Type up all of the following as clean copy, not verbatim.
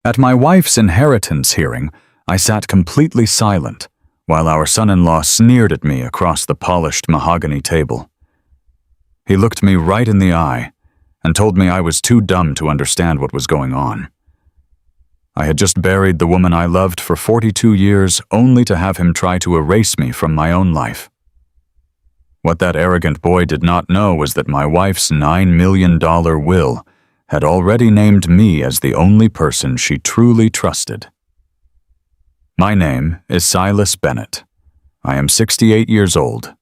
At my wife's inheritance hearing, I sat completely silent, while our son-in-law sneered at me across the polished mahogany table. He looked me right in the eye and told me I was too dumb to understand what was going on. I had just buried the woman I loved for 42 years only to have him try to erase me from my own life. What that arrogant boy did not know was that my wife's $9 million will had already named me as the only person she truly trusted. My name is Silas Bennett. I am 68 years old.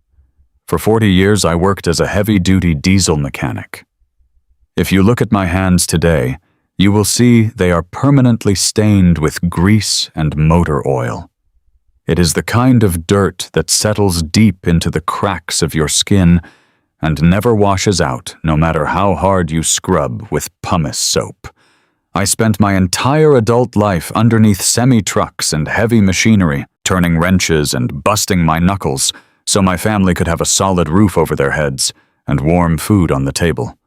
For 40 years I worked as a heavy-duty diesel mechanic. If you look at my hands today, you will see they are permanently stained with grease and motor oil. It is the kind of dirt that settles deep into the cracks of your skin and never washes out, no matter how hard you scrub with pumice soap. I spent my entire adult life underneath semi-trucks and heavy machinery, turning wrenches and busting my knuckles so my family could have a solid roof over their heads and warm food on the table.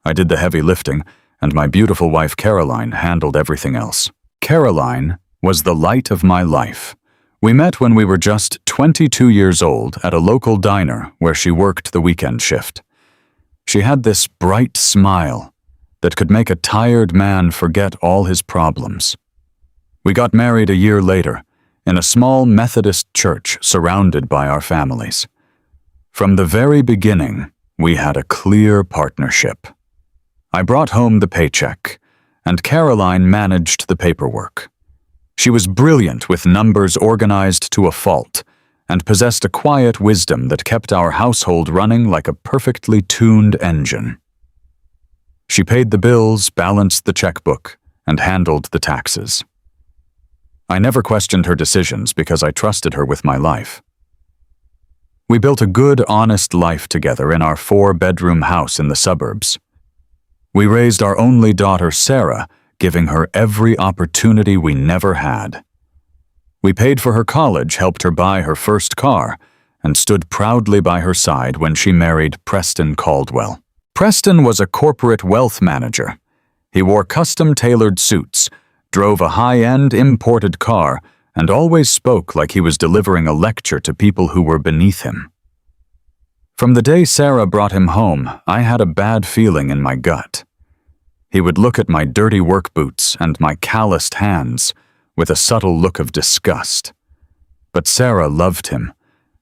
I did the heavy lifting, and my beautiful wife Caroline handled everything else. Caroline was the light of my life. We met when we were just 22 years old at a local diner where she worked the weekend shift. She had this bright smile that could make a tired man forget all his problems. We got married a year later in a small Methodist church surrounded by our families. From the very beginning, we had a clear partnership. I brought home the paycheck, and Caroline managed the paperwork. She was brilliant with numbers organized to a fault, and possessed a quiet wisdom that kept our household running like a perfectly tuned engine. She paid the bills, balanced the checkbook, and handled the taxes. I never questioned her decisions because I trusted her with my life. We built a good, honest life together in our 4-bedroom house in the suburbs. We raised our only daughter, Sarah, giving her every opportunity we never had. We paid for her college, helped her buy her first car, and stood proudly by her side when she married Preston Caldwell. Preston was a corporate wealth manager. He wore custom-tailored suits, drove a high-end imported car, and always spoke like he was delivering a lecture to people who were beneath him. From the day Sarah brought him home, I had a bad feeling in my gut. He would look at my dirty work boots and my calloused hands with a subtle look of disgust. But Sarah loved him,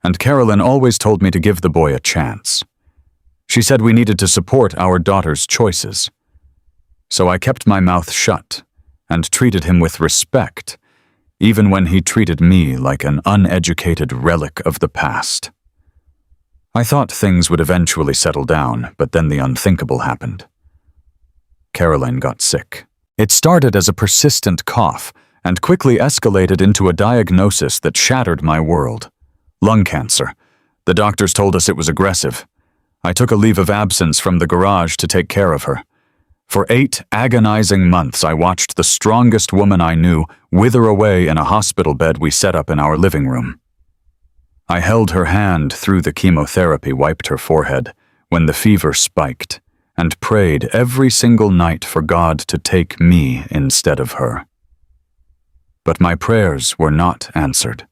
and Carolyn always told me to give the boy a chance. She said we needed to support our daughter's choices. So I kept my mouth shut and treated him with respect, even when he treated me like an uneducated relic of the past. I thought things would eventually settle down, but then the unthinkable happened. Caroline got sick. It started as a persistent cough and quickly escalated into a diagnosis that shattered my world. Lung cancer. The doctors told us it was aggressive. I took a leave of absence from the garage to take care of her. For 8 agonizing months, I watched the strongest woman I knew wither away in a hospital bed we set up in our living room. I held her hand through the chemotherapy, wiped her forehead when the fever spiked, and prayed every single night for God to take me instead of her. But my prayers were not answered.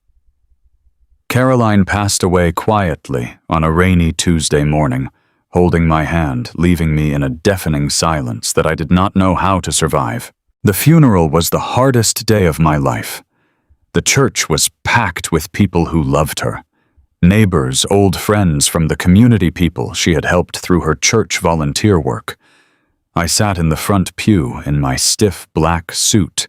Caroline passed away quietly on a rainy Tuesday morning, holding my hand, leaving me in a deafening silence that I did not know how to survive. The funeral was the hardest day of my life. The church was packed with people who loved her. Neighbors, old friends from the community people she had helped through her church volunteer work. I sat in the front pew in my stiff black suit,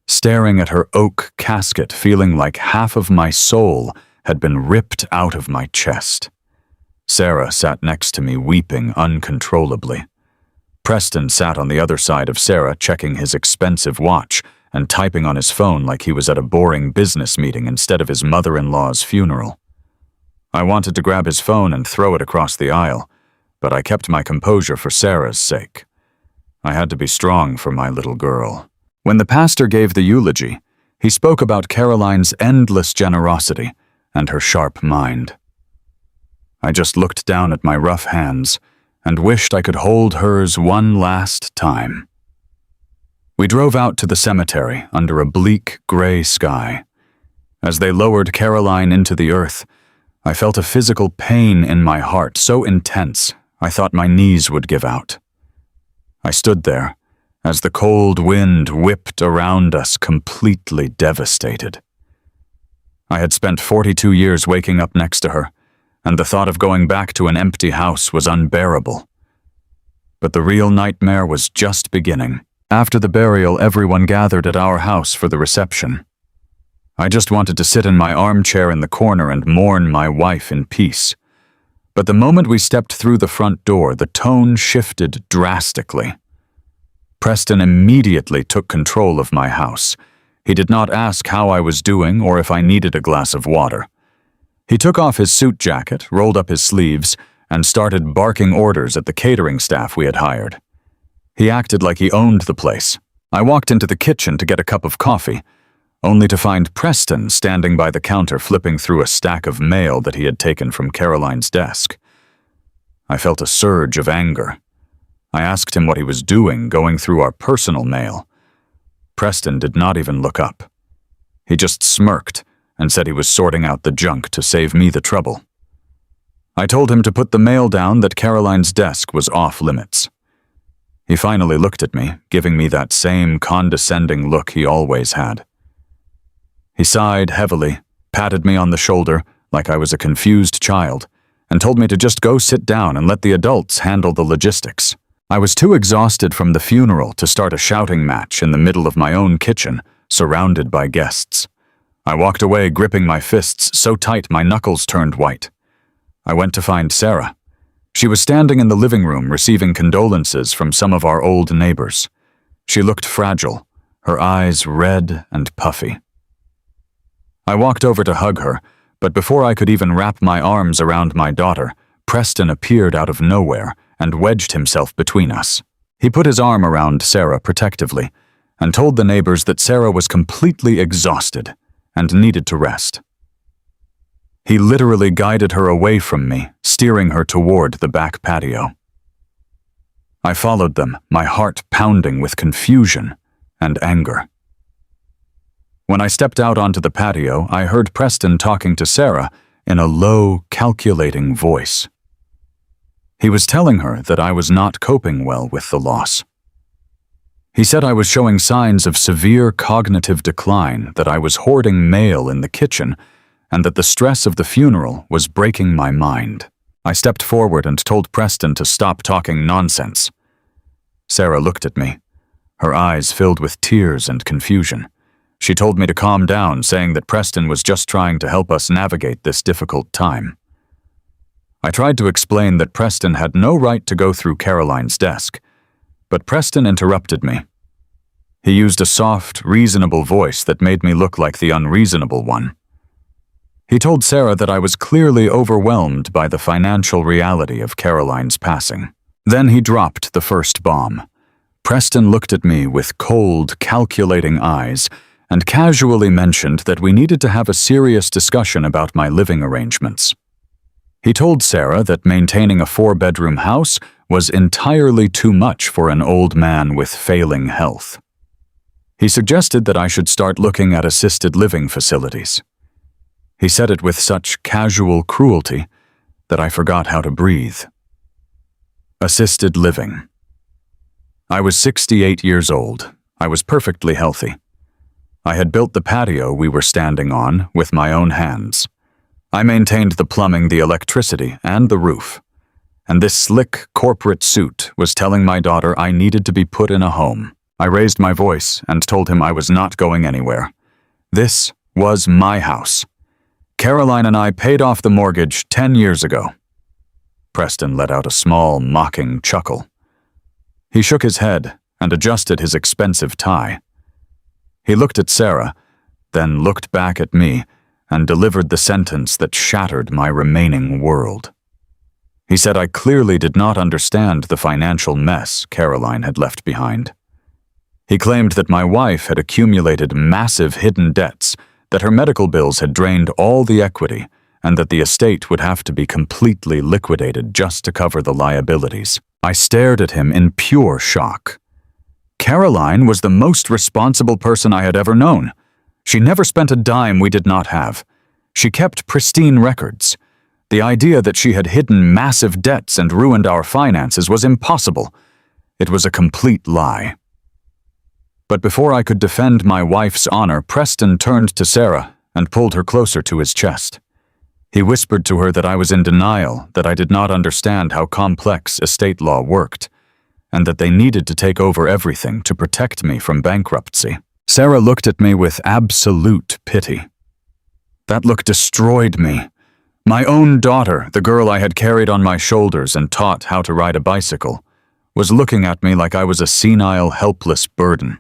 staring at her oak casket, feeling like half of my soul had been ripped out of my chest. Sarah sat next to me, weeping uncontrollably. Preston sat on the other side of Sarah, checking his expensive watch and typing on his phone like he was at a boring business meeting instead of his mother-in-law's funeral. I wanted to grab his phone and throw it across the aisle, but I kept my composure for Sarah's sake. I had to be strong for my little girl. When the pastor gave the eulogy, he spoke about Caroline's endless generosity and her sharp mind. I just looked down at my rough hands and wished I could hold hers one last time. We drove out to the cemetery under a bleak, gray sky. As they lowered Caroline into the earth, I felt a physical pain in my heart so intense I thought my knees would give out. I stood there as the cold wind whipped around us, completely devastated. I had spent 42 years waking up next to her, and the thought of going back to an empty house was unbearable. But the real nightmare was just beginning. After the burial, everyone gathered at our house for the reception. I just wanted to sit in my armchair in the corner and mourn my wife in peace. But the moment we stepped through the front door, the tone shifted drastically. Preston immediately took control of my house. He did not ask how I was doing or if I needed a glass of water. He took off his suit jacket, rolled up his sleeves, and started barking orders at the catering staff we had hired. He acted like he owned the place. I walked into the kitchen to get a cup of coffee, only to find Preston standing by the counter flipping through a stack of mail that he had taken from Caroline's desk. I felt a surge of anger. I asked him what he was doing going through our personal mail. Preston did not even look up. He just smirked and said he was sorting out the junk to save me the trouble. I told him to put the mail down, that Caroline's desk was off limits. He finally looked at me, giving me that same condescending look he always had. He sighed heavily, patted me on the shoulder like I was a confused child, and told me to just go sit down and let the adults handle the logistics. I was too exhausted from the funeral to start a shouting match in the middle of my own kitchen, surrounded by guests. I walked away gripping my fists so tight my knuckles turned white. I went to find Sarah. She was standing in the living room receiving condolences from some of our old neighbors. She looked fragile, her eyes red and puffy. I walked over to hug her, but before I could even wrap my arms around my daughter, Preston appeared out of nowhere and wedged himself between us. He put his arm around Sarah protectively and told the neighbors that Sarah was completely exhausted and needed to rest. He literally guided her away from me, steering her toward the back patio. I followed them, my heart pounding with confusion and anger. When I stepped out onto the patio, I heard Preston talking to Sarah in a low, calculating voice. He was telling her that I was not coping well with the loss. He said I was showing signs of severe cognitive decline, that I was hoarding mail in the kitchen, and that the stress of the funeral was breaking my mind. I stepped forward and told Preston to stop talking nonsense. Sarah looked at me, her eyes filled with tears and confusion. She told me to calm down, saying that Preston was just trying to help us navigate this difficult time. I tried to explain that Preston had no right to go through Caroline's desk, but Preston interrupted me. He used a soft, reasonable voice that made me look like the unreasonable one. He told Sarah that I was clearly overwhelmed by the financial reality of Caroline's passing. Then he dropped the first bomb. Preston looked at me with cold, calculating eyes and casually mentioned that we needed to have a serious discussion about my living arrangements. He told Sarah that maintaining a 4-bedroom house was entirely too much for an old man with failing health. He suggested that I should start looking at assisted living facilities. He said it with such casual cruelty that I forgot how to breathe. Assisted living. I was 68 years old. I was perfectly healthy. I had built the patio we were standing on with my own hands. I maintained the plumbing, the electricity, and the roof. And this slick corporate suit was telling my daughter I needed to be put in a home. I raised my voice and told him I was not going anywhere. This was my house. Caroline and I paid off the mortgage 10 years ago. Preston let out a small, mocking chuckle. He shook his head and adjusted his expensive tie. He looked at Sarah, then looked back at me and delivered the sentence that shattered my remaining world. He said I clearly did not understand the financial mess Caroline had left behind. He claimed that my wife had accumulated massive hidden debts, that her medical bills had drained all the equity, and that the estate would have to be completely liquidated just to cover the liabilities. I stared at him in pure shock. Caroline was the most responsible person I had ever known. She never spent a dime we did not have. She kept pristine records. The idea that she had hidden massive debts and ruined our finances was impossible. It was a complete lie. But before I could defend my wife's honor, Preston turned to Sarah and pulled her closer to his chest. He whispered to her that I was in denial, that I did not understand how complex estate law worked, and that they needed to take over everything to protect me from bankruptcy. Sarah looked at me with absolute pity. That look destroyed me. My own daughter, the girl I had carried on my shoulders and taught how to ride a bicycle, was looking at me like I was a senile, helpless burden.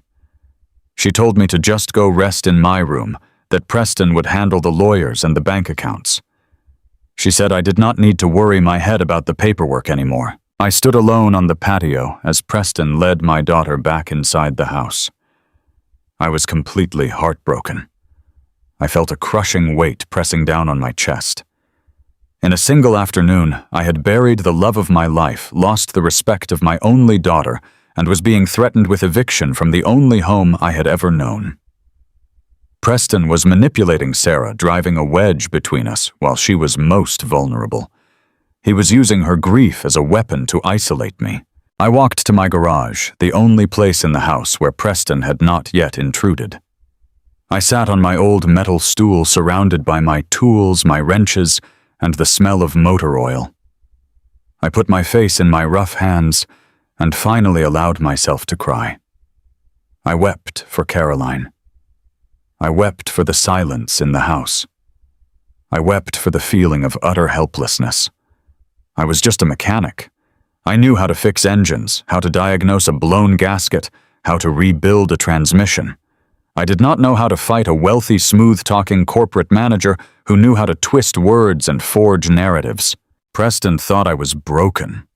She told me to just go rest in my room, that Preston would handle the lawyers and the bank accounts. She said I did not need to worry my head about the paperwork anymore. I stood alone on the patio as Preston led my daughter back inside the house. I was completely heartbroken. I felt a crushing weight pressing down on my chest. In a single afternoon, I had buried the love of my life, lost the respect of my only daughter, and was being threatened with eviction from the only home I had ever known. Preston was manipulating Sarah, driving a wedge between us while she was most vulnerable. He was using her grief as a weapon to isolate me. I walked to my garage, the only place in the house where Preston had not yet intruded. I sat on my old metal stool surrounded by my tools, my wrenches, and the smell of motor oil. I put my face in my rough hands and finally allowed myself to cry. I wept for Caroline. I wept for the silence in the house. I wept for the feeling of utter helplessness. I was just a mechanic. I knew how to fix engines, how to diagnose a blown gasket, how to rebuild a transmission. I did not know how to fight a wealthy, smooth-talking corporate manager who knew how to twist words and forge narratives. Preston thought I was broken.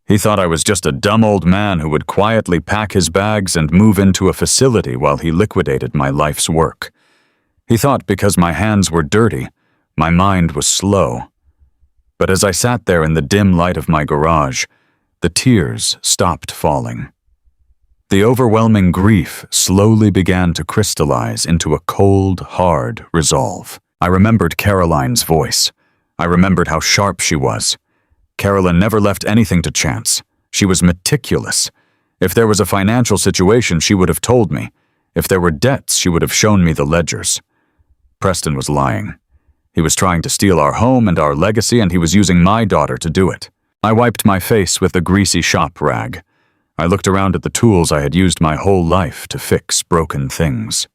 He thought I was just a dumb old man who would quietly pack his bags and move into a facility while he liquidated my life's work. He thought because my hands were dirty, my mind was slow. But as I sat there in the dim light of my garage, the tears stopped falling. The overwhelming grief slowly began to crystallize into a cold, hard resolve. I remembered Caroline's voice. I remembered how sharp she was. Carolyn never left anything to chance. She was meticulous. If there was a financial situation, she would have told me. If there were debts, she would have shown me the ledgers. Preston was lying. He was trying to steal our home and our legacy, and he was using my daughter to do it. I wiped my face with a greasy shop rag. I looked around at the tools I had used my whole life to fix broken things.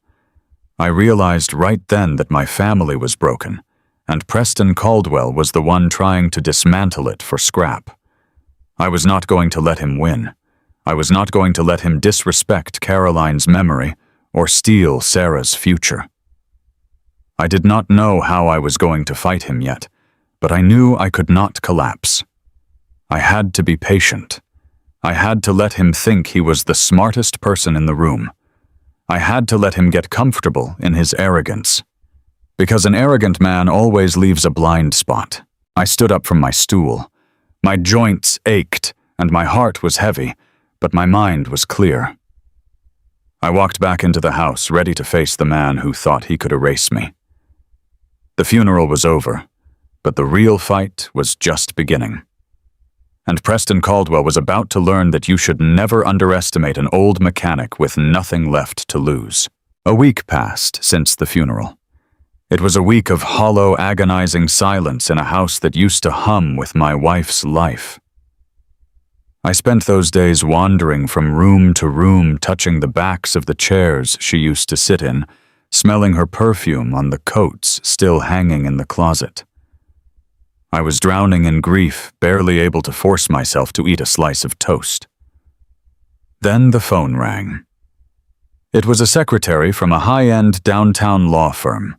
I realized right then that my family was broken, and Preston Caldwell was the one trying to dismantle it for scrap. I was not going to let him win. I was not going to let him disrespect Caroline's memory or steal Sarah's future. I did not know how I was going to fight him yet, but I knew I could not collapse. I had to be patient. I had to let him think he was the smartest person in the room. I had to let him get comfortable in his arrogance. Because an arrogant man always leaves a blind spot. I stood up from my stool. My joints ached, and my heart was heavy, but my mind was clear. I walked back into the house, ready to face the man who thought he could erase me. The funeral was over, but the real fight was just beginning. And Preston Caldwell was about to learn that you should never underestimate an old mechanic with nothing left to lose. A week passed since the funeral. It was a week of hollow, agonizing silence in a house that used to hum with my wife's life. I spent those days wandering from room to room, touching the backs of the chairs she used to sit in, smelling her perfume on the coats still hanging in the closet. I was drowning in grief, barely able to force myself to eat a slice of toast. Then the phone rang. It was a secretary from a high-end downtown law firm.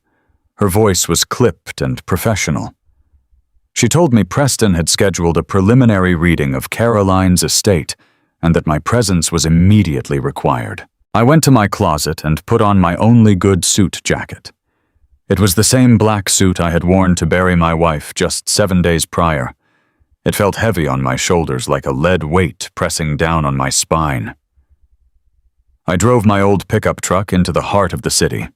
Her voice was clipped and professional. She told me Preston had scheduled a preliminary reading of Caroline's estate and that my presence was immediately required. I went to my closet and put on my only good suit jacket. It was the same black suit I had worn to bury my wife just 7 days prior. It felt heavy on my shoulders like a lead weight pressing down on my spine. I drove my old pickup truck into the heart of the city.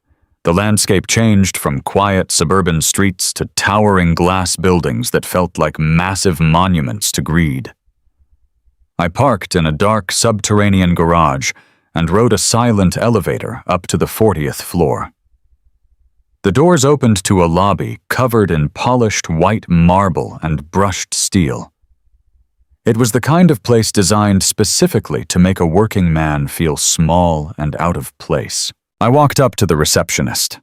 The landscape changed from quiet suburban streets to towering glass buildings that felt like massive monuments to greed. I parked in a dark subterranean garage and rode a silent elevator up to the 40th floor. The doors opened to a lobby covered in polished white marble and brushed steel. It was the kind of place designed specifically to make a working man feel small and out of place. I walked up to the receptionist.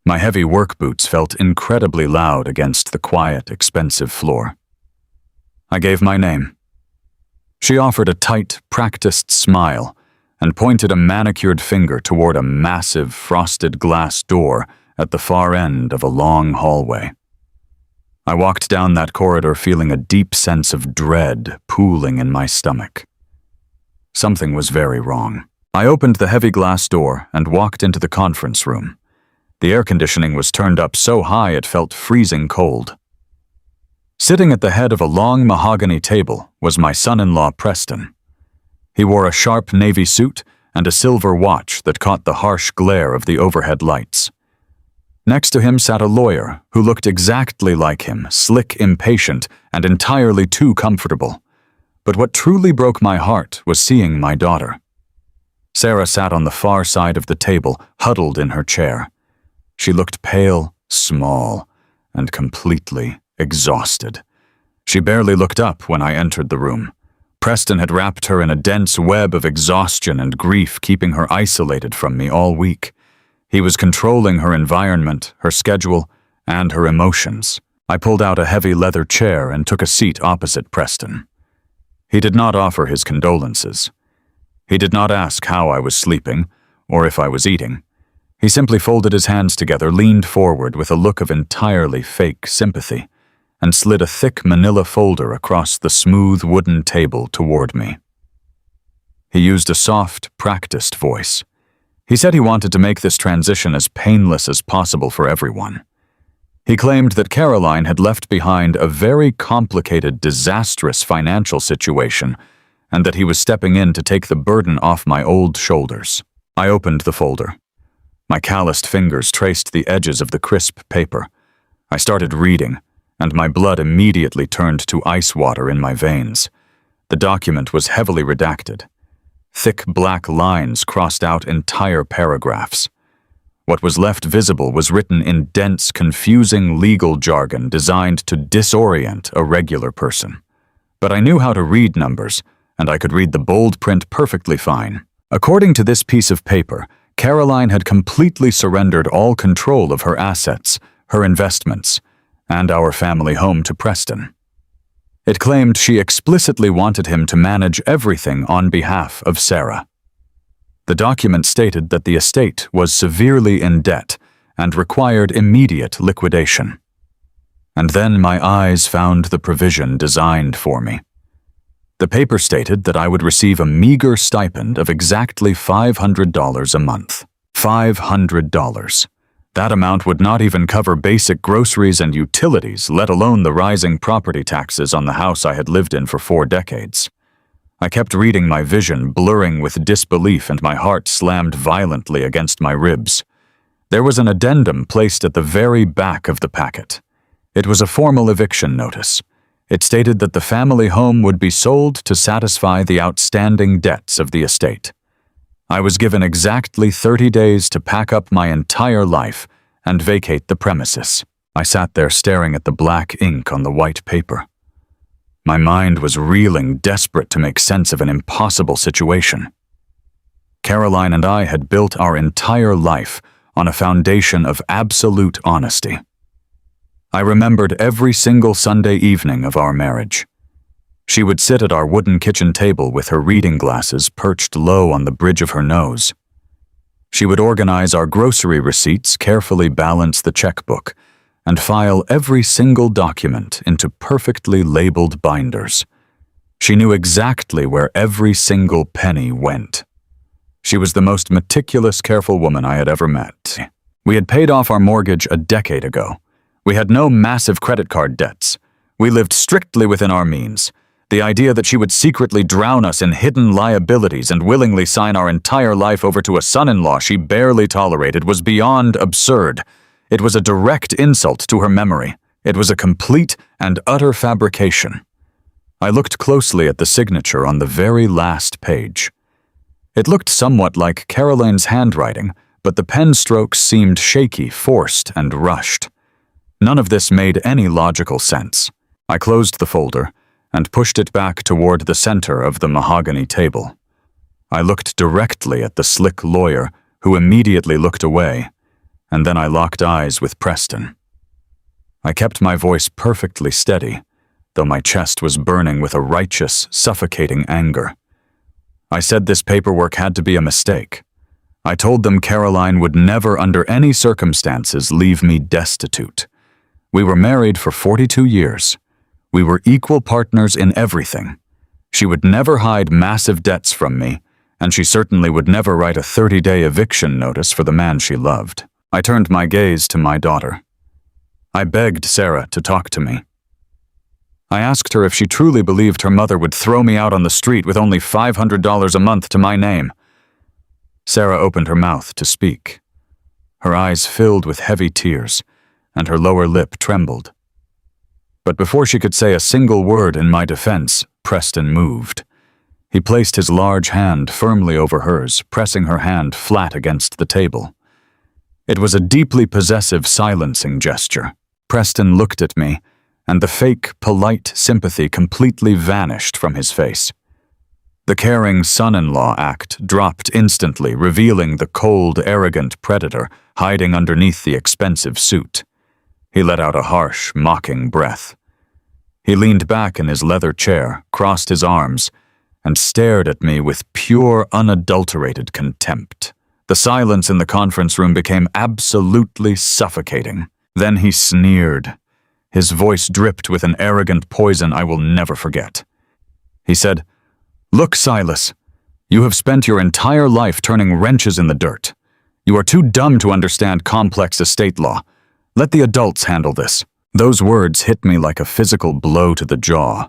My heavy work boots felt incredibly loud against the quiet, expensive floor. I gave my name. She offered a tight, practiced smile and pointed a manicured finger toward a massive, frosted glass door at the far end of a long hallway. I walked down that corridor feeling a deep sense of dread pooling in my stomach. Something was very wrong. I opened the heavy glass door and walked into the conference room. The air conditioning was turned up so high it felt freezing cold. Sitting at the head of a long mahogany table was my son-in-law Preston. He wore a sharp navy suit and a silver watch that caught the harsh glare of the overhead lights. Next to him sat a lawyer who looked exactly like him, slick, impatient, and entirely too comfortable. But what truly broke my heart was seeing my daughter. Sarah sat on the far side of the table, huddled in her chair. She looked pale, small, and completely exhausted. She barely looked up when I entered the room. Preston had wrapped her in a dense web of exhaustion and grief, keeping her isolated from me all week. He was controlling her environment, her schedule, and her emotions. I pulled out a heavy leather chair and took a seat opposite Preston. He did not offer his condolences. He did not ask how I was sleeping or if I was eating. He simply folded his hands together, leaned forward with a look of entirely fake sympathy, and slid a thick manila folder across the smooth wooden table toward me. He used a soft, practiced voice. He said he wanted to make this transition as painless as possible for everyone. He claimed that Caroline had left behind a very complicated, disastrous financial situation, and that he was stepping in to take the burden off my old shoulders. I opened the folder. My calloused fingers traced the edges of the crisp paper. I started reading, and my blood immediately turned to ice water in my veins. The document was heavily redacted. Thick black lines crossed out entire paragraphs. What was left visible was written in dense, confusing legal jargon designed to disorient a regular person. But I knew how to read numbers, and I could read the bold print perfectly fine. According to this piece of paper, Caroline had completely surrendered all control of her assets, her investments, and our family home to Preston. It claimed she explicitly wanted him to manage everything on behalf of Sarah. The document stated that the estate was severely in debt and required immediate liquidation. And then my eyes found the provision designed for me. The paper stated that I would receive a meager stipend of exactly $500 a month. $500. That amount would not even cover basic groceries and utilities, let alone the rising property taxes on the house I had lived in for 4 decades. I kept reading, my vision blurring with disbelief, and my heart slammed violently against my ribs. There was an addendum placed at the very back of the packet. It was a formal eviction notice. It stated that the family home would be sold to satisfy the outstanding debts of the estate. I was given exactly 30 days to pack up my entire life and vacate the premises. I sat there staring at the black ink on the white paper. My mind was reeling, desperate to make sense of an impossible situation. Caroline and I had built our entire life on a foundation of absolute honesty. I remembered every single Sunday evening of our marriage. She would sit at our wooden kitchen table with her reading glasses perched low on the bridge of her nose. She would organize our grocery receipts, carefully balance the checkbook, and file every single document into perfectly labeled binders. She knew exactly where every single penny went. She was the most meticulous, careful woman I had ever met. We had paid off our mortgage a decade ago. We had no massive credit card debts. We lived strictly within our means. The idea that she would secretly drown us in hidden liabilities and willingly sign our entire life over to a son-in-law she barely tolerated was beyond absurd. It was a direct insult to her memory. It was a complete and utter fabrication. I looked closely at the signature on the very last page. It looked somewhat like Caroline's handwriting, but the pen strokes seemed shaky, forced, and rushed. None of this made any logical sense. I closed the folder and pushed it back toward the center of the mahogany table. I looked directly at the slick lawyer, who immediately looked away, and then I locked eyes with Preston. I kept my voice perfectly steady, though my chest was burning with a righteous, suffocating anger. I said this paperwork had to be a mistake. I told them Caroline would never under any circumstances leave me destitute. We were married for 42 years. We were equal partners in everything. She would never hide massive debts from me, and she certainly would never write a 30-day eviction notice for the man she loved. I turned my gaze to my daughter. I begged Sarah to talk to me. I asked her if she truly believed her mother would throw me out on the street with only $500 a month to my name. Sarah opened her mouth to speak. Her eyes filled with heavy tears, and her lower lip trembled. But before she could say a single word in my defense, Preston moved. He placed his large hand firmly over hers, pressing her hand flat against the table. It was a deeply possessive, silencing gesture. Preston looked at me, and the fake, polite sympathy completely vanished from his face. The caring son-in-law act dropped instantly, revealing the cold, arrogant predator hiding underneath the expensive suit. He let out a harsh, mocking breath. He leaned back in his leather chair, crossed his arms, and stared at me with pure, unadulterated contempt. The silence in the conference room became absolutely suffocating. Then he sneered. His voice dripped with an arrogant poison I will never forget. He said, "Look, Silas, you have spent your entire life turning wrenches in the dirt. You are too dumb to understand complex estate law. Let the adults handle this." Those words hit me like a physical blow to the jaw.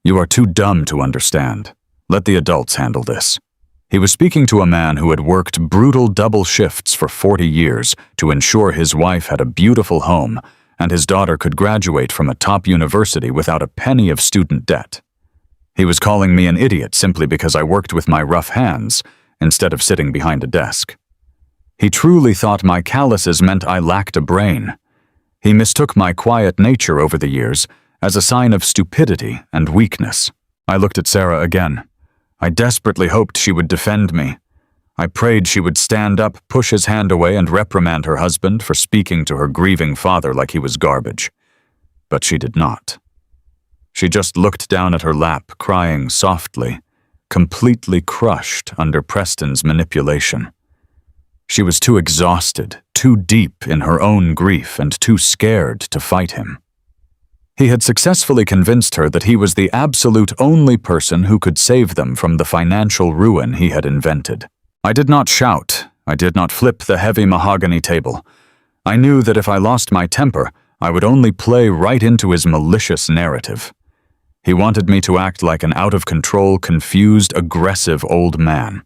You are too dumb to understand. Let the adults handle this. He was speaking to a man who had worked brutal double shifts for 40 years to ensure his wife had a beautiful home and his daughter could graduate from a top university without a penny of student debt. He was calling me an idiot simply because I worked with my rough hands instead of sitting behind a desk. He truly thought my calluses meant I lacked a brain. He mistook my quiet nature over the years as a sign of stupidity and weakness. I looked at Sarah again. I desperately hoped she would defend me. I prayed she would stand up, push his hand away, and reprimand her husband for speaking to her grieving father like he was garbage. But she did not. She just looked down at her lap, crying softly, completely crushed under Preston's manipulation. She was too exhausted, too deep in her own grief, and too scared to fight him. He had successfully convinced her that he was the absolute only person who could save them from the financial ruin he had invented. I did not shout. I did not flip the heavy mahogany table. I knew that if I lost my temper, I would only play right into his malicious narrative. He wanted me to act like an out-of-control, confused, aggressive old man.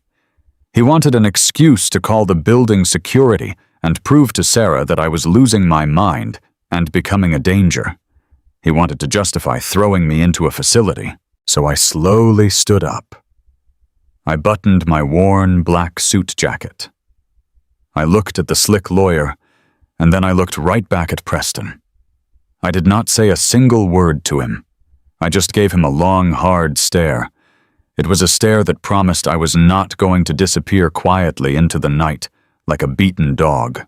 He wanted an excuse to call the building security and prove to Sarah that I was losing my mind and becoming a danger. He wanted to justify throwing me into a facility, so I slowly stood up. I buttoned my worn black suit jacket. I looked at the slick lawyer, and then I looked right back at Preston. I did not say a single word to him. I just gave him a long, hard stare. It was a stare that promised I was not going to disappear quietly into the night like a beaten dog.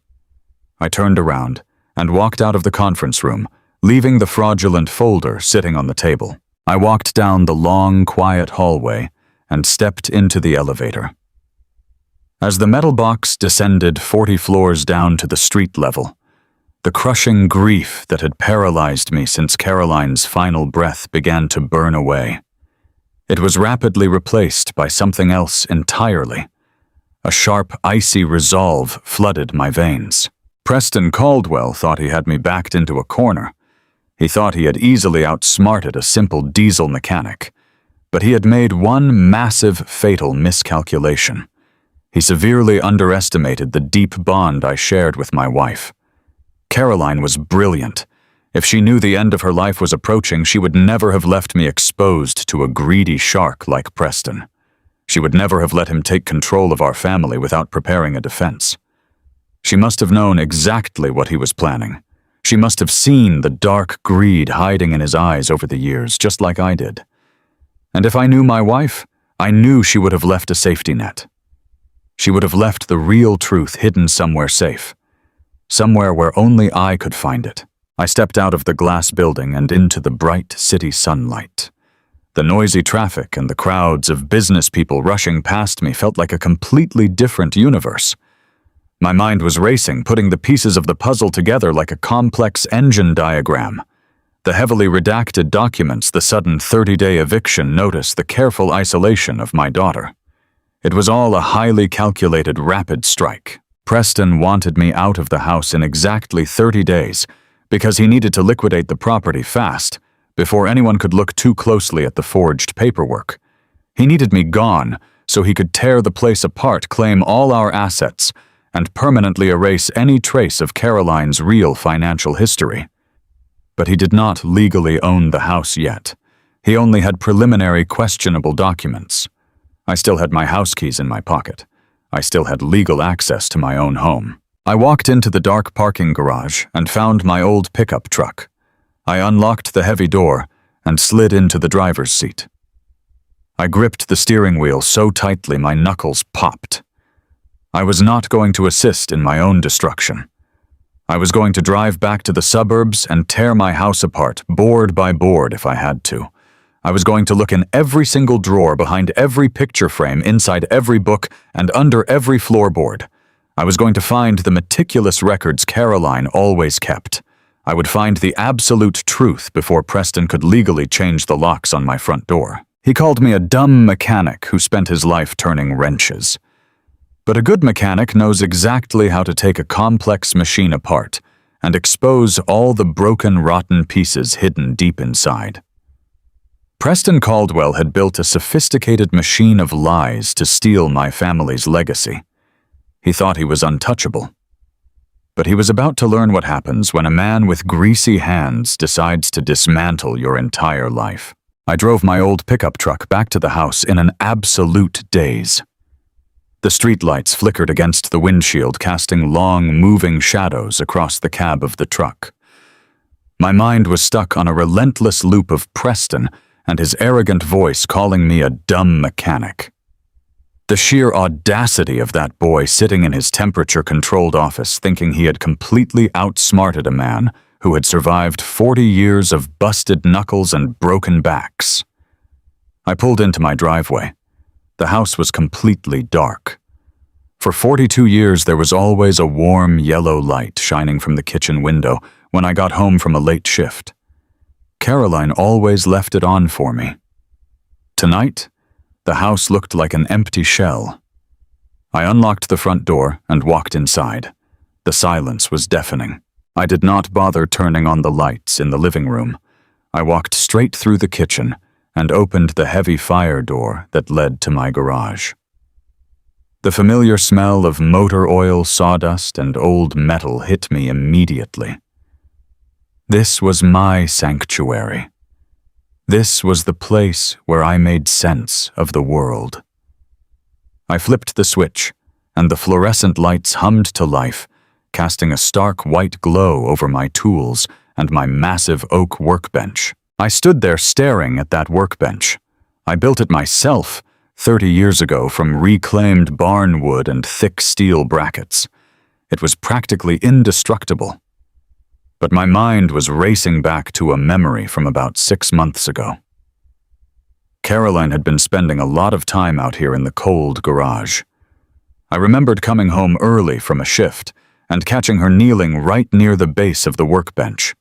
I turned around and walked out of the conference room, leaving the fraudulent folder sitting on the table. I walked down the long, quiet hallway and stepped into the elevator. As the metal box descended 40 floors down to the street level, the crushing grief that had paralyzed me since Caroline's final breath began to burn away. It was rapidly replaced by something else entirely. A sharp, icy resolve flooded my veins. Preston Caldwell thought he had me backed into a corner. He thought he had easily outsmarted a simple diesel mechanic, but he had made one massive, fatal miscalculation. He severely underestimated the deep bond I shared with my wife. Caroline was brilliant. If she knew the end of her life was approaching, she would never have left me exposed to a greedy shark like Preston. She would never have let him take control of our family without preparing a defense. She must have known exactly what he was planning. She must have seen the dark greed hiding in his eyes over the years, just like I did. And if I knew my wife, I knew she would have left a safety net. She would have left the real truth hidden somewhere safe, somewhere where only I could find it. I stepped out of the glass building and into the bright city sunlight. The noisy traffic and the crowds of business people rushing past me felt like a completely different universe. My mind was racing, putting the pieces of the puzzle together like a complex engine diagram. The heavily redacted documents, the sudden 30-day eviction notice, the careful isolation of my daughter. It was all a highly calculated rapid strike. Preston wanted me out of the house in exactly 30 days because he needed to liquidate the property fast, before anyone could look too closely at the forged paperwork. He needed me gone so he could tear the place apart, claim all our assets, and permanently erase any trace of Caroline's real financial history. But he did not legally own the house yet. He only had preliminary questionable documents. I still had my house keys in my pocket. I still had legal access to my own home. I walked into the dark parking garage and found my old pickup truck. I unlocked the heavy door and slid into the driver's seat. I gripped the steering wheel so tightly my knuckles popped. I was not going to assist in my own destruction. I was going to drive back to the suburbs and tear my house apart, board by board if I had to. I was going to look in every single drawer, behind every picture frame, inside every book, and under every floorboard. I was going to find the meticulous records Caroline always kept. I would find the absolute truth before Preston could legally change the locks on my front door. He called me a dumb mechanic who spent his life turning wrenches. But a good mechanic knows exactly how to take a complex machine apart and expose all the broken, rotten pieces hidden deep inside. Preston Caldwell had built a sophisticated machine of lies to steal my family's legacy. He thought he was untouchable. But he was about to learn what happens when a man with greasy hands decides to dismantle your entire life. I drove my old pickup truck back to the house in an absolute daze. The streetlights flickered against the windshield, casting long, moving shadows across the cab of the truck. My mind was stuck on a relentless loop of Preston and his arrogant voice calling me a dumb mechanic. The sheer audacity of that boy sitting in his temperature-controlled office thinking he had completely outsmarted a man who had survived 40 years of busted knuckles and broken backs. I pulled into my driveway. The house was completely dark. For 42 years, there was always a warm yellow light shining from the kitchen window when I got home from a late shift. Caroline always left it on for me. Tonight, the house looked like an empty shell. I unlocked the front door and walked inside. The silence was deafening. I did not bother turning on the lights in the living room. I walked straight through the kitchen and opened the heavy fire door that led to my garage. The familiar smell of motor oil, sawdust, and old metal hit me immediately. This was my sanctuary. This was the place where I made sense of the world. I flipped the switch, and the fluorescent lights hummed to life, casting a stark white glow over my tools and my massive oak workbench. I stood there staring at that workbench. I built it myself 30 years ago from reclaimed barn wood and thick steel brackets. It was practically indestructible. But my mind was racing back to a memory from about 6 months ago. Caroline had been spending a lot of time out here in the cold garage. I remembered coming home early from a shift and catching her kneeling right near the base of the workbench.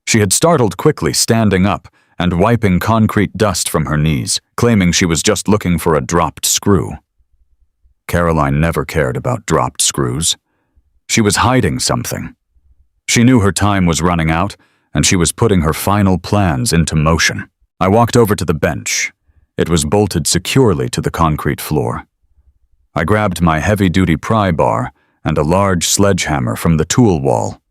She had startled quickly, standing up and wiping concrete dust from her knees, claiming she was just looking for a dropped screw. Caroline never cared about dropped screws. She was hiding something. She knew her time was running out, and she was putting her final plans into motion. I walked over to the bench. It was bolted securely to the concrete floor. I grabbed my heavy-duty pry bar and a large sledgehammer from the tool wall.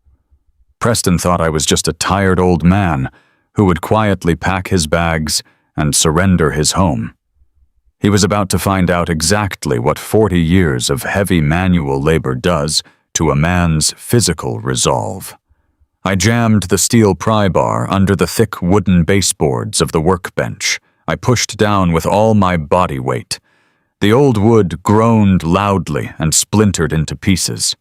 Preston thought I was just a tired old man who would quietly pack his bags and surrender his home. He was about to find out exactly what 40 years of heavy manual labor does to a man's physical resolve. I jammed the steel pry bar under the thick wooden baseboards of the workbench. I pushed down with all my body weight. The old wood groaned loudly and splintered into pieces.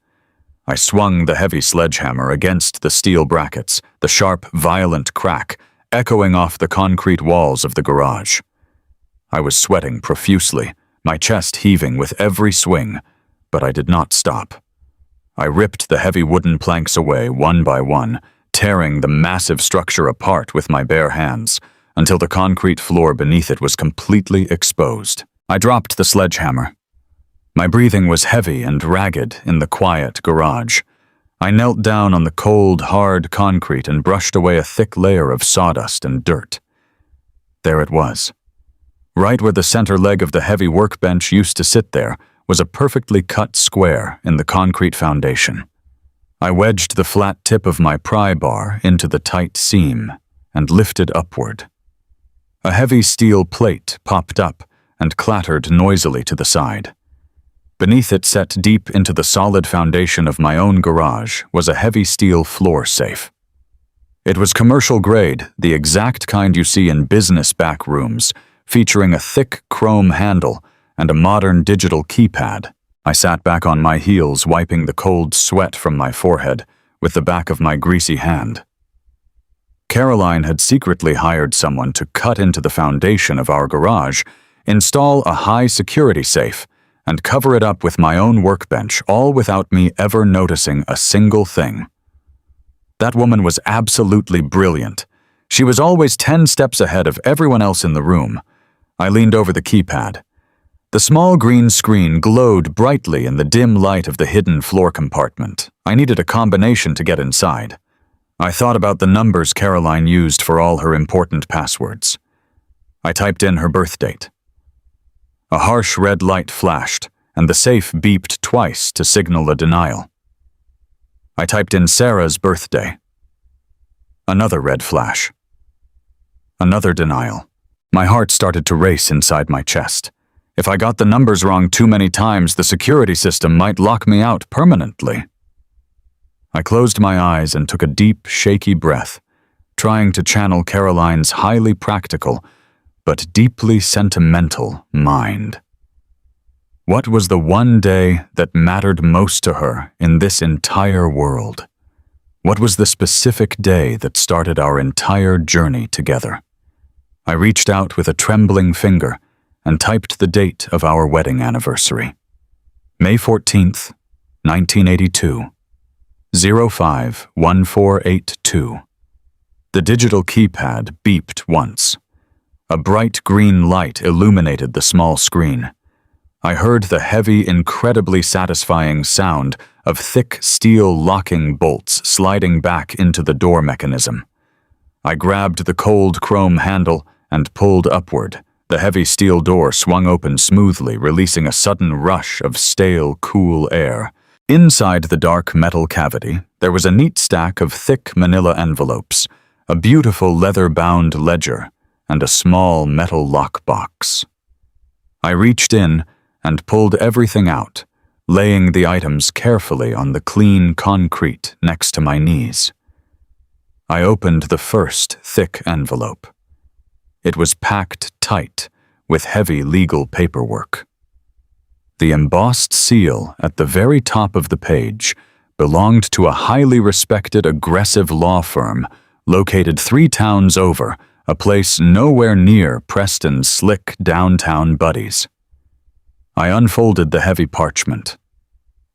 I swung the heavy sledgehammer against the steel brackets, the sharp, violent crack echoing off the concrete walls of the garage. I was sweating profusely, my chest heaving with every swing, but I did not stop. I ripped the heavy wooden planks away one by one, tearing the massive structure apart with my bare hands, until the concrete floor beneath it was completely exposed. I dropped the sledgehammer. My breathing was heavy and ragged in the quiet garage. I knelt down on the cold, hard concrete and brushed away a thick layer of sawdust and dirt. There it was. Right where the center leg of the heavy workbench used to sit there was a perfectly cut square in the concrete foundation. I wedged the flat tip of my pry bar into the tight seam and lifted upward. A heavy steel plate popped up and clattered noisily to the side. Beneath it, set deep into the solid foundation of my own garage, was a heavy steel floor safe. It was commercial grade, the exact kind you see in business back rooms, featuring a thick chrome handle and a modern digital keypad. I sat back on my heels, wiping the cold sweat from my forehead with the back of my greasy hand. Caroline had secretly hired someone to cut into the foundation of our garage, install a high-security safe, and cover it up with my own workbench, all without me ever noticing a single thing. That woman was absolutely brilliant. She was always 10 steps ahead of everyone else in the room. I leaned over the keypad. The small green screen glowed brightly in the dim light of the hidden floor compartment. I needed a combination to get inside. I thought about the numbers Caroline used for all her important passwords. I typed in her birth date. A harsh red light flashed, and the safe beeped twice to signal a denial. I typed in Sarah's birthday. Another red flash. Another denial. My heart started to race inside my chest. If I got the numbers wrong too many times, the security system might lock me out permanently. I closed my eyes and took a deep, shaky breath, trying to channel Caroline's highly practical but deeply sentimental mind. What was the one day that mattered most to her in this entire world? What was the specific day that started our entire journey together? I reached out with a trembling finger and typed the date of our wedding anniversary. May 14th, 1982, 051482. The digital keypad beeped once. A bright green light illuminated the small screen. I heard the heavy, incredibly satisfying sound of thick steel locking bolts sliding back into the door mechanism. I grabbed the cold chrome handle and pulled upward. The heavy steel door swung open smoothly, releasing a sudden rush of stale, cool air. Inside the dark metal cavity, there was a neat stack of thick manila envelopes, a beautiful leather-bound ledger, and a small metal lockbox. I reached in and pulled everything out, laying the items carefully on the clean concrete next to my knees. I opened the first thick envelope. It was packed tight with heavy legal paperwork. The embossed seal at the very top of the page belonged to a highly respected, aggressive law firm located 3 towns over, a place nowhere near Preston's slick downtown buddies. I unfolded the heavy parchment.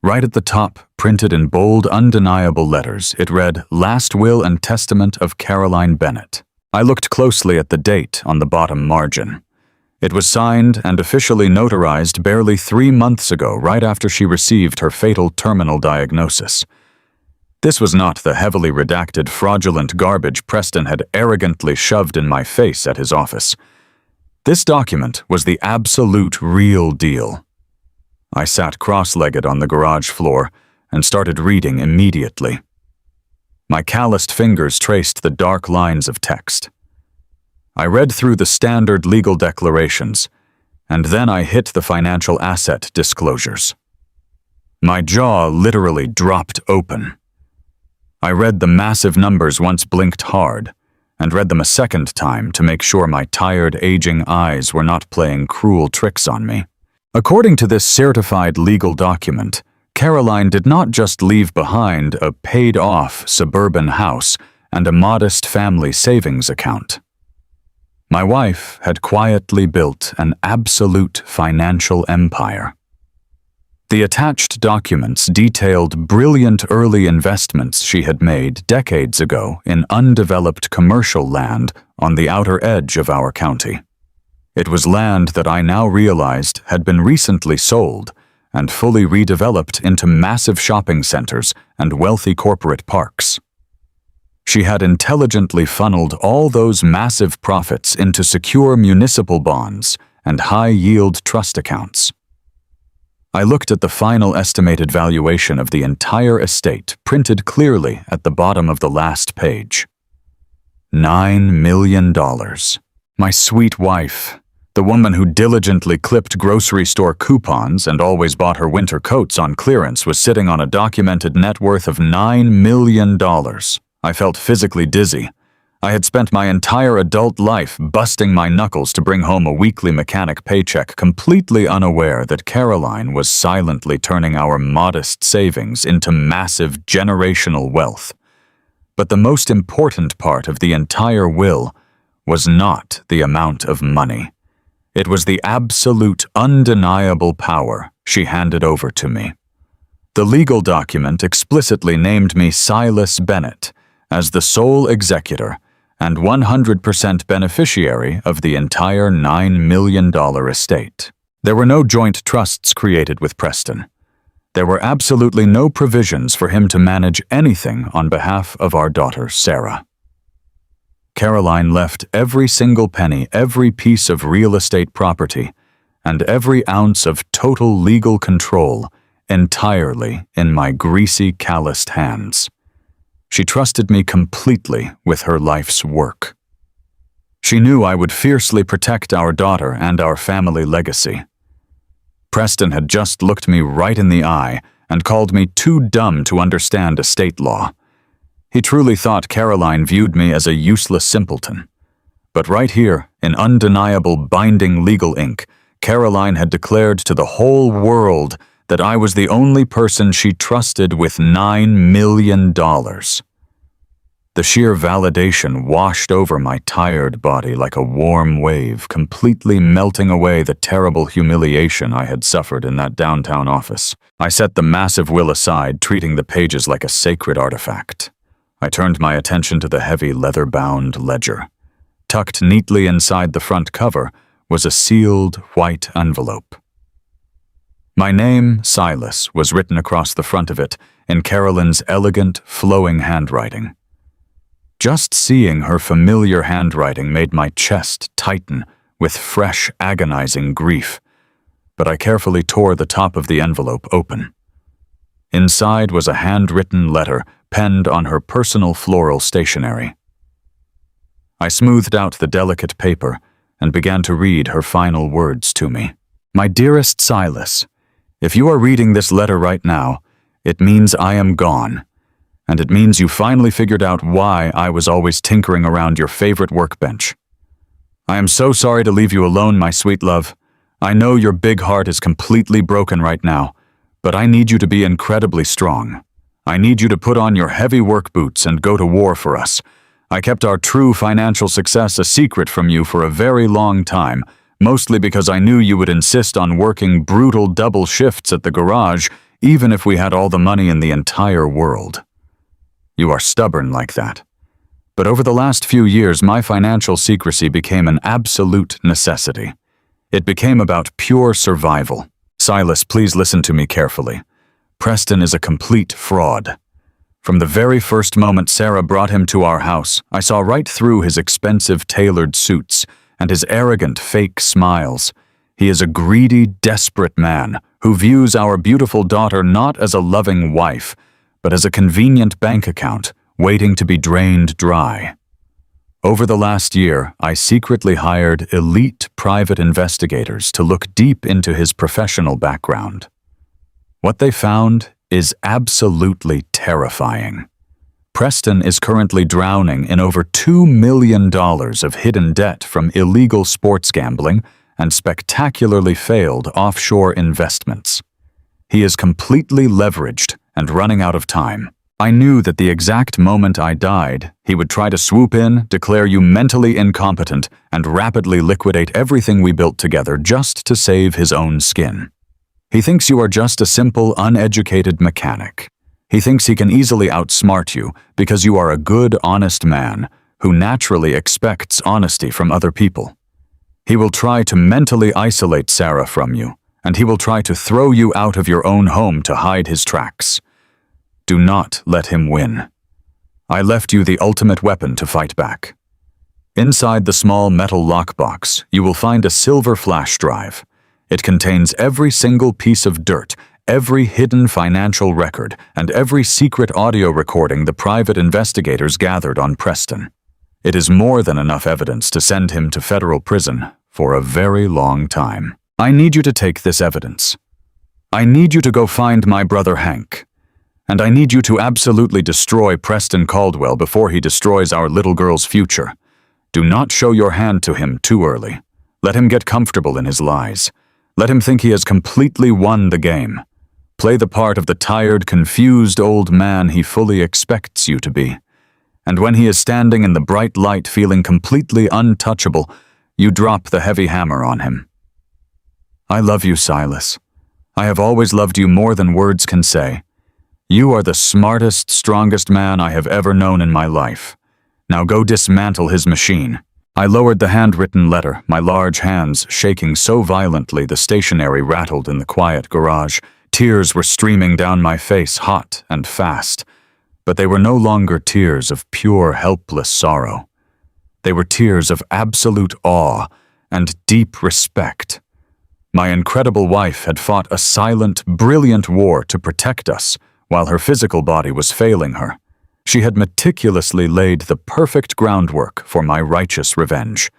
Right at the top, printed in bold, undeniable letters, it read, "Last Will and Testament of Caroline Bennett." I looked closely at the date on the bottom margin. It was signed and officially notarized barely 3 months ago, right after she received her fatal terminal diagnosis. This was not the heavily redacted, fraudulent garbage Preston had arrogantly shoved in my face at his office. This document was the absolute real deal. I sat cross-legged on the garage floor and started reading immediately. My calloused fingers traced the dark lines of text. I read through the standard legal declarations, and then I hit the financial asset disclosures. My jaw literally dropped open. I read the massive numbers once blinked hard, and read them a second time to make sure my tired, aging eyes were not playing cruel tricks on me. According to this certified legal document, Caroline did not just leave behind a paid-off suburban house and a modest family savings account. My wife had quietly built an absolute financial empire. The attached documents detailed brilliant early investments she had made decades ago in undeveloped commercial land on the outer edge of our county. It was land that I now realized had been recently sold and fully redeveloped into massive shopping centers and wealthy corporate parks. She had intelligently funneled all those massive profits into secure municipal bonds and high-yield trust accounts. I looked at the final estimated valuation of the entire estate printed clearly at the bottom of the last page. $9 million. My sweet wife, the woman who diligently clipped grocery store coupons and always bought her winter coats on clearance, was sitting on a documented net worth of $9 million. I felt physically dizzy. I had spent my entire adult life busting my knuckles to bring home a weekly mechanic paycheck, completely unaware that Caroline was silently turning our modest savings into massive generational wealth. But the most important part of the entire will was not the amount of money. It was the absolute, undeniable power she handed over to me. The legal document explicitly named me Silas Bennett as the sole executor and 100% beneficiary of the entire $9 million estate. There were no joint trusts created with Preston. There were absolutely no provisions for him to manage anything on behalf of our daughter, Sarah. Caroline left every single penny, every piece of real estate property, and every ounce of total legal control entirely in my greasy, calloused hands. She trusted me completely with her life's work. She knew I would fiercely protect our daughter and our family legacy. Preston had just looked me right in the eye and called me too dumb to understand estate law. He truly thought Caroline viewed me as a useless simpleton. But right here, in undeniable binding legal ink, Caroline had declared to the whole world that I was the only person she trusted with $9 million. The sheer validation washed over my tired body like a warm wave, completely melting away the terrible humiliation I had suffered in that downtown office. I set the massive will aside, treating the pages like a sacred artifact. I turned my attention to the heavy leather-bound ledger. Tucked neatly inside the front cover was a sealed white envelope. My name, Silas, was written across the front of it in Caroline's elegant, flowing handwriting. Just seeing her familiar handwriting made my chest tighten with fresh, agonizing grief, but I carefully tore the top of the envelope open. Inside was a handwritten letter penned on her personal floral stationery. I smoothed out the delicate paper and began to read her final words to me. My dearest Silas, if you are reading this letter right now, it means I am gone, and it means you finally figured out why I was always tinkering around your favorite workbench. I am so sorry to leave you alone, my sweet love. I know your big heart is completely broken right now, but I need you to be incredibly strong. I need you to put on your heavy work boots and go to war for us. I kept our true financial success a secret from you for a very long time, mostly because I knew you would insist on working brutal double shifts at the garage, even if we had all the money in the entire world. You are stubborn like that. But over the last few years, my financial secrecy became an absolute necessity. It became about pure survival. Silas, please listen to me carefully. Preston is a complete fraud. From the very first moment Sarah brought him to our house, I saw right through his expensive tailored suits and his arrogant fake smiles. He is a greedy, desperate man who views our beautiful daughter not as a loving wife, but as a convenient bank account waiting to be drained dry. Over the last year, I secretly hired elite private investigators to look deep into his professional background. What they found is absolutely terrifying. Preston is currently drowning in over $2 million of hidden debt from illegal sports gambling and spectacularly failed offshore investments. He is completely leveraged and running out of time. I knew that the exact moment I died, he would try to swoop in, declare you mentally incompetent, and rapidly liquidate everything we built together just to save his own skin. He thinks you are just a simple, uneducated mechanic. He thinks he can easily outsmart you because you are a good, honest man who naturally expects honesty from other people. He will try to mentally isolate Sarah from you, and he will try to throw you out of your own home to hide his tracks. Do not let him win. I left you the ultimate weapon to fight back. Inside the small metal lockbox, you will find a silver flash drive. It contains every single piece of dirt, every hidden financial record, and every secret audio recording the private investigators gathered on Preston. It is more than enough evidence to send him to federal prison for a very long time. I need you to take this evidence. I need you to go find my brother Hank. And I need you to absolutely destroy Preston Caldwell before he destroys our little girl's future. Do not show your hand to him too early. Let him get comfortable in his lies. Let him think he has completely won the game. Play the part of the tired, confused old man he fully expects you to be. And when he is standing in the bright light feeling completely untouchable, you drop the heavy hammer on him. I love you, Silas. I have always loved you more than words can say. You are the smartest, strongest man I have ever known in my life. Now go dismantle his machine. I lowered the handwritten letter, my large hands shaking so violently the stationery rattled in the quiet garage. Tears were streaming down my face, hot and fast. But they were no longer tears of pure, helpless sorrow. They were tears of absolute awe and deep respect. My incredible wife had fought a silent, brilliant war to protect us, while her physical body was failing her. She had meticulously laid the perfect groundwork for my righteous revenge.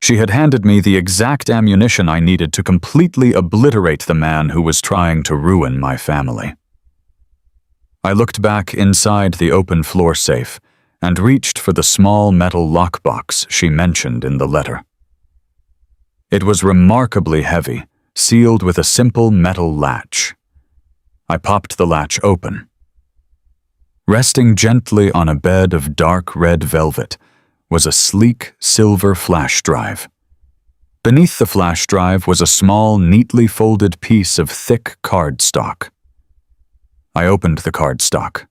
She had handed me the exact ammunition I needed to completely obliterate the man who was trying to ruin my family. I looked back inside the open floor safe and reached for the small metal lockbox she mentioned in the letter. It was remarkably heavy, sealed with a simple metal latch. I popped the latch open. Resting gently on a bed of dark red velvet was a sleek silver flash drive. Beneath the flash drive was a small, neatly folded piece of thick cardstock. I opened the cardstock.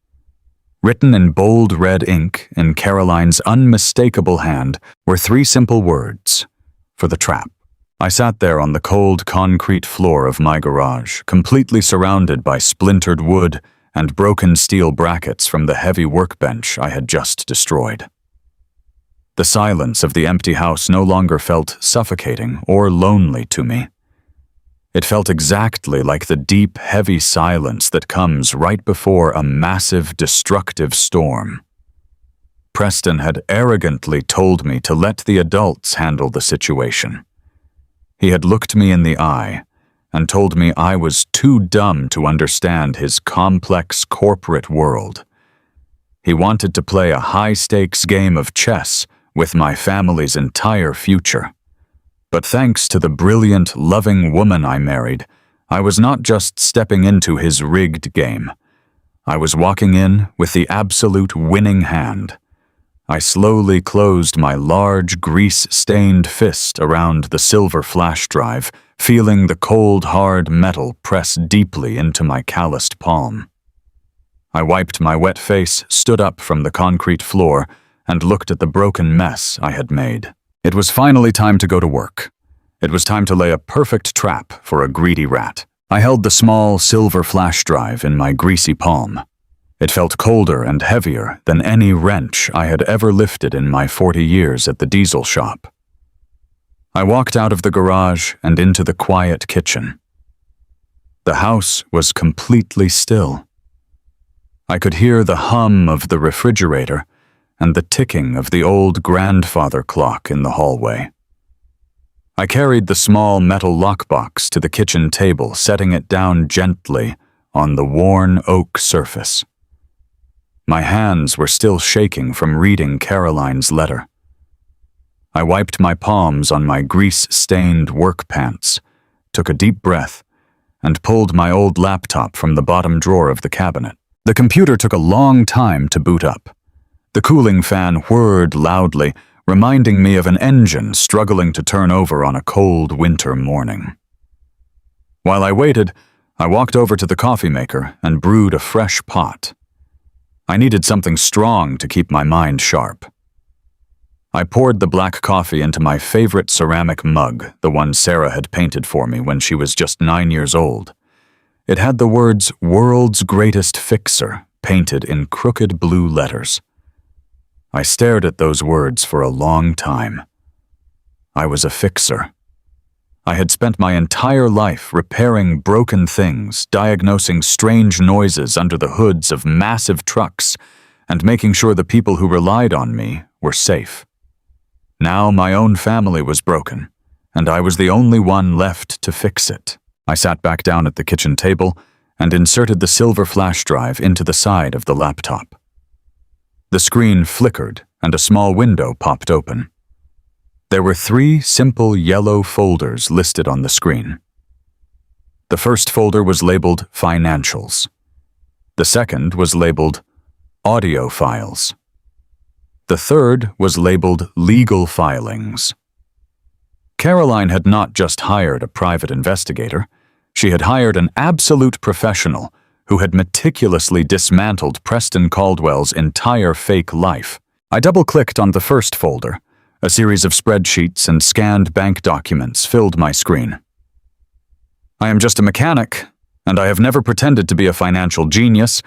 Written in bold red ink in Caroline's unmistakable hand were 3 simple words: for the trap. I sat there on the cold concrete floor of my garage, completely surrounded by splintered wood and broken steel brackets from the heavy workbench I had just destroyed. The silence of the empty house no longer felt suffocating or lonely to me. It felt exactly like the deep, heavy silence that comes right before a massive, destructive storm. Preston had arrogantly told me to let the adults handle the situation. He had looked me in the eye and told me I was too dumb to understand his complex corporate world. He wanted to play a high-stakes game of chess with my family's entire future. But thanks to the brilliant, loving woman I married, I was not just stepping into his rigged game. I was walking in with the absolute winning hand. I slowly closed my large, grease-stained fist around the silver flash drive, feeling the cold, hard metal press deeply into my calloused palm. I wiped my wet face, stood up from the concrete floor, and looked at the broken mess I had made. It was finally time to go to work. It was time to lay a perfect trap for a greedy rat. I held the small silver flash drive in my greasy palm. It felt colder and heavier than any wrench I had ever lifted in my 40 years at the diesel shop. I walked out of the garage and into the quiet kitchen. The house was completely still. I could hear the hum of the refrigerator and the ticking of the old grandfather clock in the hallway. I carried the small metal lockbox to the kitchen table, setting it down gently on the worn oak surface. My hands were still shaking from reading Caroline's letter. I wiped my palms on my grease-stained work pants, took a deep breath, and pulled my old laptop from the bottom drawer of the cabinet. The computer took a long time to boot up. The cooling fan whirred loudly, reminding me of an engine struggling to turn over on a cold winter morning. While I waited, I walked over to the coffee maker and brewed a fresh pot. I needed something strong to keep my mind sharp. I poured the black coffee into my favorite ceramic mug, the one Sarah had painted for me when she was just 9 years old. It had the words "World's Greatest Fixer" painted in crooked blue letters. I stared at those words for a long time. I was a fixer. I had spent my entire life repairing broken things, diagnosing strange noises under the hoods of massive trucks, and making sure the people who relied on me were safe. Now my own family was broken, and I was the only one left to fix it. I sat back down at the kitchen table and inserted the silver flash drive into the side of the laptop. The screen flickered and a small window popped open. There were 3 simple yellow folders listed on the screen. The first folder was labeled Financials. The second was labeled Audio Files. The third was labeled Legal Filings. Caroline had not just hired a private investigator. She had hired an absolute professional who had meticulously dismantled Preston Caldwell's entire fake life. I double-clicked on the first folder. A series of spreadsheets and scanned bank documents filled my screen. I am just a mechanic, and I have never pretended to be a financial genius,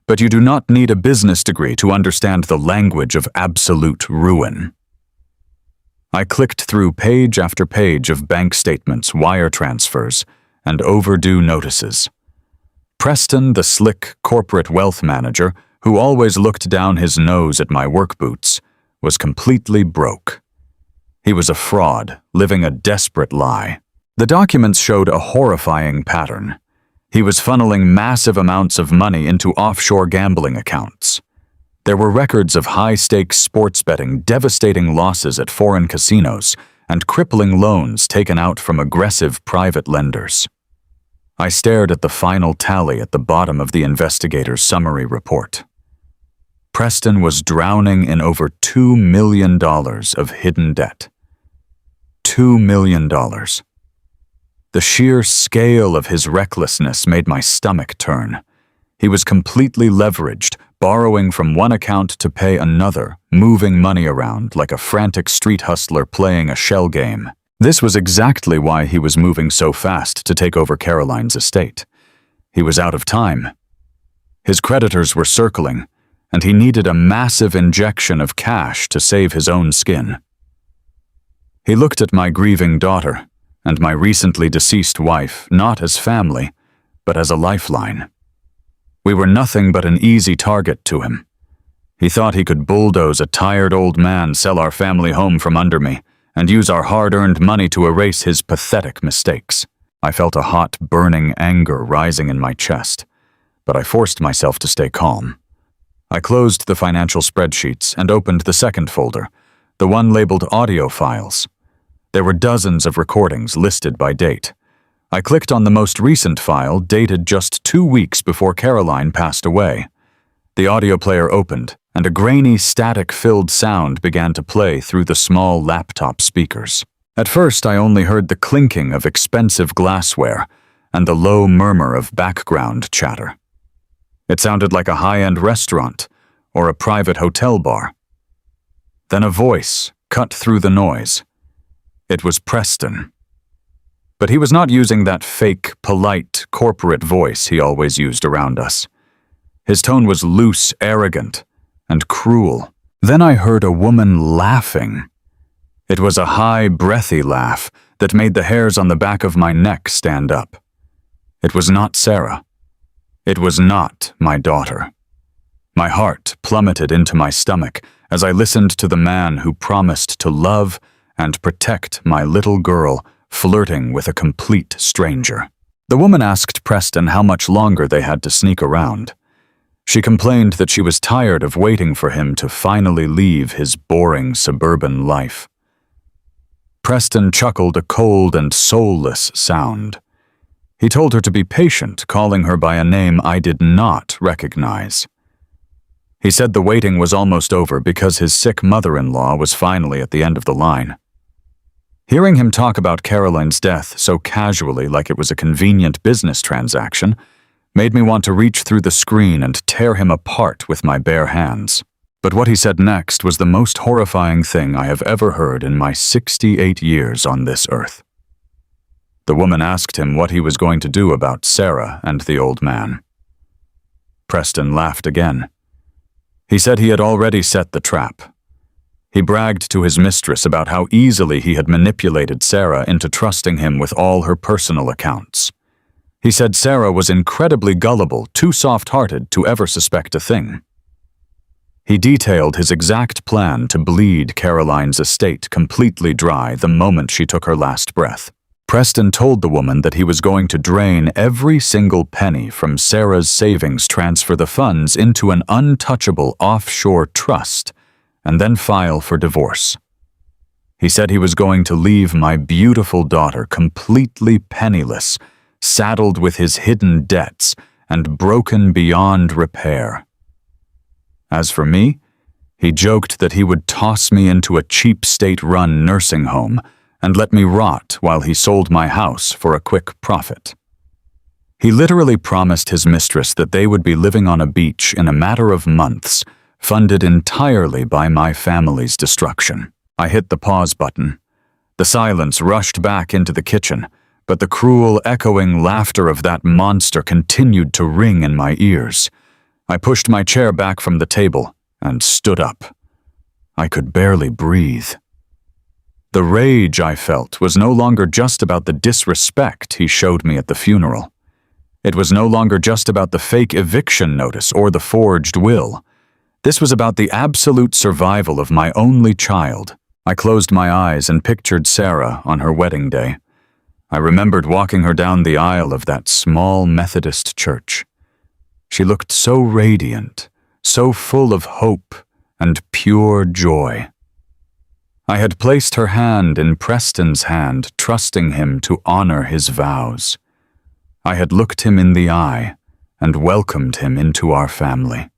but you do not need a business degree to understand the language of absolute ruin. I clicked through page after page of bank statements, wire transfers, and overdue notices. Preston, the slick corporate wealth manager, who always looked down his nose at my work boots, was completely broke. He was a fraud, living a desperate lie. The documents showed a horrifying pattern. He was funneling massive amounts of money into offshore gambling accounts. There were records of high-stakes sports betting, devastating losses at foreign casinos, and crippling loans taken out from aggressive private lenders. I stared at the final tally at the bottom of the investigator's summary report. Preston was drowning in over $2 million of hidden debt. $2 million. The sheer scale of his recklessness made my stomach turn. He was completely leveraged, borrowing from one account to pay another, moving money around like a frantic street hustler playing a shell game. This was exactly why he was moving so fast to take over Caroline's estate. He was out of time. His creditors were circling, and he needed a massive injection of cash to save his own skin. He looked at my grieving daughter and my recently deceased wife not as family, but as a lifeline. We were nothing but an easy target to him. He thought he could bulldoze a tired old man, sell our family home from under me, and use our hard-earned money to erase his pathetic mistakes. I felt a hot, burning anger rising in my chest, but I forced myself to stay calm. I closed the financial spreadsheets and opened the second folder, the one labeled Audio Files. There were dozens of recordings listed by date. I clicked on the most recent file, dated just 2 weeks before Caroline passed away. The audio player opened, and a grainy, static-filled sound began to play through the small laptop speakers. At first, I only heard the clinking of expensive glassware and the low murmur of background chatter. It sounded like a high-end restaurant or a private hotel bar. Then a voice cut through the noise. It was Preston. But he was not using that fake, polite, corporate voice he always used around us. His tone was loose, arrogant, and cruel. Then I heard a woman laughing. It was a high, breathy laugh that made the hairs on the back of my neck stand up. It was not Sarah. It was not my daughter. My heart plummeted into my stomach as I listened to the man who promised to love and protect my little girl flirting with a complete stranger. The woman asked Preston how much longer they had to sneak around. She complained that she was tired of waiting for him to finally leave his boring suburban life. Preston chuckled a cold and soulless sound. He told her to be patient, calling her by a name I did not recognize. He said the waiting was almost over because his sick mother-in-law was finally at the end of the line. Hearing him talk about Caroline's death so casually, like it was a convenient business transaction, made me want to reach through the screen and tear him apart with my bare hands. But what he said next was the most horrifying thing I have ever heard in my 68 years on this earth. The woman asked him what he was going to do about Sarah and the old man. Preston laughed again. He said he had already set the trap. He bragged to his mistress about how easily he had manipulated Sarah into trusting him with all her personal accounts. He said Sarah was incredibly gullible, too soft-hearted to ever suspect a thing. He detailed his exact plan to bleed Caroline's estate completely dry the moment she took her last breath. Preston told the woman that he was going to drain every single penny from Sarah's savings, transfer the funds into an untouchable offshore trust, and then file for divorce. He said he was going to leave my beautiful daughter completely penniless, saddled with his hidden debts, and broken beyond repair. As for me, he joked that he would toss me into a cheap state-run nursing home and let me rot while he sold my house for a quick profit. He literally promised his mistress that they would be living on a beach in a matter of months, funded entirely by my family's destruction. I hit the pause button. The silence rushed back into the kitchen, but the cruel, echoing laughter of that monster continued to ring in my ears. I pushed my chair back from the table and stood up. I could barely breathe. The rage I felt was no longer just about the disrespect he showed me at the funeral. It was no longer just about the fake eviction notice or the forged will. This was about the absolute survival of my only child. I closed my eyes and pictured Sarah on her wedding day. I remembered walking her down the aisle of that small Methodist church. She looked so radiant, so full of hope and pure joy. I had placed her hand in Preston's hand, trusting him to honor his vows. I had looked him in the eye and welcomed him into our family.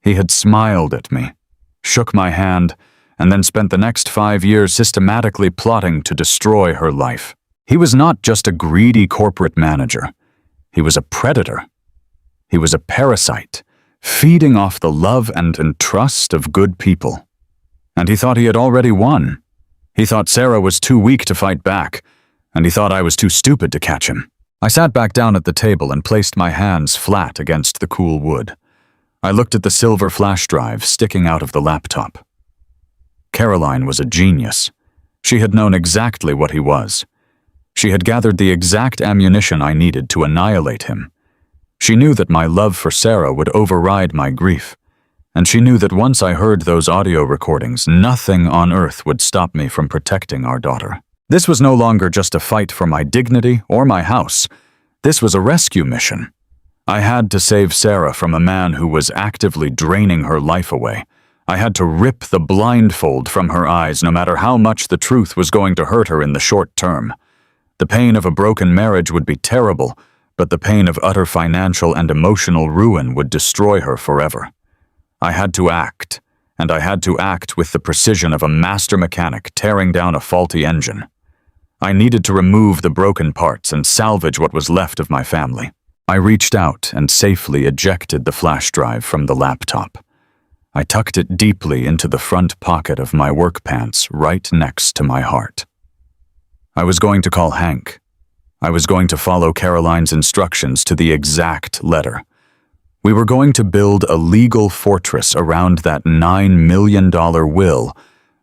He had smiled at me, shook my hand, and then spent the next 5 years systematically plotting to destroy her life. He was not just a greedy corporate manager. He was a predator. He was a parasite, feeding off the love and trust of good people. And he thought he had already won. He thought Sarah was too weak to fight back, and he thought I was too stupid to catch him. I sat back down at the table and placed my hands flat against the cool wood. I looked at the silver flash drive sticking out of the laptop. Caroline was a genius. She had known exactly what he was. She had gathered the exact ammunition I needed to annihilate him. She knew that my love for Sarah would override my grief, and she knew that once I heard those audio recordings, nothing on earth would stop me from protecting our daughter. This was no longer just a fight for my dignity or my house. This was a rescue mission. I had to save Sarah from a man who was actively draining her life away. I had to rip the blindfold from her eyes, no matter how much the truth was going to hurt her in the short term. The pain of a broken marriage would be terrible, but the pain of utter financial and emotional ruin would destroy her forever. I had to act, and I had to act with the precision of a master mechanic tearing down a faulty engine. I needed to remove the broken parts and salvage what was left of my family. I reached out and safely ejected the flash drive from the laptop. I tucked it deeply into the front pocket of my work pants right next to my heart. I was going to call Hank. I was going to follow Caroline's instructions to the exact letter. We were going to build a legal fortress around that $9 million will,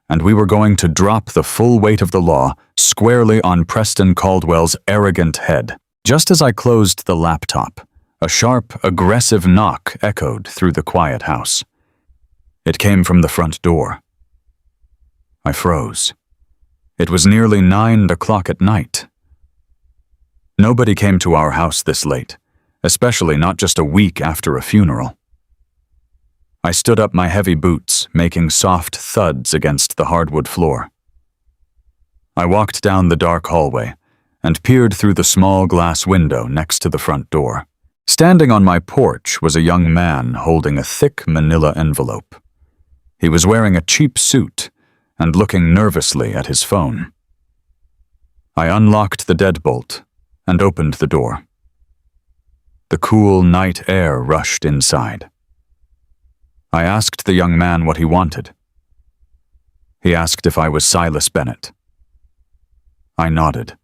and we were going to drop the full weight of the law squarely on Preston Caldwell's arrogant head. Just as I closed the laptop, a sharp, aggressive knock echoed through the quiet house. It came from the front door. I froze. It was nearly 9 o'clock at night. Nobody came to our house this late, especially not just a week after a funeral. I stood up my heavy boots, making soft thuds against the hardwood floor. I walked down the dark hallway and peered through the small glass window next to the front door. Standing on my porch was a young man holding a thick manila envelope. He was wearing a cheap suit and looking nervously at his phone. I unlocked the deadbolt and opened the door. The cool night air rushed inside. I asked the young man what he wanted. He asked if I was Silas Bennett. I nodded.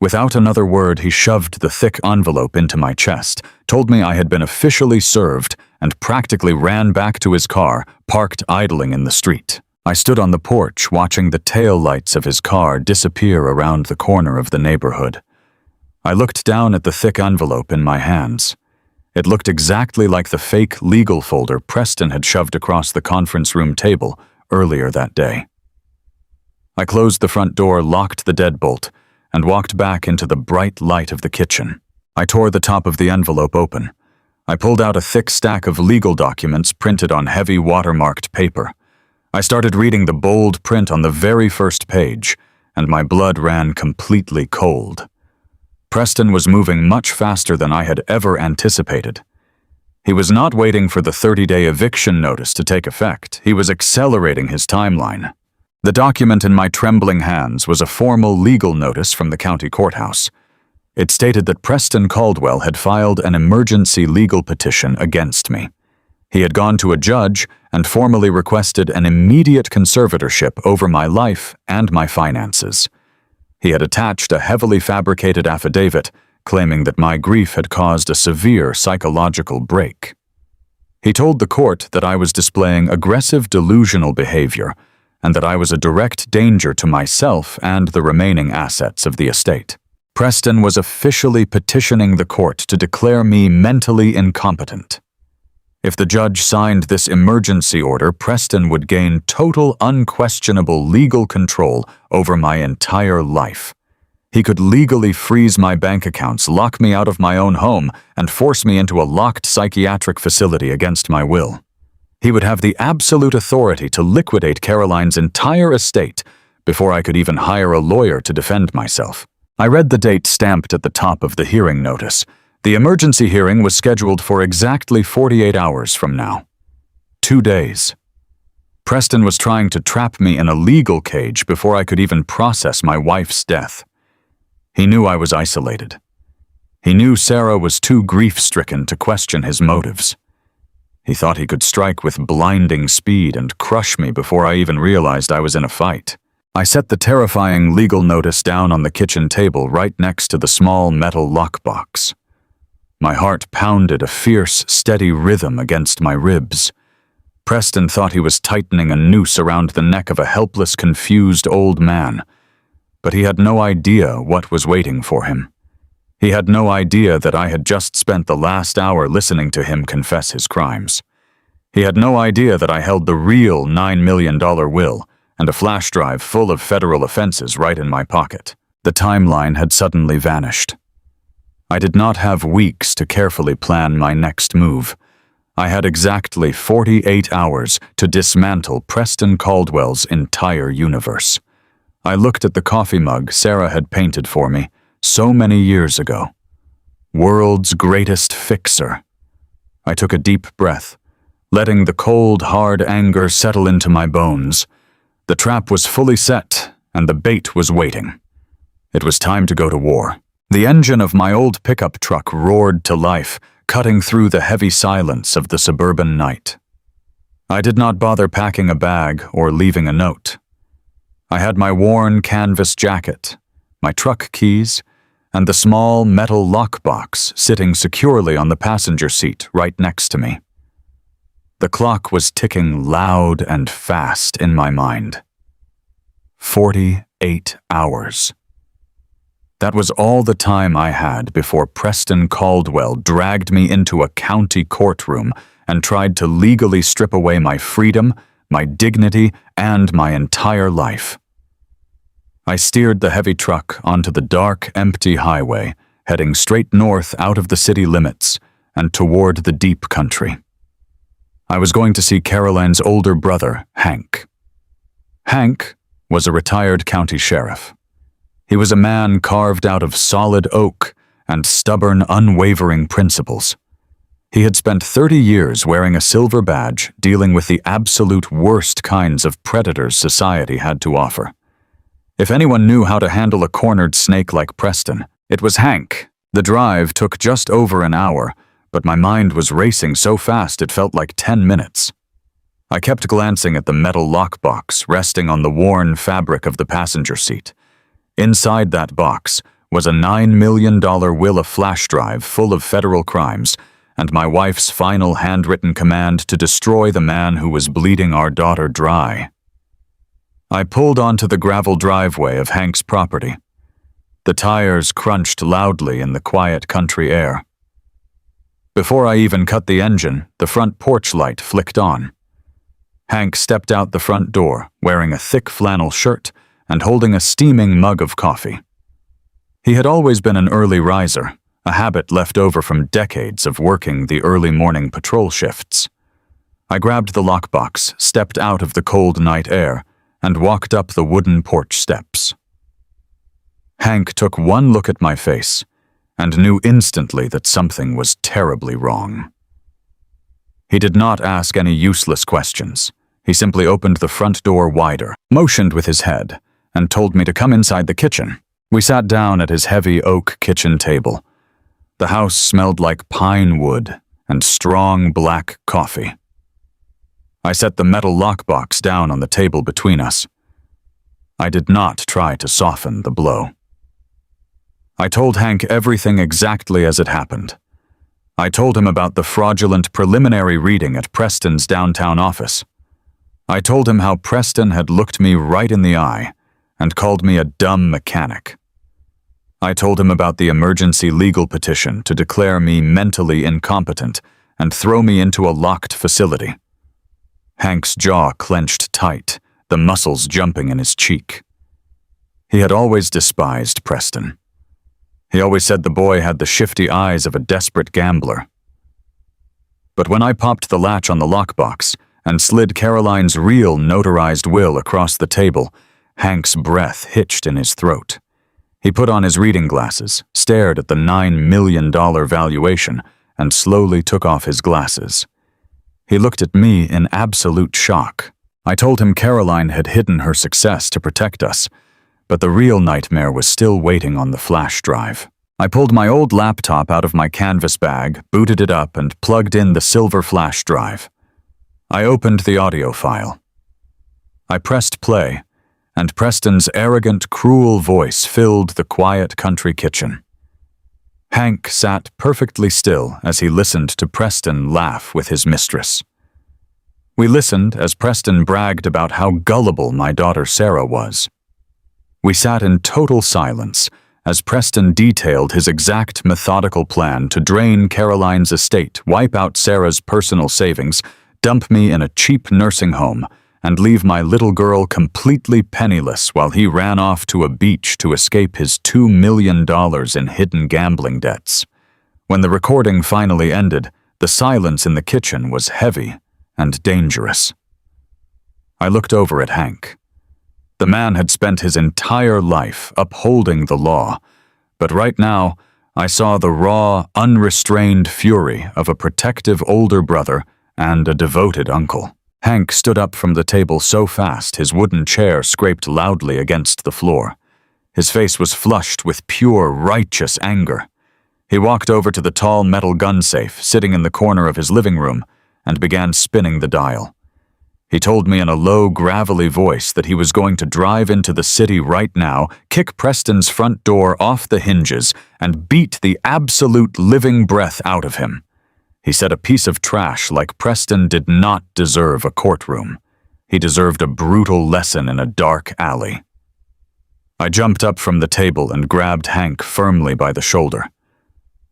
Without another word, he shoved the thick envelope into my chest, told me I had been officially served, and practically ran back to his car, parked idling in the street. I stood on the porch, watching the taillights of his car disappear around the corner of the neighborhood. I looked down at the thick envelope in my hands. It looked exactly like the fake legal folder Preston had shoved across the conference room table earlier that day. I closed the front door, locked the deadbolt, and walked back into the bright light of the kitchen. I tore the top of the envelope open. I pulled out a thick stack of legal documents printed on heavy watermarked paper. I started reading the bold print on the very first page, and my blood ran completely cold. Preston was moving much faster than I had ever anticipated. He was not waiting for the 30-day eviction notice to take effect. He was accelerating his timeline. The document in my trembling hands was a formal legal notice from the county courthouse. It stated that Preston Caldwell had filed an emergency legal petition against me. He had gone to a judge and formally requested an immediate conservatorship over my life and my finances. He had attached a heavily fabricated affidavit claiming that my grief had caused a severe psychological break. He told the court that I was displaying aggressive delusional behavior and that I was a direct danger to myself and the remaining assets of the estate. Preston was officially petitioning the court to declare me mentally incompetent. If the judge signed this emergency order, Preston would gain total, unquestionable legal control over my entire life. He could legally freeze my bank accounts, lock me out of my own home, and force me into a locked psychiatric facility against my will. He would have the absolute authority to liquidate Caroline's entire estate before I could even hire a lawyer to defend myself. I read the date stamped at the top of the hearing notice. The emergency hearing was scheduled for exactly 48 hours from now. 2 days. Preston was trying to trap me in a legal cage before I could even process my wife's death. He knew I was isolated. He knew Sarah was too grief-stricken to question his motives. He thought he could strike with blinding speed and crush me before I even realized I was in a fight. I set the terrifying legal notice down on the kitchen table right next to the small metal lockbox. My heart pounded a fierce, steady rhythm against my ribs. Preston thought he was tightening a noose around the neck of a helpless, confused old man, but he had no idea what was waiting for him. He had no idea that I had just spent the last hour listening to him confess his crimes. He had no idea that I held the real $9 million will and a flash drive full of federal offenses right in my pocket. The timeline had suddenly vanished. I did not have weeks to carefully plan my next move. I had exactly 48 hours to dismantle Preston Caldwell's entire universe. I looked at the coffee mug Sarah had painted for me so many years ago. World's greatest fixer. I took a deep breath, letting the cold, hard anger settle into my bones. The trap was fully set, and the bait was waiting. It was time to go to war. The engine of my old pickup truck roared to life, cutting through the heavy silence of the suburban night. I did not bother packing a bag or leaving a note. I had my worn canvas jacket, my truck keys, and the small metal lockbox sitting securely on the passenger seat right next to me. The clock was ticking loud and fast in my mind. 48 hours. That was all the time I had before Preston Caldwell dragged me into a county courtroom and tried to legally strip away my freedom, my dignity, and my entire life. I steered the heavy truck onto the dark, empty highway, heading straight north out of the city limits and toward the deep country. I was going to see Caroline's older brother, Hank. Hank was a retired county sheriff. He was a man carved out of solid oak and stubborn, unwavering principles. He had spent 30 years wearing a silver badge, dealing with the absolute worst kinds of predators society had to offer. If anyone knew how to handle a cornered snake like Preston, it was Hank. The drive took just over an hour, but my mind was racing so fast it felt like 10 minutes. I kept glancing at the metal lockbox resting on the worn fabric of the passenger seat. Inside that box was a $9 million Willa flash drive full of federal crimes and my wife's final handwritten command to destroy the man who was bleeding our daughter dry. I pulled onto the gravel driveway of Hank's property. The tires crunched loudly in the quiet country air. Before I even cut the engine, the front porch light flicked on. Hank stepped out the front door, wearing a thick flannel shirt and holding a steaming mug of coffee. He had always been an early riser, a habit left over from decades of working the early morning patrol shifts. I grabbed the lockbox, stepped out of the cold night air, and walked up the wooden porch steps. Hank took one look at my face and knew instantly that something was terribly wrong. He did not ask any useless questions. He simply opened the front door wider, motioned with his head, and told me to come inside the kitchen. We sat down at his heavy oak kitchen table. The house smelled like pine wood and strong black coffee. I set the metal lockbox down on the table between us. I did not try to soften the blow. I told Hank everything exactly as it happened. I told him about the fraudulent preliminary reading at Preston's downtown office. I told him how Preston had looked me right in the eye and called me a dumb mechanic. I told him about the emergency legal petition to declare me mentally incompetent and throw me into a locked facility. Hank's jaw clenched tight, the muscles jumping in his cheek. He had always despised Preston. He always said the boy had the shifty eyes of a desperate gambler. But when I popped the latch on the lockbox and slid Caroline's real notarized will across the table, Hank's breath hitched in his throat. He put on his reading glasses, stared at the $9 million valuation, and slowly took off his glasses. He looked at me in absolute shock. I told him Caroline had hidden her success to protect us, but the real nightmare was still waiting on the flash drive. I pulled my old laptop out of my canvas bag, booted it up, and plugged in the silver flash drive. I opened the audio file. I pressed play, and Preston's arrogant, cruel voice filled the quiet country kitchen. Hank sat perfectly still as he listened to Preston laugh with his mistress. We listened as Preston bragged about how gullible my daughter Sarah was. We sat in total silence as Preston detailed his exact methodical plan to drain Caroline's estate, wipe out Sarah's personal savings, dump me in a cheap nursing home, and leave my little girl completely penniless while he ran off to a beach to escape his $2 million in hidden gambling debts. When the recording finally ended, the silence in the kitchen was heavy and dangerous. I looked over at Hank. The man had spent his entire life upholding the law, but right now I saw the raw, unrestrained fury of a protective older brother and a devoted uncle. Hank stood up from the table so fast his wooden chair scraped loudly against the floor. His face was flushed with pure, righteous anger. He walked over to the tall metal gun safe sitting in the corner of his living room and began spinning the dial. He told me in a low, gravelly voice that he was going to drive into the city right now, kick Preston's front door off the hinges, and beat the absolute living breath out of him. He said a piece of trash like Preston did not deserve a courtroom. He deserved a brutal lesson in a dark alley. I jumped up from the table and grabbed Hank firmly by the shoulder.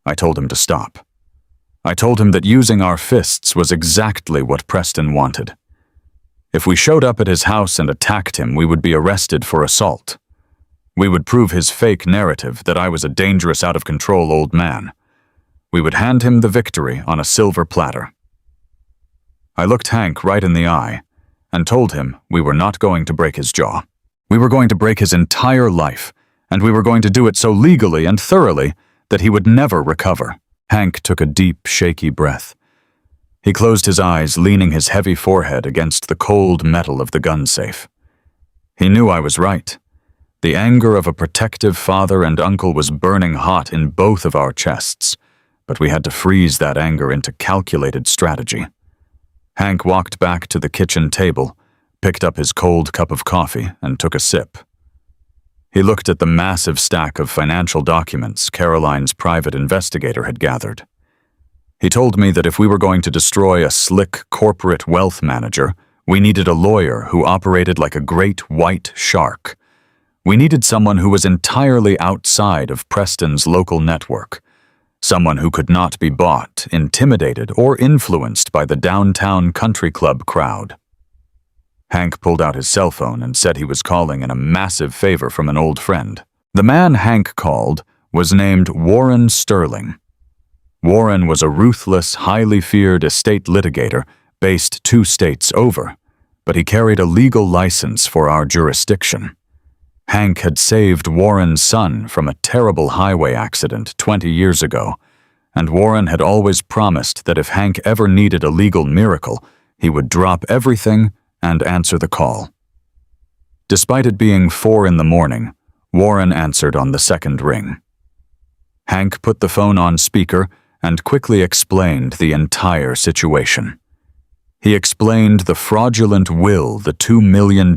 I told him to stop. I told him that using our fists was exactly what Preston wanted. If we showed up at his house and attacked him, we would be arrested for assault. We would prove his fake narrative that I was a dangerous, out-of-control old man. We would hand him the victory on a silver platter. I looked Hank right in the eye and told him we were not going to break his jaw. We were going to break his entire life, and we were going to do it so legally and thoroughly that he would never recover. Hank took a deep, shaky breath. He closed his eyes, leaning his heavy forehead against the cold metal of the gun safe. He knew I was right. The anger of a protective father and uncle was burning hot in both of our chests, but we had to freeze that anger into calculated strategy. Hank walked back to the kitchen table, picked up his cold cup of coffee, and took a sip. He looked at the massive stack of financial documents Caroline's private investigator had gathered. He told me that if we were going to destroy a slick corporate wealth manager, we needed a lawyer who operated like a great white shark. We needed someone who was entirely outside of Preston's local network, someone who could not be bought, intimidated, or influenced by the downtown country club crowd. Hank pulled out his cell phone and said he was calling in a massive favor from an old friend. The man Hank called was named Warren Sterling. Warren was a ruthless, highly feared estate litigator based 2 states over, but he carried a legal license for our jurisdiction. Hank had saved Warren's son from a terrible highway accident 20 years ago, and Warren had always promised that if Hank ever needed a legal miracle, he would drop everything and answer the call. Despite it being 4 in the morning, Warren answered on the second ring. Hank put the phone on speaker and quickly explained the entire situation. He explained the fraudulent will, the $2 million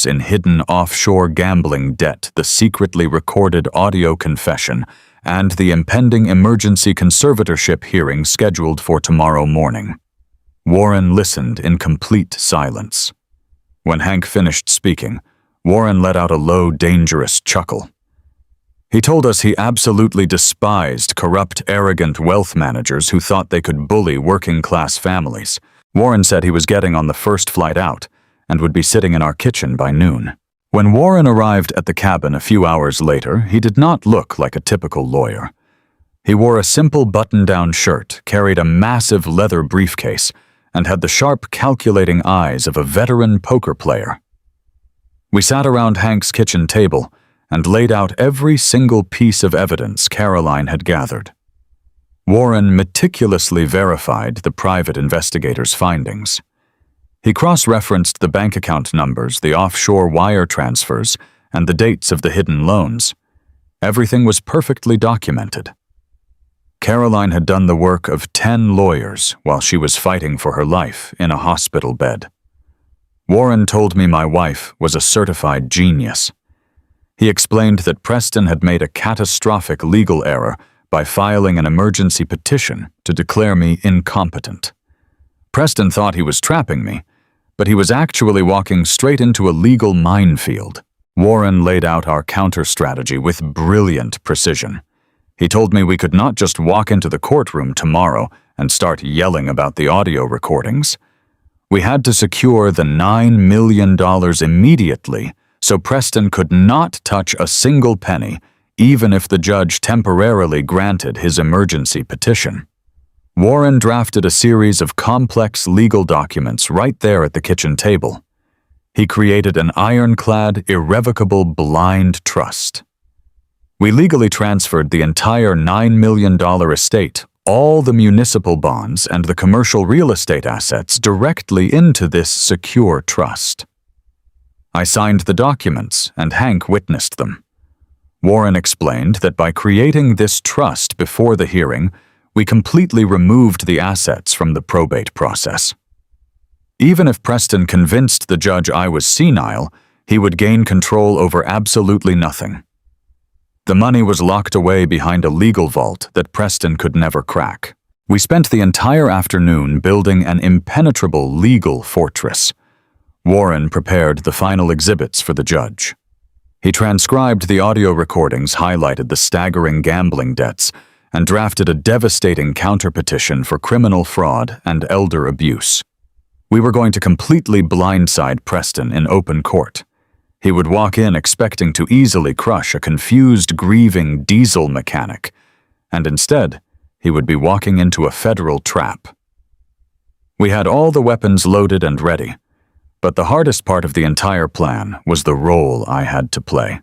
in hidden offshore gambling debt, the secretly recorded audio confession, and the impending emergency conservatorship hearing scheduled for tomorrow morning. Warren listened in complete silence. When Hank finished speaking, Warren let out a low, dangerous chuckle. He told us he absolutely despised corrupt, arrogant wealth managers who thought they could bully working-class families. Warren said he was getting on the first flight out and would be sitting in our kitchen by noon. When Warren arrived at the cabin a few hours later, he did not look like a typical lawyer. He wore a simple button-down shirt, carried a massive leather briefcase, and had the sharp, calculating eyes of a veteran poker player. We sat around Hank's kitchen table and laid out every single piece of evidence Caroline had gathered. Warren meticulously verified the private investigator's findings. He cross-referenced the bank account numbers, the offshore wire transfers, and the dates of the hidden loans. Everything was perfectly documented. Caroline had done the work of 10 lawyers while she was fighting for her life in a hospital bed. Warren told me my wife was a certified genius. He explained that Preston had made a catastrophic legal error by filing an emergency petition to declare me incompetent. Preston thought he was trapping me, but he was actually walking straight into a legal minefield. Warren laid out our counter-strategy with brilliant precision. He told me we could not just walk into the courtroom tomorrow and start yelling about the audio recordings. We had to secure the $9 million immediately so Preston could not touch a single penny, even if the judge temporarily granted his emergency petition. Warren drafted a series of complex legal documents right there at the kitchen table. He created an ironclad, irrevocable, blind trust. We legally transferred the entire $9 million estate, all the municipal bonds and the commercial real estate assets directly into this secure trust. I signed the documents, and Hank witnessed them. Warren explained that by creating this trust before the hearing, we completely removed the assets from the probate process. Even if Preston convinced the judge I was senile, he would gain control over absolutely nothing. The money was locked away behind a legal vault that Preston could never crack. We spent the entire afternoon building an impenetrable legal fortress. Warren prepared the final exhibits for the judge. He transcribed the audio recordings, highlighted the staggering gambling debts, and drafted a devastating counterpetition for criminal fraud and elder abuse. We were going to completely blindside Preston in open court. He would walk in expecting to easily crush a confused, grieving diesel mechanic, and instead, he would be walking into a federal trap. We had all the weapons loaded and ready, but the hardest part of the entire plan was the role I had to play.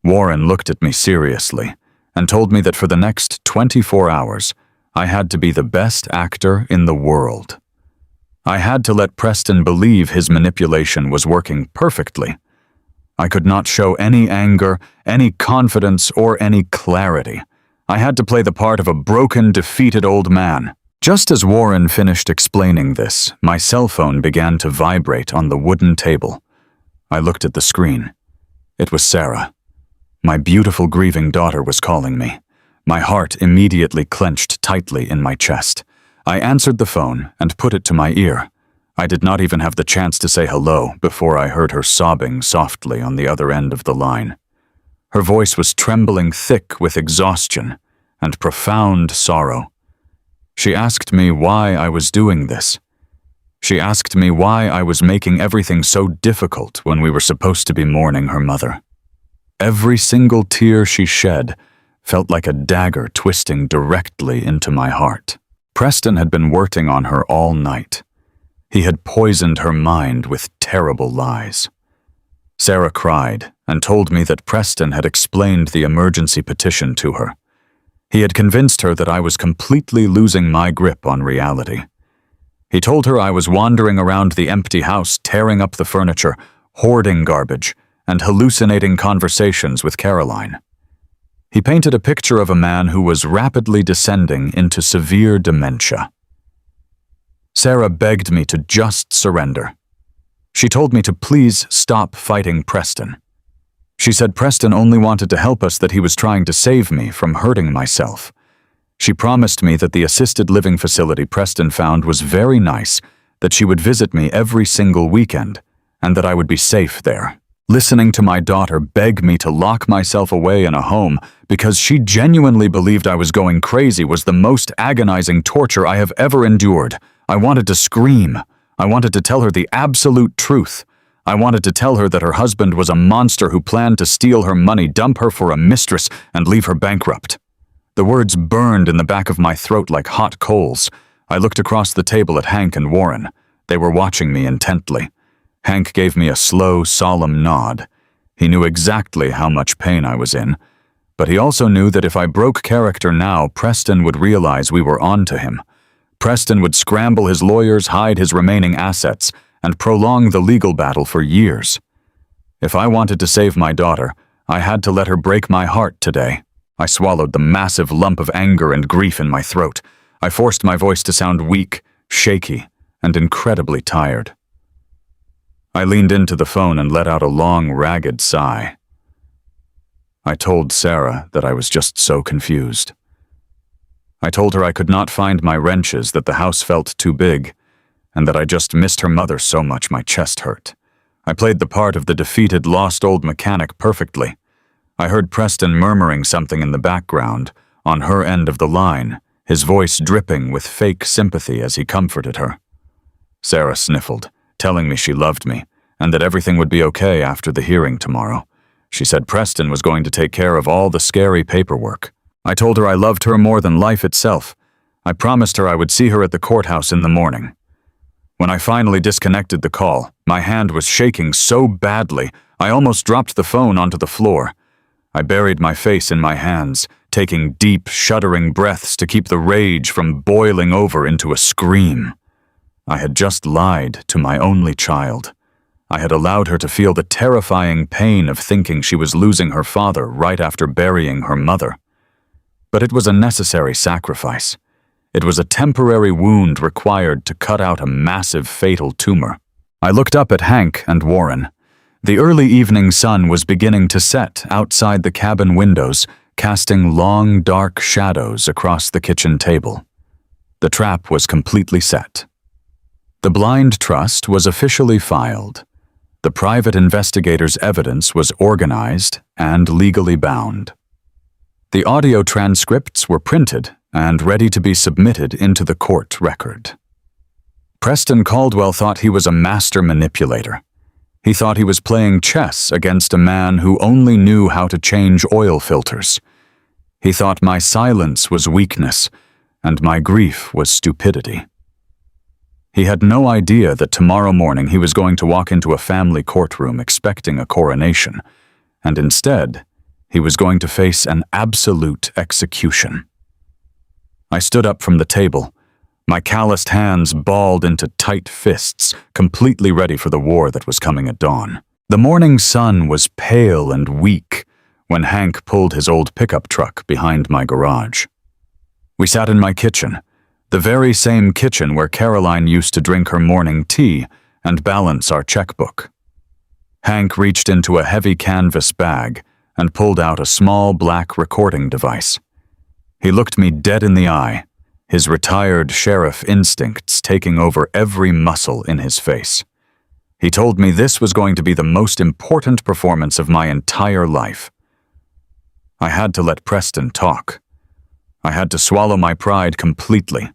Warren looked at me seriously and told me that for the next 24 hours, I had to be the best actor in the world. I had to let Preston believe his manipulation was working perfectly. I could not show any anger, any confidence, or any clarity. I had to play the part of a broken, defeated old man. Just as Warren finished explaining this, my cell phone began to vibrate on the wooden table. I looked at the screen. It was Sarah. My beautiful grieving daughter was calling me. My heart immediately clenched tightly in my chest. I answered the phone and put it to my ear. I did not even have the chance to say hello before I heard her sobbing softly on the other end of the line. Her voice was trembling thick with exhaustion and profound sorrow. She asked me why I was doing this. She asked me why I was making everything so difficult when we were supposed to be mourning her mother. Every single tear she shed felt like a dagger twisting directly into my heart. Preston had been working on her all night. He had poisoned her mind with terrible lies. Sarah cried and told me that Preston had explained the emergency petition to her. He had convinced her that I was completely losing my grip on reality. He told her I was wandering around the empty house, tearing up the furniture, hoarding garbage, and hallucinating conversations with Caroline. He painted a picture of a man who was rapidly descending into severe dementia. Sarah begged me to just surrender. She told me to please stop fighting Preston. She said Preston only wanted to help us, that he was trying to save me from hurting myself. She promised me that the assisted living facility Preston found was very nice, that she would visit me every single weekend, and that I would be safe there. Listening to my daughter beg me to lock myself away in a home because she genuinely believed I was going crazy was the most agonizing torture I have ever endured. I wanted to scream. I wanted to tell her the absolute truth. I wanted to tell her that her husband was a monster who planned to steal her money, dump her for a mistress, and leave her bankrupt. The words burned in the back of my throat like hot coals. I looked across the table at Hank and Warren. They were watching me intently. Hank gave me a slow, solemn nod. He knew exactly how much pain I was in, but he also knew that if I broke character now, Preston would realize we were on to him. Preston would scramble his lawyers, hide his remaining assets, and prolong the legal battle for years. If I wanted to save my daughter, I had to let her break my heart today. I swallowed the massive lump of anger and grief in my throat. I forced my voice to sound weak, shaky, and incredibly tired. I leaned into the phone and let out a long, ragged sigh. I told Sarah that I was just so confused. I told her I could not find my wrenches, that the house felt too big, and that I just missed her mother so much my chest hurt. I played the part of the defeated, lost old mechanic perfectly. I heard Preston murmuring something in the background, on her end of the line, his voice dripping with fake sympathy as he comforted her. Sarah sniffled, telling me she loved me, and that everything would be okay after the hearing tomorrow. She said Preston was going to take care of all the scary paperwork. I told her I loved her more than life itself. I promised her I would see her at the courthouse in the morning. When I finally disconnected the call, my hand was shaking so badly, I almost dropped the phone onto the floor. I buried my face in my hands, taking deep, shuddering breaths to keep the rage from boiling over into a scream. I had just lied to my only child. I had allowed her to feel the terrifying pain of thinking she was losing her father right after burying her mother. But it was a necessary sacrifice. It was a temporary wound required to cut out a massive fatal tumor. I looked up at Hank and Warren. The early evening sun was beginning to set outside the cabin windows, casting long, dark shadows across the kitchen table. The trap was completely set. The blind trust was officially filed. The private investigator's evidence was organized and legally bound. The audio transcripts were printed and ready to be submitted into the court record. Preston Caldwell thought he was a master manipulator. He thought he was playing chess against a man who only knew how to change oil filters. He thought my silence was weakness, and my grief was stupidity. He had no idea that tomorrow morning he was going to walk into a family courtroom expecting a coronation, and instead, he was going to face an absolute execution. I stood up from the table, my calloused hands balled into tight fists, completely ready for the war that was coming at dawn. The morning sun was pale and weak when Hank pulled his old pickup truck behind my garage. We sat in my kitchen, the very same kitchen where Caroline used to drink her morning tea and balance our checkbook. Hank reached into a heavy canvas bag and pulled out a small black recording device. He looked me dead in the eye, his retired sheriff instincts taking over every muscle in his face. He told me this was going to be the most important performance of my entire life. I had to let Preston talk. I had to swallow my pride completely,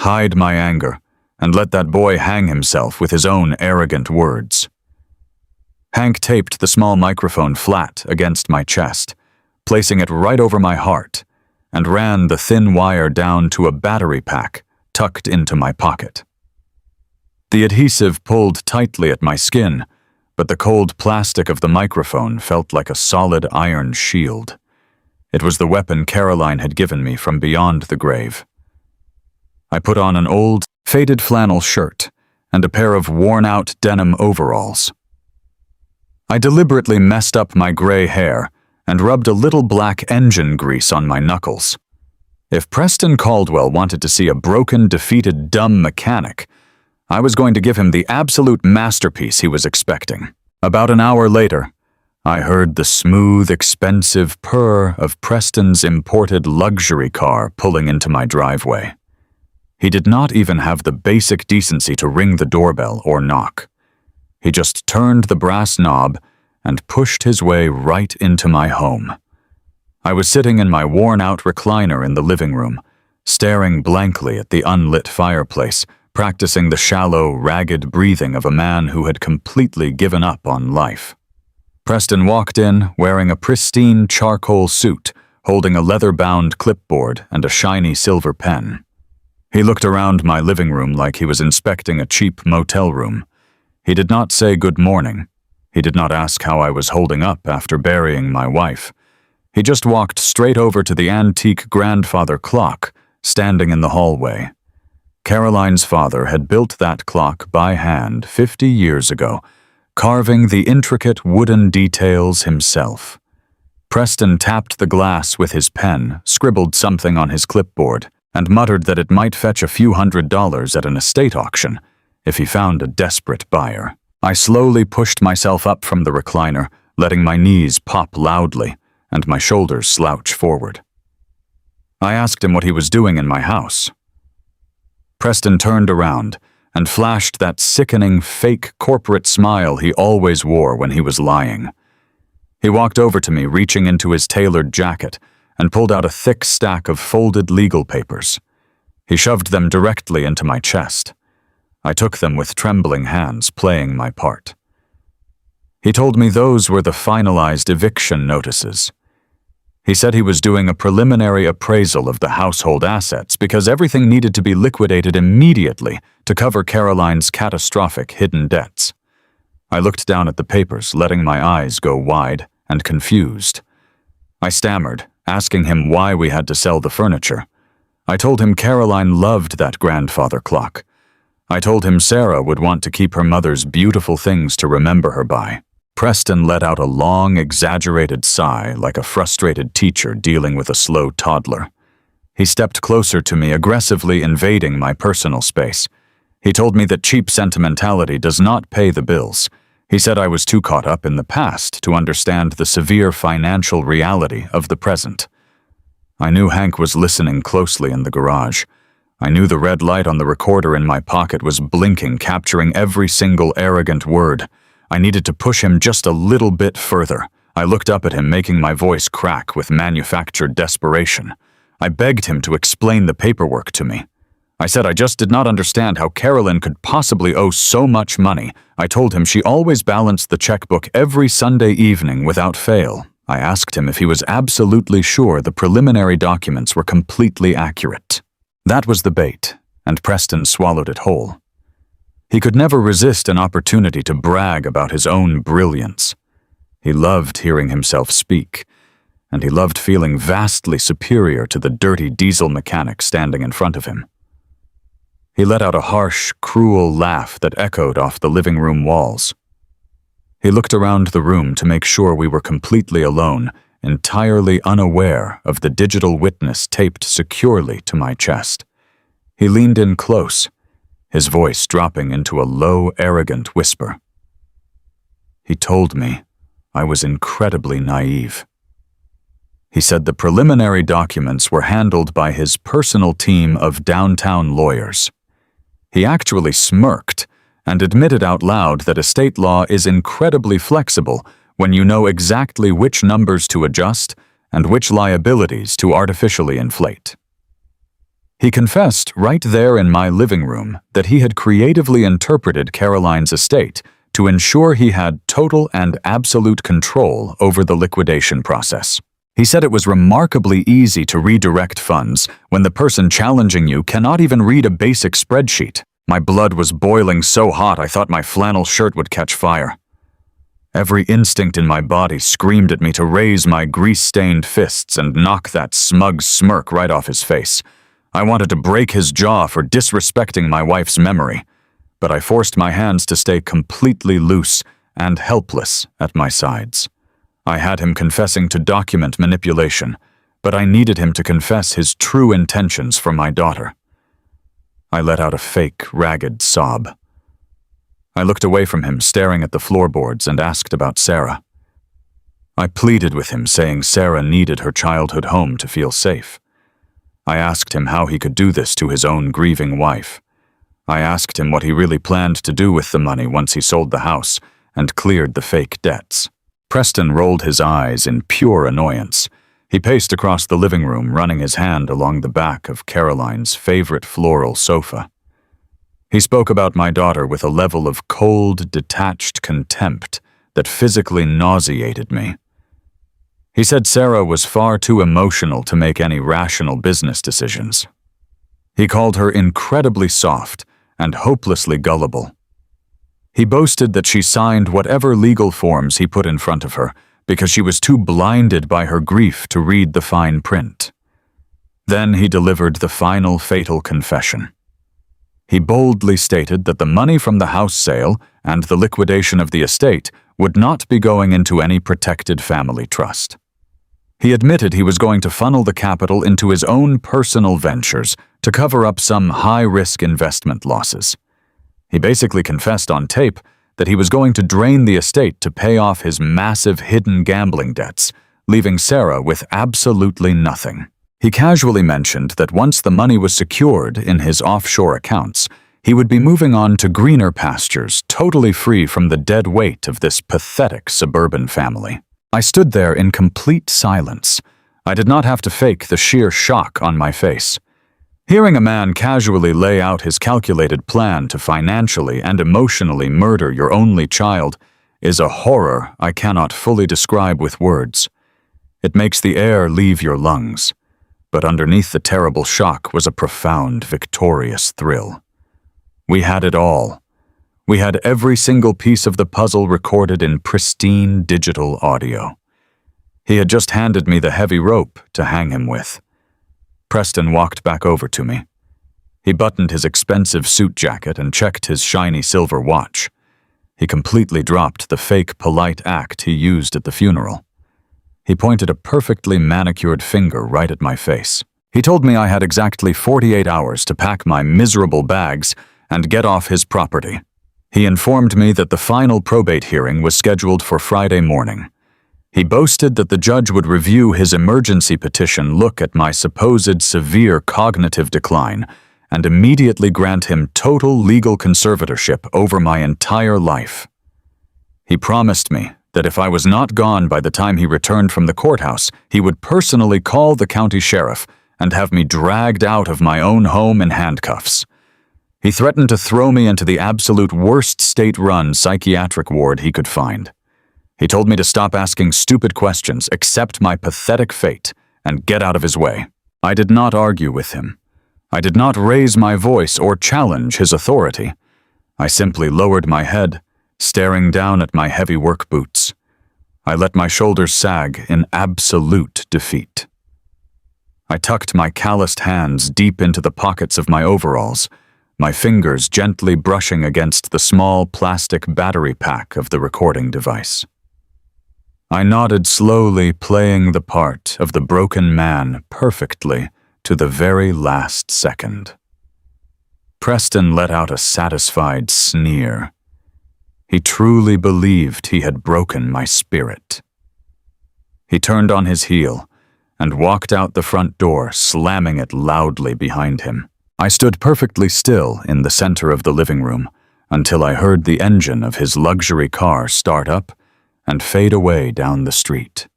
hide my anger, and let that boy hang himself with his own arrogant words. Hank taped the small microphone flat against my chest, placing it right over my heart, and ran the thin wire down to a battery pack tucked into my pocket. The adhesive pulled tightly at my skin, but the cold plastic of the microphone felt like a solid iron shield. It was the weapon Caroline had given me from beyond the grave. I put on an old, faded flannel shirt and a pair of worn-out denim overalls. I deliberately messed up my gray hair and rubbed a little black engine grease on my knuckles. If Preston Caldwell wanted to see a broken, defeated, dumb mechanic, I was going to give him the absolute masterpiece he was expecting. About an hour later, I heard the smooth, expensive purr of Preston's imported luxury car pulling into my driveway. He did not even have the basic decency to ring the doorbell or knock. He just turned the brass knob and pushed his way right into my home. I was sitting in my worn-out recliner in the living room, staring blankly at the unlit fireplace, practicing the shallow, ragged breathing of a man who had completely given up on life. Preston walked in wearing a pristine charcoal suit, holding a leather-bound clipboard and a shiny silver pen. He looked around my living room like he was inspecting a cheap motel room. He did not say good morning. He did not ask how I was holding up after burying my wife. He just walked straight over to the antique grandfather clock standing in the hallway. Caroline's father had built that clock by hand 50 years ago, carving the intricate wooden details himself. Preston tapped the glass with his pen, scribbled something on his clipboard, and muttered that it might fetch a few $100s at an estate auction if he found a desperate buyer. I slowly pushed myself up from the recliner, letting my knees pop loudly and my shoulders slouch forward. I asked him what he was doing in my house. Preston turned around and flashed that sickening, fake corporate smile he always wore when he was lying. He walked over to me, reaching into his tailored jacket, and pulled out a thick stack of folded legal papers. He shoved them directly into my chest. I took them with trembling hands, playing my part. He told me those were the finalized eviction notices. He said he was doing a preliminary appraisal of the household assets because everything needed to be liquidated immediately to cover Caroline's catastrophic hidden debts. I looked down at the papers, letting my eyes go wide and confused. I stammered, asking him why we had to sell the furniture. I told him Caroline loved that grandfather clock. I told him Sarah would want to keep her mother's beautiful things to remember her by. Preston let out a long, exaggerated sigh like a frustrated teacher dealing with a slow toddler. He stepped closer to me, aggressively invading my personal space. He told me that cheap sentimentality does not pay the bills. He said I was too caught up in the past to understand the severe financial reality of the present. I knew Hank was listening closely in the garage. I knew the red light on the recorder in my pocket was blinking, capturing every single arrogant word. I needed to push him just a little bit further. I looked up at him, making my voice crack with manufactured desperation. I begged him to explain the paperwork to me. I said I just did not understand how Carolyn could possibly owe so much money. I told him she always balanced the checkbook every Sunday evening without fail. I asked him if he was absolutely sure the preliminary documents were completely accurate. That was the bait, and Preston swallowed it whole. He could never resist an opportunity to brag about his own brilliance. He loved hearing himself speak, and he loved feeling vastly superior to the dirty diesel mechanic standing in front of him. He let out a harsh, cruel laugh that echoed off the living room walls. He looked around the room to make sure we were completely alone, entirely unaware of the digital witness taped securely to my chest. He leaned in close, his voice dropping into a low, arrogant whisper. He told me I was incredibly naive. He said the preliminary documents were handled by his personal team of downtown lawyers. He actually smirked and admitted out loud that estate law is incredibly flexible when you know exactly which numbers to adjust and which liabilities to artificially inflate. He confessed right there in my living room that he had creatively interpreted Caroline's estate to ensure he had total and absolute control over the liquidation process. He said it was remarkably easy to redirect funds when the person challenging you cannot even read a basic spreadsheet. My blood was boiling so hot I thought my flannel shirt would catch fire. Every instinct in my body screamed at me to raise my grease-stained fists and knock that smug smirk right off his face. I wanted to break his jaw for disrespecting my wife's memory, but I forced my hands to stay completely loose and helpless at my sides. I had him confessing to document manipulation, but I needed him to confess his true intentions for my daughter. I let out a fake, ragged sob. I looked away from him, staring at the floorboards, and asked about Sarah. I pleaded with him, saying Sarah needed her childhood home to feel safe. I asked him how he could do this to his own grieving wife. I asked him what he really planned to do with the money once he sold the house and cleared the fake debts. Preston rolled his eyes in pure annoyance. He paced across the living room, running his hand along the back of Caroline's favorite floral sofa. He spoke about my daughter with a level of cold, detached contempt that physically nauseated me. He said Sarah was far too emotional to make any rational business decisions. He called her incredibly soft and hopelessly gullible. He boasted that she signed whatever legal forms he put in front of her because she was too blinded by her grief to read the fine print. Then he delivered the final fatal confession. He boldly stated that the money from the house sale and the liquidation of the estate would not be going into any protected family trust. He admitted he was going to funnel the capital into his own personal ventures to cover up some high-risk investment losses. He basically confessed on tape that he was going to drain the estate to pay off his massive hidden gambling debts, leaving Sarah with absolutely nothing. He casually mentioned that once the money was secured in his offshore accounts, he would be moving on to greener pastures, totally free from the dead weight of this pathetic suburban family. I stood there in complete silence. I did not have to fake the sheer shock on my face. Hearing a man casually lay out his calculated plan to financially and emotionally murder your only child is a horror I cannot fully describe with words. It makes the air leave your lungs, but underneath the terrible shock was a profound, victorious thrill. We had it all. We had every single piece of the puzzle recorded in pristine digital audio. He had just handed me the heavy rope to hang him with. Preston walked back over to me. He buttoned his expensive suit jacket and checked his shiny silver watch. He completely dropped the fake polite act he used at the funeral. He pointed a perfectly manicured finger right at my face. He told me I had exactly 48 hours to pack my miserable bags and get off his property. He informed me that the final probate hearing was scheduled for Friday morning. He boasted that the judge would review his emergency petition, look at my supposed severe cognitive decline, and immediately grant him total legal conservatorship over my entire life. He promised me that if I was not gone by the time he returned from the courthouse, he would personally call the county sheriff and have me dragged out of my own home in handcuffs. He threatened to throw me into the absolute worst state-run psychiatric ward he could find. He told me to stop asking stupid questions, accept my pathetic fate, and get out of his way. I did not argue with him. I did not raise my voice or challenge his authority. I simply lowered my head, staring down at my heavy work boots. I let my shoulders sag in absolute defeat. I tucked my calloused hands deep into the pockets of my overalls, my fingers gently brushing against the small plastic battery pack of the recording device. I nodded slowly, playing the part of the broken man perfectly to the very last second. Preston let out a satisfied sneer. He truly believed he had broken my spirit. He turned on his heel and walked out the front door, slamming it loudly behind him. I stood perfectly still in the center of the living room until I heard the engine of his luxury car start up and fade away down the street.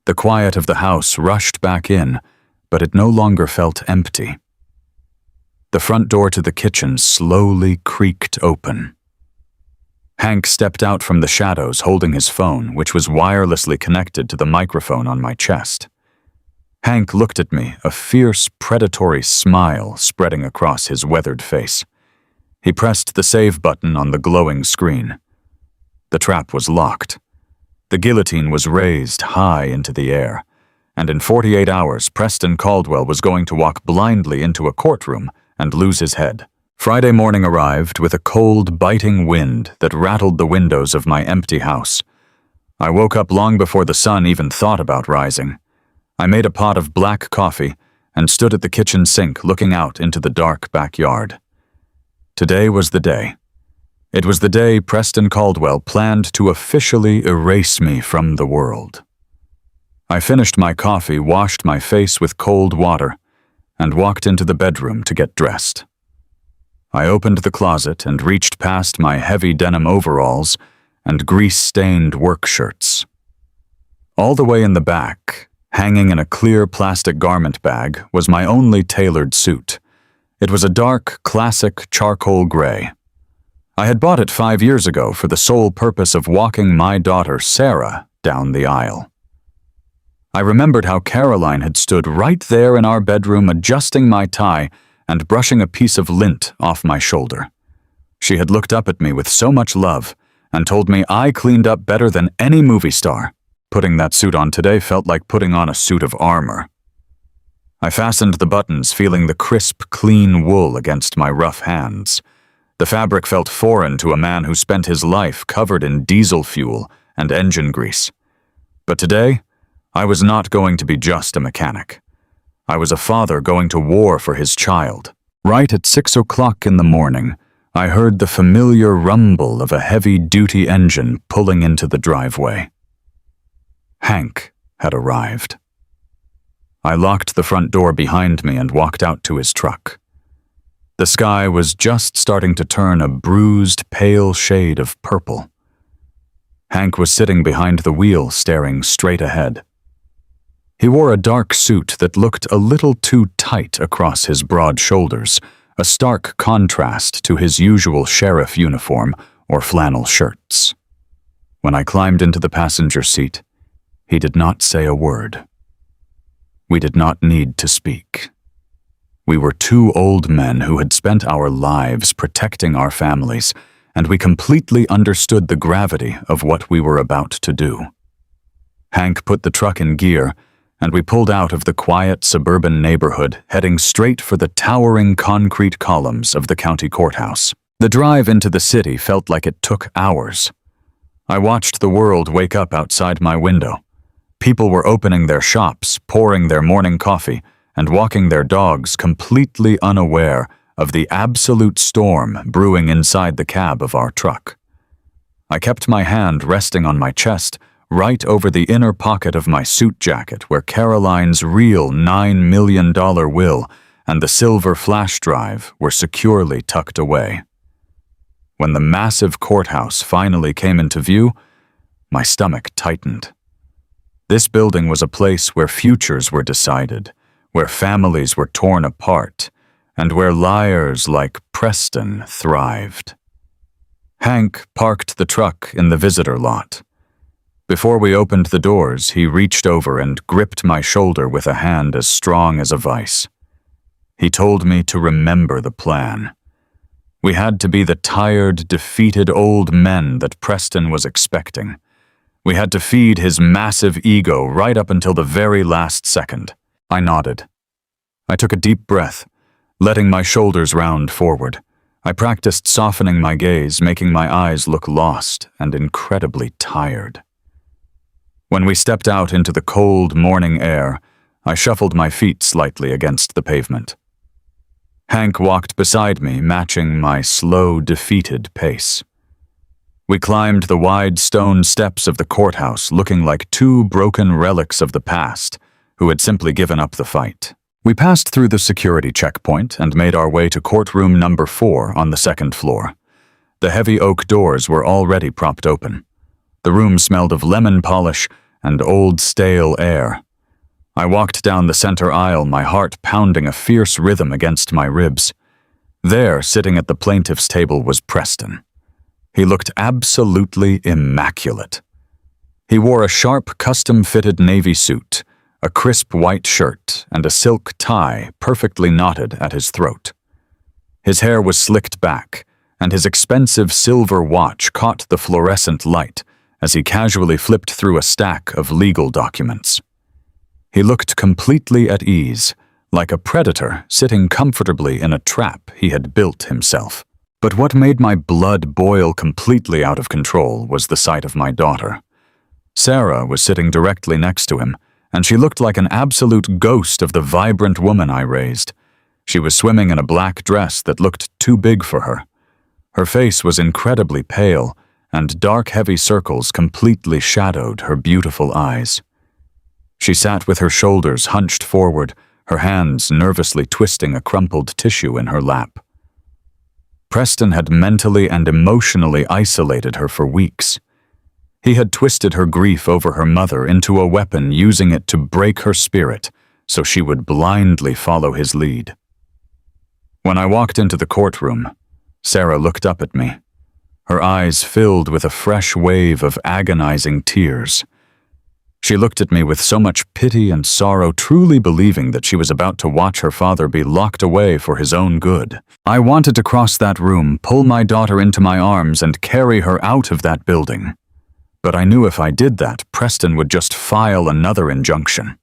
The quiet of the house rushed back in, but it no longer felt empty. The front door to the kitchen slowly creaked open. Hank stepped out from the shadows holding his phone, which was wirelessly connected to the microphone on my chest. Hank looked at me, a fierce, predatory smile spreading across his weathered face. He pressed the save button on the glowing screen. The trap was locked. The guillotine was raised high into the air, and in 48 hours, Preston Caldwell was going to walk blindly into a courtroom and lose his head. Friday morning arrived with a cold, biting wind that rattled the windows of my empty house. I woke up long before the sun even thought about rising. I made a pot of black coffee and stood at the kitchen sink looking out into the dark backyard. Today was the day. It was the day Preston Caldwell planned to officially erase me from the world. I finished my coffee, washed my face with cold water, and walked into the bedroom to get dressed. I opened the closet and reached past my heavy denim overalls and grease-stained work shirts. All the way in the back, hanging in a clear plastic garment bag, was my only tailored suit. It was a dark, classic charcoal gray. I had bought it 5 years ago for the sole purpose of walking my daughter, Sarah, down the aisle. I remembered how Caroline had stood right there in our bedroom adjusting my tie and brushing a piece of lint off my shoulder. She had looked up at me with so much love and told me I cleaned up better than any movie star. Putting that suit on today felt like putting on a suit of armor. I fastened the buttons, feeling the crisp, clean wool against my rough hands. The fabric felt foreign to a man who spent his life covered in diesel fuel and engine grease. But today, I was not going to be just a mechanic. I was a father going to war for his child. Right at 6 o'clock in the morning, I heard the familiar rumble of a heavy-duty engine pulling into the driveway. Hank had arrived. I locked the front door behind me and walked out to his truck. The sky was just starting to turn a bruised, pale shade of purple. Hank was sitting behind the wheel, staring straight ahead. He wore a dark suit that looked a little too tight across his broad shoulders, a stark contrast to his usual sheriff uniform or flannel shirts. When I climbed into the passenger seat, he did not say a word. We did not need to speak. We were two old men who had spent our lives protecting our families, and we completely understood the gravity of what we were about to do. Hank put the truck in gear, and we pulled out of the quiet suburban neighborhood, heading straight for the towering concrete columns of the county courthouse. The drive into the city felt like it took hours. I watched the world wake up outside my window. People were opening their shops, pouring their morning coffee, and walking their dogs completely unaware of the absolute storm brewing inside the cab of our truck. I kept my hand resting on my chest, right over the inner pocket of my suit jacket where Caroline's real $9 million will and the silver flash drive were securely tucked away. When the massive courthouse finally came into view, my stomach tightened. This building was a place where futures were decided, where families were torn apart, and where liars like Preston thrived. Hank parked the truck in the visitor lot. Before we opened the doors, he reached over and gripped my shoulder with a hand as strong as a vice. He told me to remember the plan. We had to be the tired, defeated old men that Preston was expecting. We had to feed his massive ego right up until the very last second. I nodded. I took a deep breath, letting my shoulders round forward. I practiced softening my gaze, making my eyes look lost and incredibly tired. When we stepped out into the cold morning air, I shuffled my feet slightly against the pavement. Hank walked beside me, matching my slow, defeated pace. We climbed the wide stone steps of the courthouse, looking like two broken relics of the past who had simply given up the fight. We passed through the security checkpoint and made our way to courtroom number 4 on the second floor. The heavy oak doors were already propped open. The room smelled of lemon polish and old stale air. I walked down the center aisle, my heart pounding a fierce rhythm against my ribs. There, sitting at the plaintiff's table, was Preston. He looked absolutely immaculate. He wore a sharp, custom-fitted navy suit, a crisp white shirt, and a silk tie perfectly knotted at his throat. His hair was slicked back, and his expensive silver watch caught the fluorescent light as he casually flipped through a stack of legal documents. He looked completely at ease, like a predator sitting comfortably in a trap he had built himself. But what made my blood boil completely out of control was the sight of my daughter. Sarah was sitting directly next to him, and she looked like an absolute ghost of the vibrant woman I raised. She was swimming in a black dress that looked too big for her. Her face was incredibly pale, and dark, heavy circles completely shadowed her beautiful eyes. She sat with her shoulders hunched forward, her hands nervously twisting a crumpled tissue in her lap. Preston had mentally and emotionally isolated her for weeks. He had twisted her grief over her mother into a weapon, using it to break her spirit so she would blindly follow his lead. When I walked into the courtroom, Sarah looked up at me. Her eyes filled with a fresh wave of agonizing tears. She looked at me with so much pity and sorrow, truly believing that she was about to watch her father be locked away for his own good. I wanted to cross that room, pull my daughter into my arms, and carry her out of that building. But I knew if I did that, Preston would just file another injunction.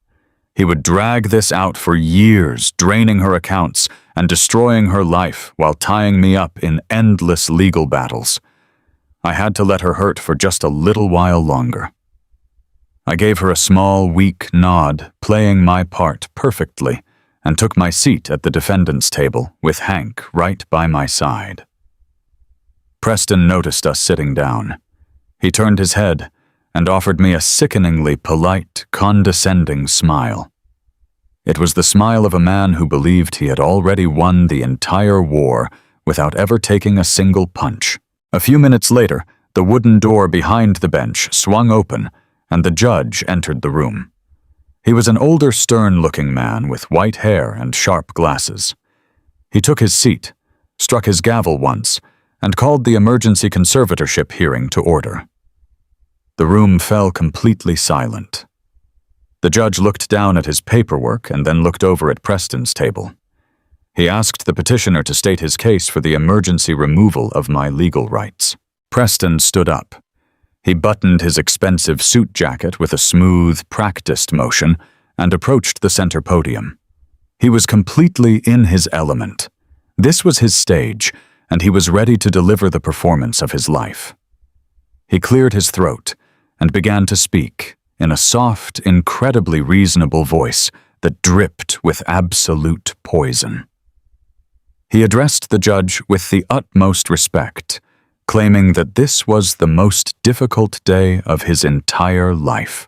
He would drag this out for years, draining her accounts and destroying her life while tying me up in endless legal battles. I had to let her hurt for just a little while longer. I gave her a small, weak nod, playing my part perfectly, and took my seat at the defendant's table with Hank right by my side. Preston noticed us sitting down. He turned his head and offered me a sickeningly polite, condescending smile. It was the smile of a man who believed he had already won the entire war without ever taking a single punch. A few minutes later, the wooden door behind the bench swung open, and the judge entered the room. He was an older, stern-looking man with white hair and sharp glasses. He took his seat, struck his gavel once, and called the emergency conservatorship hearing to order. The room fell completely silent. The judge looked down at his paperwork and then looked over at Preston's table. He asked the petitioner to state his case for the emergency removal of my legal rights. Preston stood up. He buttoned his expensive suit jacket with a smooth, practiced motion and approached the center podium. He was completely in his element. This was his stage, and he was ready to deliver the performance of his life. He cleared his throat and began to speak in a soft, incredibly reasonable voice that dripped with absolute poison. He addressed the judge with the utmost respect, claiming that this was the most difficult day of his entire life.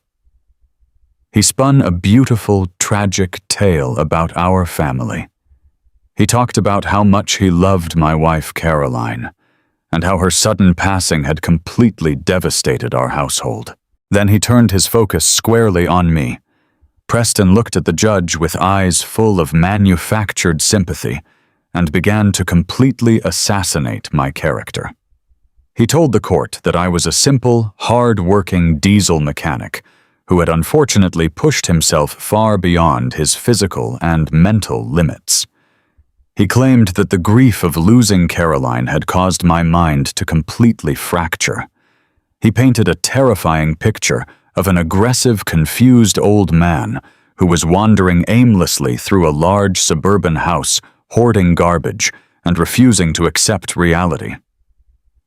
He spun a beautiful, tragic tale about our family. He talked about how much he loved my wife Caroline, and how her sudden passing had completely devastated our household. Then he turned his focus squarely on me. Preston looked at the judge with eyes full of manufactured sympathy and began to completely assassinate my character. He told the court that I was a simple, hard-working diesel mechanic who had unfortunately pushed himself far beyond his physical and mental limits. He claimed that the grief of losing Caroline had caused my mind to completely fracture. He painted a terrifying picture of an aggressive, confused old man who was wandering aimlessly through a large suburban house, hoarding garbage and refusing to accept reality.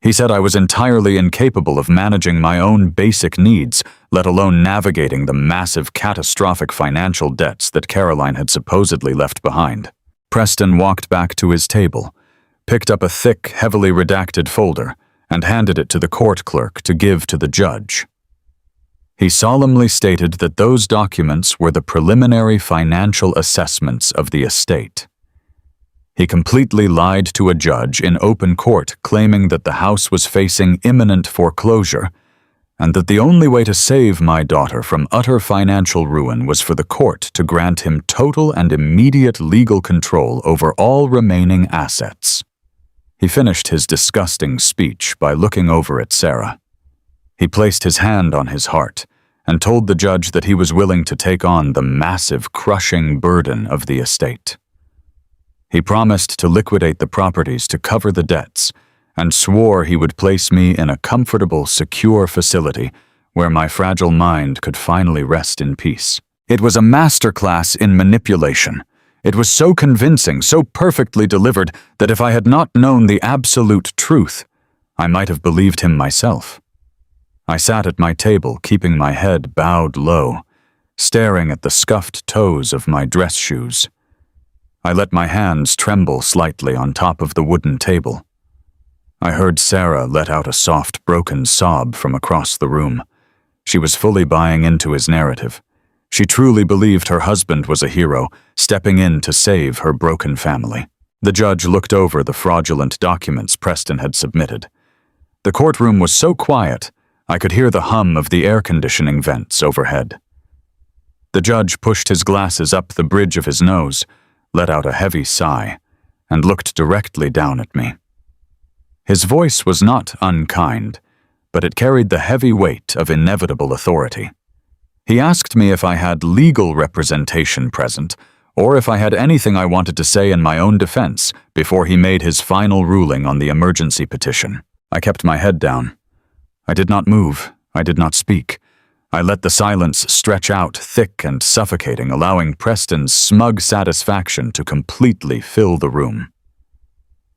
He said I was entirely incapable of managing my own basic needs, let alone navigating the massive, catastrophic financial debts that Caroline had supposedly left behind. Preston walked back to his table, picked up a thick, heavily redacted folder, and handed it to the court clerk to give to the judge. He solemnly stated that those documents were the preliminary financial assessments of the estate. He completely lied to a judge in open court, claiming that the house was facing imminent foreclosure and that the only way to save my daughter from utter financial ruin was for the court to grant him total and immediate legal control over all remaining assets. He finished his disgusting speech by looking over at Sarah. He placed his hand on his heart and told the judge that he was willing to take on the massive, crushing burden of the estate. He promised to liquidate the properties to cover the debts and swore he would place me in a comfortable, secure facility where my fragile mind could finally rest in peace. It was a masterclass in manipulation. It was so convincing, so perfectly delivered, that if I had not known the absolute truth, I might have believed him myself. I sat at my table, keeping my head bowed low, staring at the scuffed toes of my dress shoes. I let my hands tremble slightly on top of the wooden table. I heard Sarah let out a soft, broken sob from across the room. She was fully buying into his narrative. She truly believed her husband was a hero, stepping in to save her broken family. The judge looked over the fraudulent documents Preston had submitted. The courtroom was so quiet, I could hear the hum of the air conditioning vents overhead. The judge pushed his glasses up the bridge of his nose, let out a heavy sigh, and looked directly down at me. His voice was not unkind, but it carried the heavy weight of inevitable authority. He asked me if I had legal representation present, or if I had anything I wanted to say in my own defense before he made his final ruling on the emergency petition. I kept my head down. I did not move. I did not speak. I let the silence stretch out thick and suffocating, allowing Preston's smug satisfaction to completely fill the room.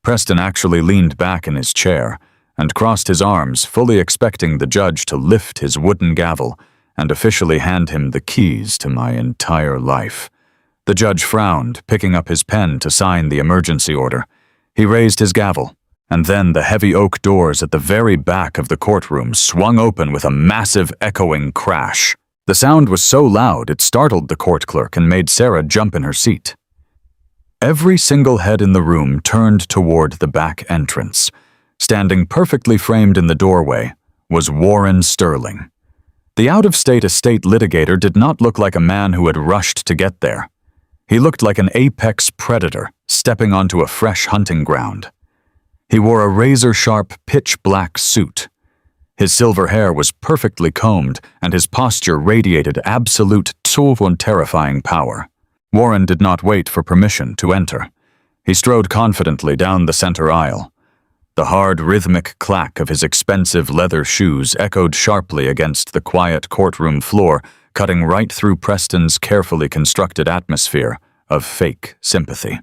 Preston actually leaned back in his chair and crossed his arms, fully expecting the judge to lift his wooden gavel and officially hand him the keys to my entire life. The judge frowned, picking up his pen to sign the emergency order. He raised his gavel, and then the heavy oak doors at the very back of the courtroom swung open with a massive echoing crash. The sound was so loud it startled the court clerk and made Sarah jump in her seat. Every single head in the room turned toward the back entrance. Standing perfectly framed in the doorway was Warren Sterling. The out-of-state estate litigator did not look like a man who had rushed to get there. He looked like an apex predator stepping onto a fresh hunting ground. He wore a razor-sharp, pitch-black suit. His silver hair was perfectly combed, and his posture radiated absolute terrifying power. Warren did not wait for permission to enter. He strode confidently down the center aisle. The hard, rhythmic clack of his expensive leather shoes echoed sharply against the quiet courtroom floor, cutting right through Preston's carefully constructed atmosphere of fake sympathy.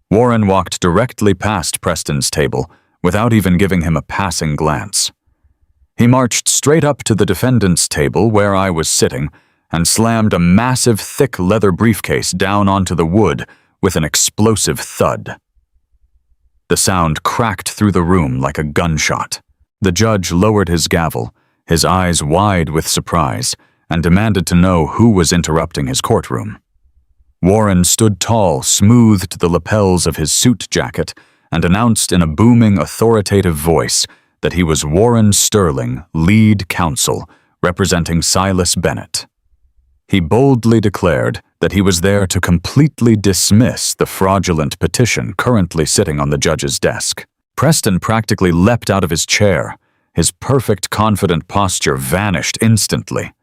Warren walked directly past Preston's table without even giving him a passing glance. He marched straight up to the defendant's table where I was sitting and slammed a massive, thick leather briefcase down onto the wood with an explosive thud. The sound cracked through the room like a gunshot. The judge lowered his gavel, his eyes wide with surprise, and demanded to know who was interrupting his courtroom. Warren stood tall, smoothed the lapels of his suit jacket, and announced in a booming, authoritative voice that he was Warren Sterling, lead counsel, representing Silas Bennett. He boldly declared that he was there to completely dismiss the fraudulent petition currently sitting on the judge's desk. Preston practically leapt out of his chair. His perfect, confident posture vanished instantly.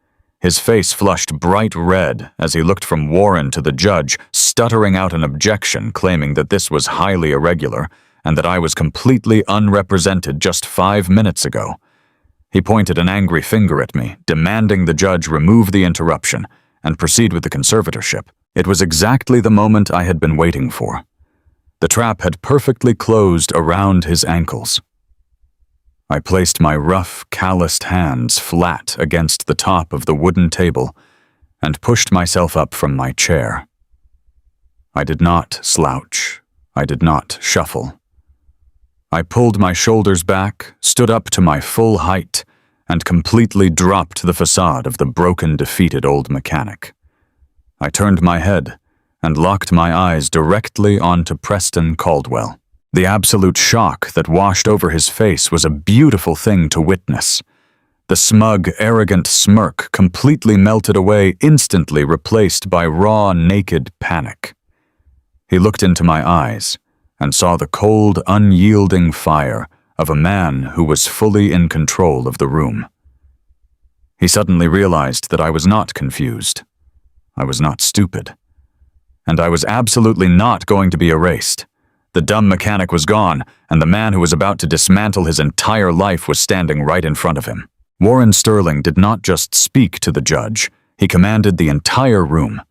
His face flushed bright red as he looked from Warren to the judge, stuttering out an objection claiming that this was highly irregular and that I was completely unrepresented just 5 minutes ago. He pointed an angry finger at me, demanding the judge remove the interruption and proceed with the conservatorship. It was exactly the moment I had been waiting for. The trap had perfectly closed around his ankles. I placed my rough, calloused hands flat against the top of the wooden table and pushed myself up from my chair. I did not slouch. I did not shuffle. I pulled my shoulders back, stood up to my full height, and completely dropped the facade of the broken, defeated old mechanic. I turned my head and locked my eyes directly onto Preston Caldwell. The absolute shock that washed over his face was a beautiful thing to witness. The smug, arrogant smirk completely melted away, instantly replaced by raw, naked panic. He looked into my eyes and saw the cold, unyielding fire of a man who was fully in control of the room. He suddenly realized that I was not confused. I was not stupid. And I was absolutely not going to be erased. The dumb mechanic was gone, and the man who was about to dismantle his entire life was standing right in front of him. Warren Sterling did not just speak to the judge, he commanded the entire room.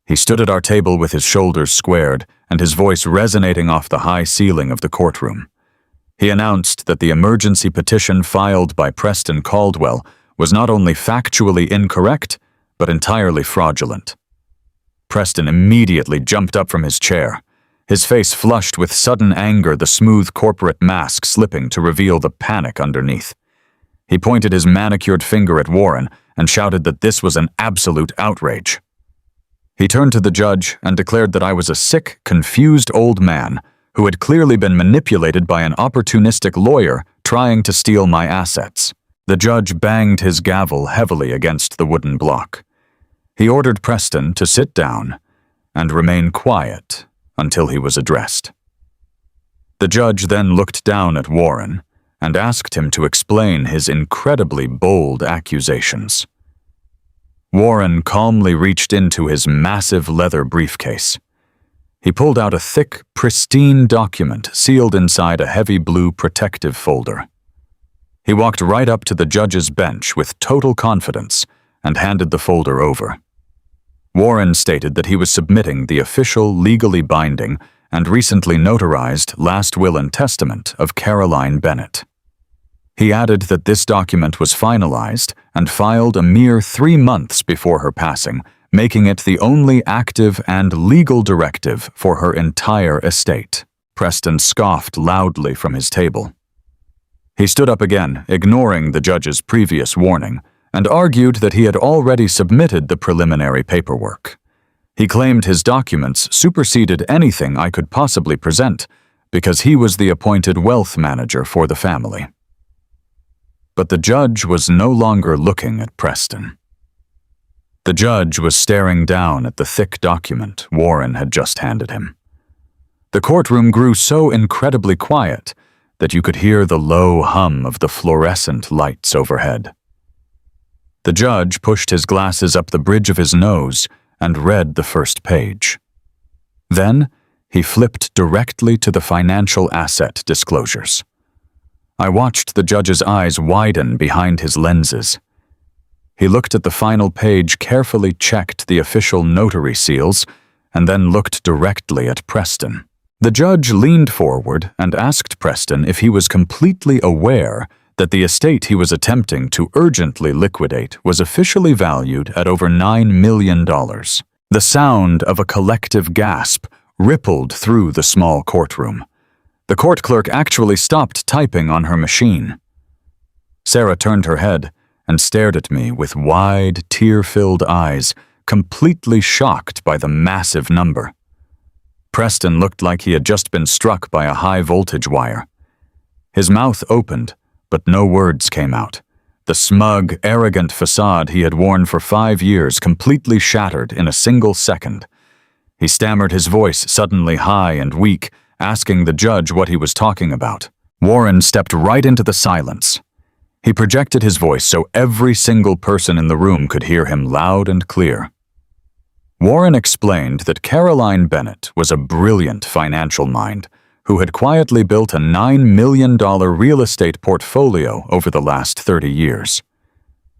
He stood at our table with his shoulders squared and his voice resonating off the high ceiling of the courtroom. He announced that the emergency petition filed by Preston Caldwell was not only factually incorrect, but entirely fraudulent. Preston immediately jumped up from his chair. His face flushed with sudden anger, the smooth corporate mask slipping to reveal the panic underneath. He pointed his manicured finger at Warren and shouted that this was an absolute outrage. He turned to the judge and declared that I was a sick, confused old man who had clearly been manipulated by an opportunistic lawyer trying to steal my assets. The judge banged his gavel heavily against the wooden block. He ordered Preston to sit down and remain quiet until he was addressed. The judge then looked down at Warren and asked him to explain his incredibly bold accusations. Warren calmly reached into his massive leather briefcase. He pulled out a thick, pristine document sealed inside a heavy blue protective folder. He walked right up to the judge's bench with total confidence and handed the folder over. Warren stated that he was submitting the official, legally binding, and recently notarized last will and testament of Caroline Bennett. He added that this document was finalized and filed a mere 3 months before her passing, making it the only active and legal directive for her entire estate. Preston scoffed loudly from his table. He stood up again, ignoring the judge's previous warning, and argued that he had already submitted the preliminary paperwork. He claimed his documents superseded anything I could possibly present because he was the appointed wealth manager for the family. But the judge was no longer looking at Preston. The judge was staring down at the thick document Warren had just handed him. The courtroom grew so incredibly quiet that you could hear the low hum of the fluorescent lights overhead. The judge pushed his glasses up the bridge of his nose and read the first page. Then, he flipped directly to the financial asset disclosures. I watched the judge's eyes widen behind his lenses. He looked at the final page, carefully checked the official notary seals, and then looked directly at Preston. The judge leaned forward and asked Preston if he was completely aware that the estate he was attempting to urgently liquidate was officially valued at over $9 million. The sound of a collective gasp rippled through the small courtroom. The court clerk actually stopped typing on her machine. Sarah turned her head and stared at me with wide, tear-filled eyes, completely shocked by the massive number. Preston looked like he had just been struck by a high-voltage wire. His mouth opened, but no words came out. The smug, arrogant facade he had worn for 5 years completely shattered in a single second. He stammered, his voice suddenly high and weak, asking the judge what he was talking about. Warren stepped right into the silence. He projected his voice so every single person in the room could hear him loud and clear. Warren explained that Caroline Bennett was a brilliant financial mind who had quietly built a $9 million real estate portfolio over the last 30 years.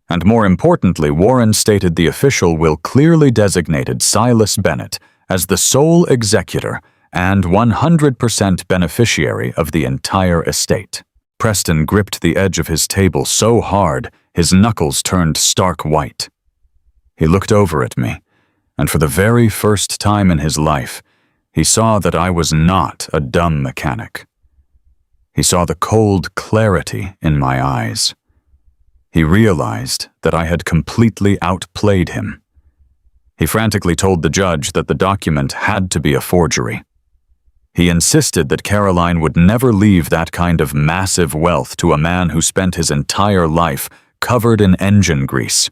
And more importantly, Warren stated the official will clearly designated Silas Bennett as the sole executor and 100% beneficiary of the entire estate. Preston gripped the edge of his table so hard, his knuckles turned stark white. He looked over at me, and for the very first time in his life, he saw that I was not a dumb mechanic. He saw the cold clarity in my eyes. He realized that I had completely outplayed him. He frantically told the judge that the document had to be a forgery. He insisted that Caroline would never leave that kind of massive wealth to a man who spent his entire life covered in engine grease.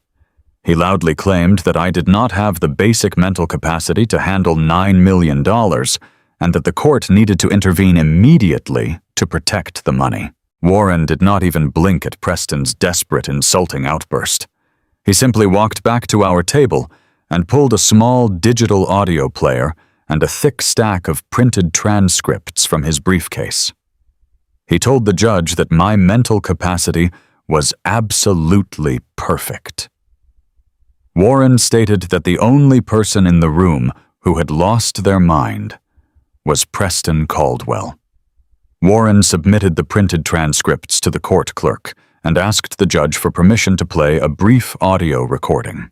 He loudly claimed that I did not have the basic mental capacity to handle $9 million and that the court needed to intervene immediately to protect the money. Warren did not even blink at Preston's desperate, insulting outburst. He simply walked back to our table and pulled a small digital audio player and a thick stack of printed transcripts from his briefcase. He told the judge that my mental capacity was absolutely perfect. Warren stated that the only person in the room who had lost their mind was Preston Caldwell. Warren submitted the printed transcripts to the court clerk and asked the judge for permission to play a brief audio recording.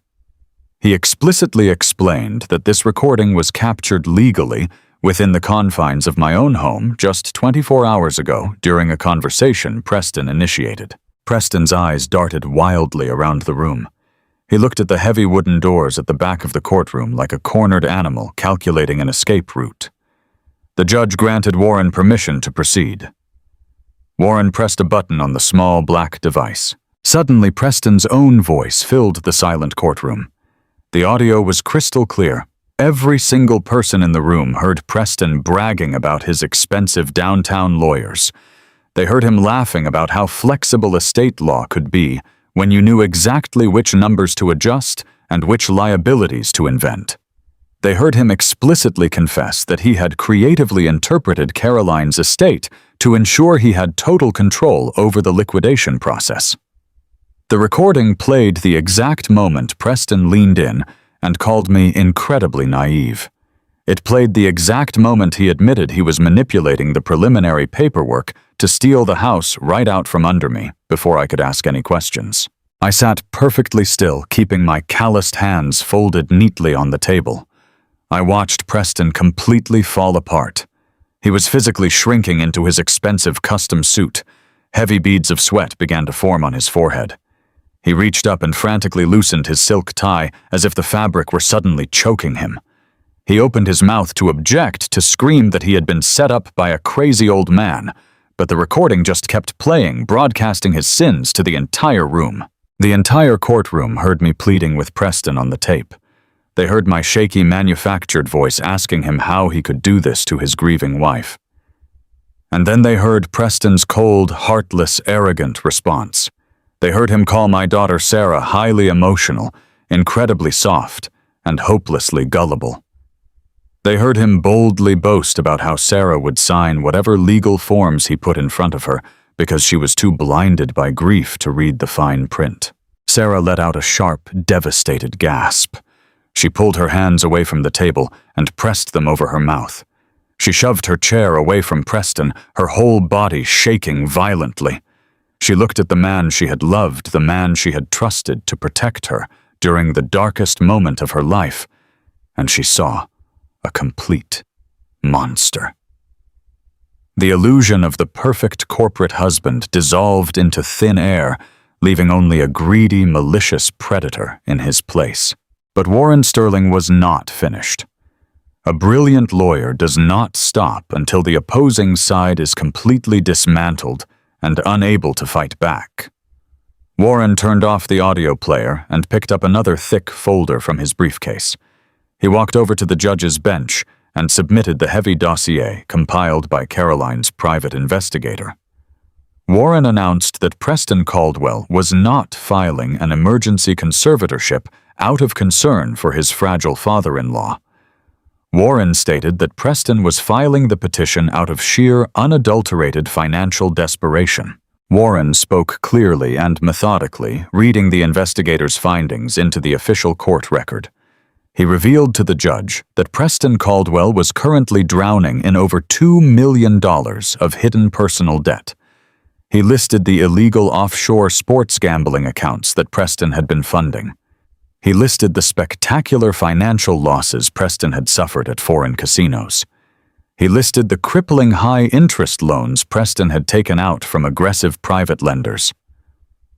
He explicitly explained that this recording was captured legally within the confines of my own home just 24 hours ago during a conversation Preston initiated. Preston's eyes darted wildly around the room. He looked at the heavy wooden doors at the back of the courtroom like a cornered animal calculating an escape route. The judge granted Warren permission to proceed. Warren pressed a button on the small black device. Suddenly, Preston's own voice filled the silent courtroom. The audio was crystal clear. Every single person in the room heard Preston bragging about his expensive downtown lawyers. They heard him laughing about how flexible estate law could be when you knew exactly which numbers to adjust and which liabilities to invent. They heard him explicitly confess that he had creatively interpreted Caroline's estate to ensure he had total control over the liquidation process. The recording played the exact moment Preston leaned in and called me incredibly naive. It played the exact moment he admitted he was manipulating the preliminary paperwork to steal the house right out from under me before I could ask any questions. I sat perfectly still, keeping my calloused hands folded neatly on the table. I watched Preston completely fall apart. He was physically shrinking into his expensive custom suit. Heavy beads of sweat began to form on his forehead. He reached up and frantically loosened his silk tie as if the fabric were suddenly choking him. He opened his mouth to object, to scream that he had been set up by a crazy old man, but the recording just kept playing, broadcasting his sins to the entire room. The entire courtroom heard me pleading with Preston on the tape. They heard my shaky, manufactured voice asking him how he could do this to his grieving wife. And then they heard Preston's cold, heartless, arrogant response. They heard him call my daughter Sarah highly emotional, incredibly soft, and hopelessly gullible. They heard him boldly boast about how Sarah would sign whatever legal forms he put in front of her because she was too blinded by grief to read the fine print. Sarah let out a sharp, devastated gasp. She pulled her hands away from the table and pressed them over her mouth. She shoved her chair away from Preston, her whole body shaking violently. She looked at the man she had loved, the man she had trusted to protect her during the darkest moment of her life, and she saw a complete monster. The illusion of the perfect corporate husband dissolved into thin air, leaving only a greedy, malicious predator in his place. But Warren Sterling was not finished. A brilliant lawyer does not stop until the opposing side is completely dismantled and unable to fight back. Warren turned off the audio player and picked up another thick folder from his briefcase. He walked over to the judge's bench and submitted the heavy dossier compiled by Caroline's private investigator. Warren announced that Preston Caldwell was not filing an emergency conservatorship out of concern for his fragile father-in-law. Warren stated that Preston was filing the petition out of sheer, unadulterated financial desperation. Warren spoke clearly and methodically, reading the investigator's findings into the official court record. He revealed to the judge that Preston Caldwell was currently drowning in over $2 million of hidden personal debt. He listed the illegal offshore sports gambling accounts that Preston had been funding. He listed the spectacular financial losses Preston had suffered at foreign casinos. He listed the crippling high-interest loans Preston had taken out from aggressive private lenders.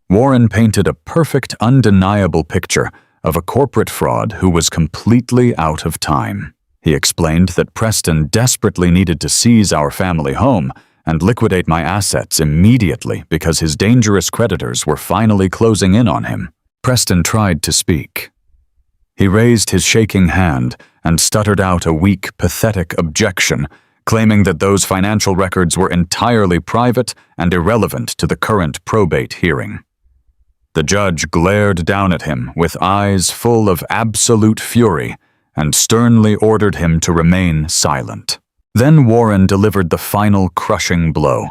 Warren painted a perfect, undeniable picture of a corporate fraud who was completely out of time. He explained that Preston desperately needed to seize our family home and liquidate my assets immediately because his dangerous creditors were finally closing in on him. Preston tried to speak. He raised his shaking hand and stuttered out a weak, pathetic objection, claiming that those financial records were entirely private and irrelevant to the current probate hearing. The judge glared down at him with eyes full of absolute fury and sternly ordered him to remain silent. Then Warren delivered the final crushing blow.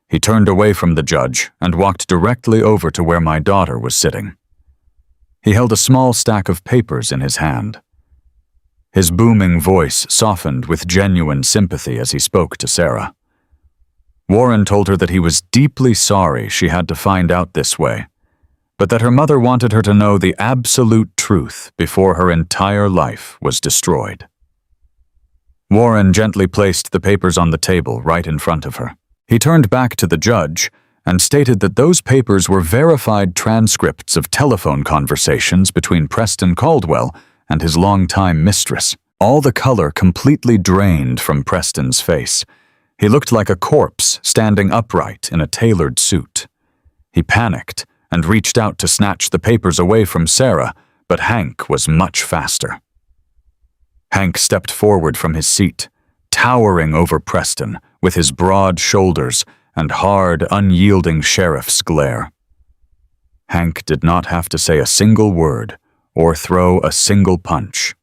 He turned away from the judge and walked directly over to where my daughter was sitting. He held a small stack of papers in his hand. His booming voice softened with genuine sympathy as he spoke to Sarah. Warren told her that he was deeply sorry she had to find out this way, but that her mother wanted her to know the absolute truth before her entire life was destroyed. Warren gently placed the papers on the table right in front of her. He turned back to the judge and stated that those papers were verified transcripts of telephone conversations between Preston Caldwell and his longtime mistress. All the color completely drained from Preston's face. He looked like a corpse standing upright in a tailored suit. He panicked and reached out to snatch the papers away from Sarah, but Hank was much faster. Hank stepped forward from his seat, towering over Preston with his broad shoulders and hard, unyielding sheriff's glare. Hank did not have to say a single word or throw a single punch.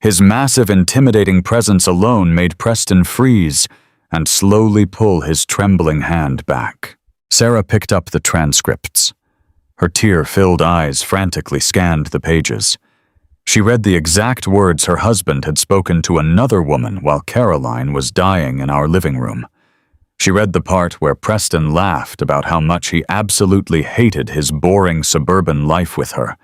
His massive, intimidating presence alone made Preston freeze and slowly pull his trembling hand back. Sarah picked up the transcripts. Her tear-filled eyes frantically scanned the pages. She read the exact words her husband had spoken to another woman while Caroline was dying in our living room. She read the part where Preston laughed about how much he absolutely hated his boring suburban life with her.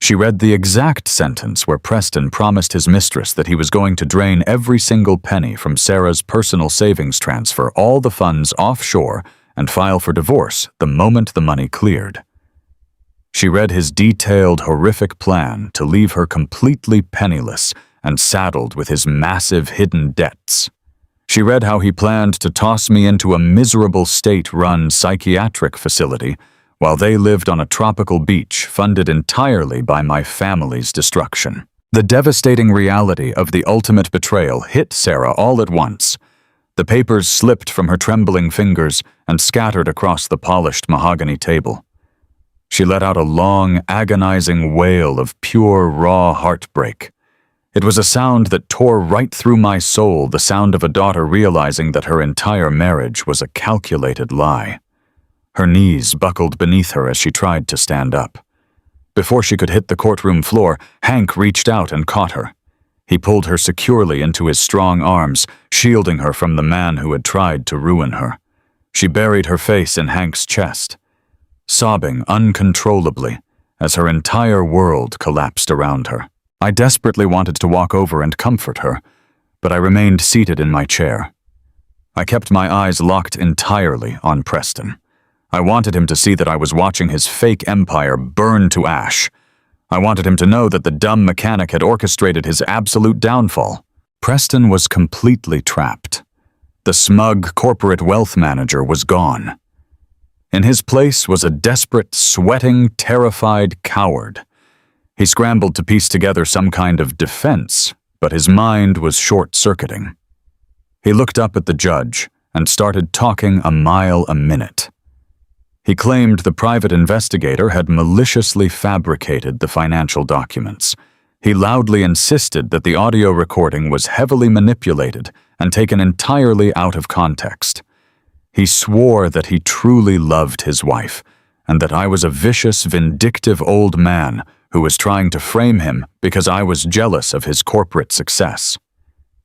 She read the exact sentence where Preston promised his mistress that he was going to drain every single penny from Sarah's personal savings transfer, all the funds offshore, and file for divorce the moment the money cleared. She read his detailed, horrific plan to leave her completely penniless and saddled with his massive hidden debts. She read how he planned to toss me into a miserable state-run psychiatric facility while they lived on a tropical beach funded entirely by my family's destruction. The devastating reality of the ultimate betrayal hit Sarah all at once. The papers slipped from her trembling fingers and scattered across the polished mahogany table. She let out a long, agonizing wail of pure, raw heartbreak. It was a sound that tore right through my soul, the sound of a daughter realizing that her entire marriage was a calculated lie. Her knees buckled beneath her as she tried to stand up. Before she could hit the courtroom floor, Hank reached out and caught her. He pulled her securely into his strong arms, shielding her from the man who had tried to ruin her. She buried her face in Hank's chest, sobbing uncontrollably as her entire world collapsed around her. I desperately wanted to walk over and comfort her, but I remained seated in my chair. I kept my eyes locked entirely on Preston. I wanted him to see that I was watching his fake empire burn to ash. I wanted him to know that the dumb mechanic had orchestrated his absolute downfall. Preston was completely trapped. The smug corporate wealth manager was gone. In his place was a desperate, sweating, terrified coward. He scrambled to piece together some kind of defense, but his mind was short-circuiting. He looked up at the judge and started talking a mile a minute. He claimed the private investigator had maliciously fabricated the financial documents. He loudly insisted that the audio recording was heavily manipulated and taken entirely out of context. He swore that he truly loved his wife, and that I was a vicious, vindictive old man who was trying to frame him because I was jealous of his corporate success.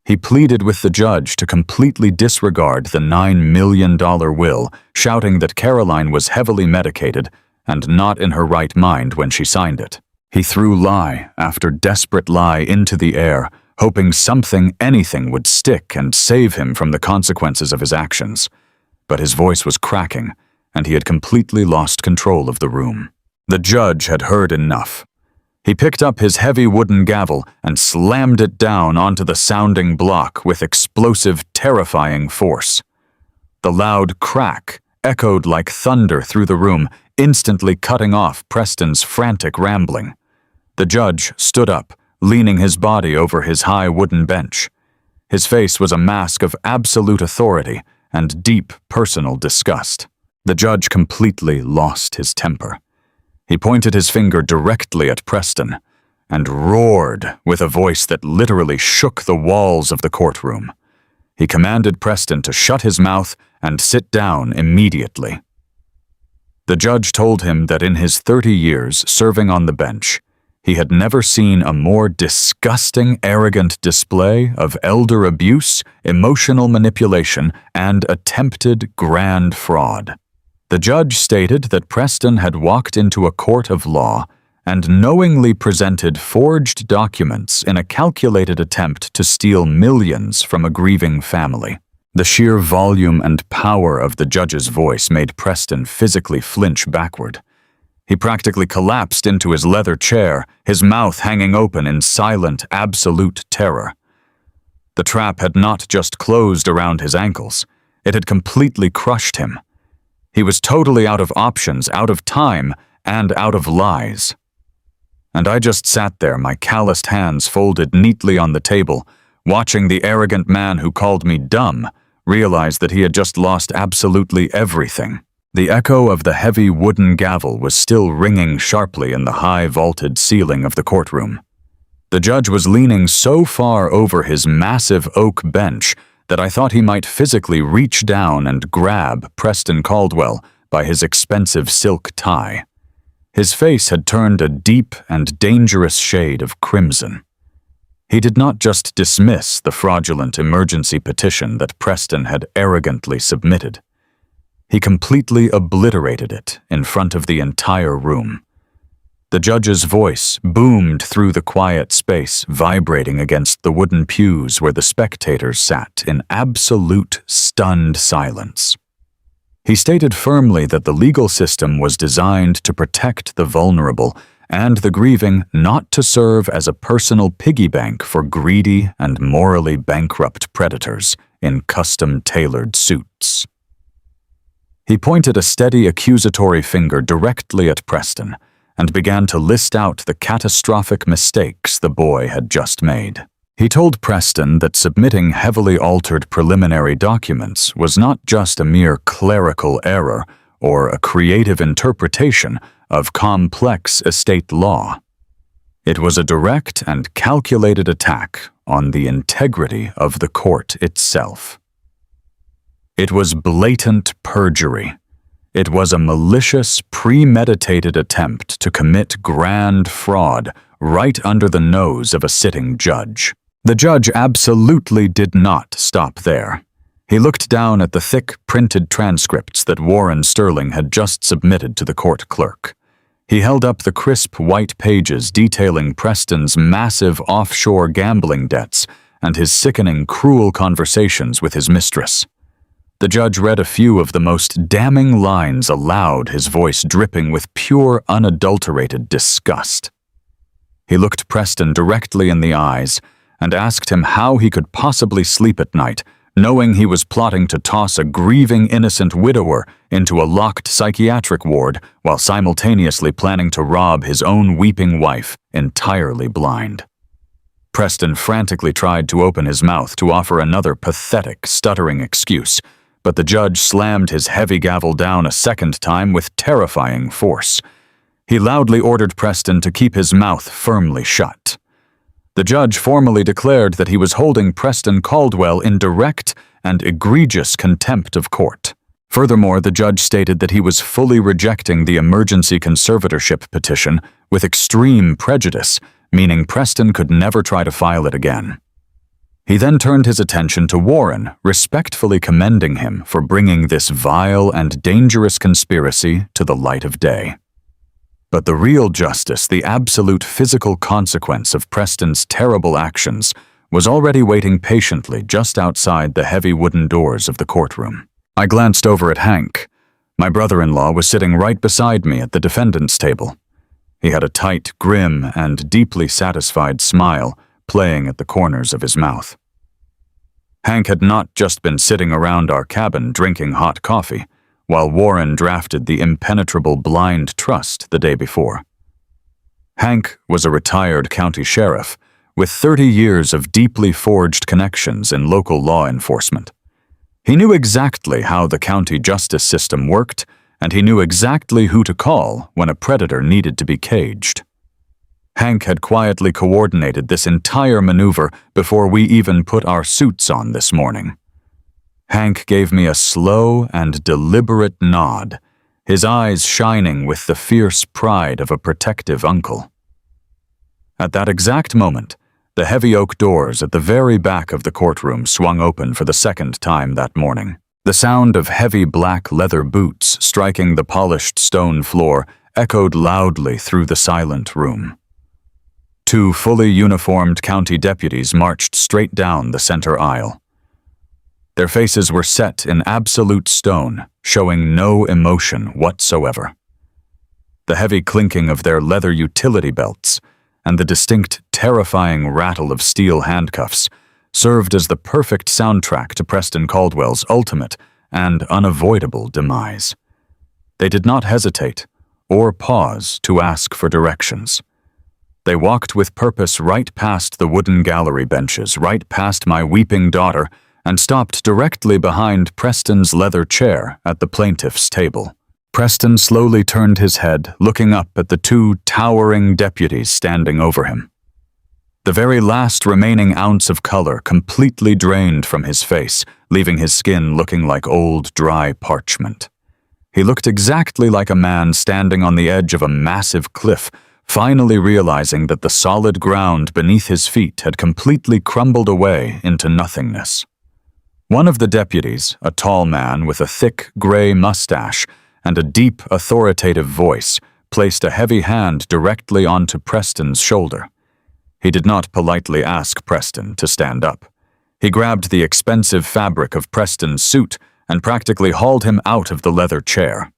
He pleaded with the judge to completely disregard the $9 million will, shouting that Caroline was heavily medicated and not in her right mind when she signed it. He threw lie after desperate lie into the air, hoping something, anything would stick and save him from the consequences of his actions. But his voice was cracking, and he had completely lost control of the room. The judge had heard enough. He picked up his heavy wooden gavel and slammed it down onto the sounding block with explosive, terrifying force. The loud crack echoed like thunder through the room, instantly cutting off Preston's frantic rambling. The judge stood up, leaning his body over his high wooden bench. His face was a mask of absolute authority and deep personal disgust. The judge completely lost his temper. He pointed his finger directly at Preston and roared with a voice that literally shook the walls of the courtroom. He commanded Preston to shut his mouth and sit down immediately. The judge told him that in his 30 years serving on the bench, he had never seen a more disgusting, arrogant display of elder abuse, emotional manipulation, and attempted grand fraud. The judge stated that Preston had walked into a court of law and knowingly presented forged documents in a calculated attempt to steal millions from a grieving family. The sheer volume and power of the judge's voice made Preston physically flinch backward. He practically collapsed into his leather chair, his mouth hanging open in silent, absolute terror. The trap had not just closed around his ankles, it had completely crushed him. He was totally out of options, out of time, and out of lies. And I just sat there, my calloused hands folded neatly on the table, watching the arrogant man who called me dumb realize that he had just lost absolutely everything. The echo of the heavy wooden gavel was still ringing sharply in the high vaulted ceiling of the courtroom. The judge was leaning so far over his massive oak bench that I thought he might physically reach down and grab Preston Caldwell by his expensive silk tie. His face had turned a deep and dangerous shade of crimson. He did not just dismiss the fraudulent emergency petition that Preston had arrogantly submitted. He completely obliterated it in front of the entire room. The judge's voice boomed through the quiet space, vibrating against the wooden pews where the spectators sat in absolute, stunned silence. He stated firmly that the legal system was designed to protect the vulnerable and the grieving, not to serve as a personal piggy bank for greedy and morally bankrupt predators in custom-tailored suits. He pointed a steady accusatory finger directly at Preston and began to list out the catastrophic mistakes the boy had just made. He told Preston that submitting heavily altered preliminary documents was not just a mere clerical error or a creative interpretation of complex estate law. It was a direct and calculated attack on the integrity of the court itself. It was blatant perjury. It was a malicious, premeditated attempt to commit grand fraud right under the nose of a sitting judge. The judge absolutely did not stop there. He looked down at the thick, printed transcripts that Warren Sterling had just submitted to the court clerk. He held up the crisp white pages detailing Preston's massive offshore gambling debts and his sickening, cruel conversations with his mistress. The judge read a few of the most damning lines aloud, his voice dripping with pure, unadulterated disgust. He looked Preston directly in the eyes and asked him how he could possibly sleep at night, knowing he was plotting to toss a grieving innocent widower into a locked psychiatric ward while simultaneously planning to rob his own weeping wife, entirely blind. Preston frantically tried to open his mouth to offer another pathetic, stuttering excuse, but the judge slammed his heavy gavel down a second time with terrifying force. He loudly ordered Preston to keep his mouth firmly shut. The judge formally declared that he was holding Preston Caldwell in direct and egregious contempt of court. Furthermore, the judge stated that he was fully rejecting the emergency conservatorship petition with extreme prejudice, meaning Preston could never try to file it again. He then turned his attention to Warren, respectfully commending him for bringing this vile and dangerous conspiracy to the light of day. But the real justice, the absolute physical consequence of Preston's terrible actions, was already waiting patiently just outside the heavy wooden doors of the courtroom. I glanced over at Hank. My brother-in-law was sitting right beside me at the defendant's table. He had a tight, grim, and deeply satisfied smile playing at the corners of his mouth. Hank had not just been sitting around our cabin drinking hot coffee, while Warren drafted the impenetrable blind trust the day before. Hank was a retired county sheriff with 30 years of deeply forged connections in local law enforcement. He knew exactly how the county justice system worked, and he knew exactly who to call when a predator needed to be caged. Hank had quietly coordinated this entire maneuver before we even put our suits on this morning. Hank gave me a slow and deliberate nod, his eyes shining with the fierce pride of a protective uncle. At that exact moment, the heavy oak doors at the very back of the courtroom swung open for the second time that morning. The sound of heavy black leather boots striking the polished stone floor echoed loudly through the silent room. Two fully uniformed county deputies marched straight down the center aisle. Their faces were set in absolute stone, showing no emotion whatsoever. The heavy clinking of their leather utility belts and the distinct, terrifying rattle of steel handcuffs served as the perfect soundtrack to Preston Caldwell's ultimate and unavoidable demise. They did not hesitate or pause to ask for directions. They walked with purpose right past the wooden gallery benches, right past my weeping daughter, and stopped directly behind Preston's leather chair at the plaintiff's table. Preston slowly turned his head, looking up at the two towering deputies standing over him. The very last remaining ounce of color completely drained from his face, leaving his skin looking like old, dry parchment. He looked exactly like a man standing on the edge of a massive cliff, finally realizing that the solid ground beneath his feet had completely crumbled away into nothingness. One of the deputies, a tall man with a thick, gray mustache and a deep, authoritative voice, placed a heavy hand directly onto Preston's shoulder. He did not politely ask Preston to stand up. He grabbed the expensive fabric of Preston's suit and practically hauled him out of the leather chair.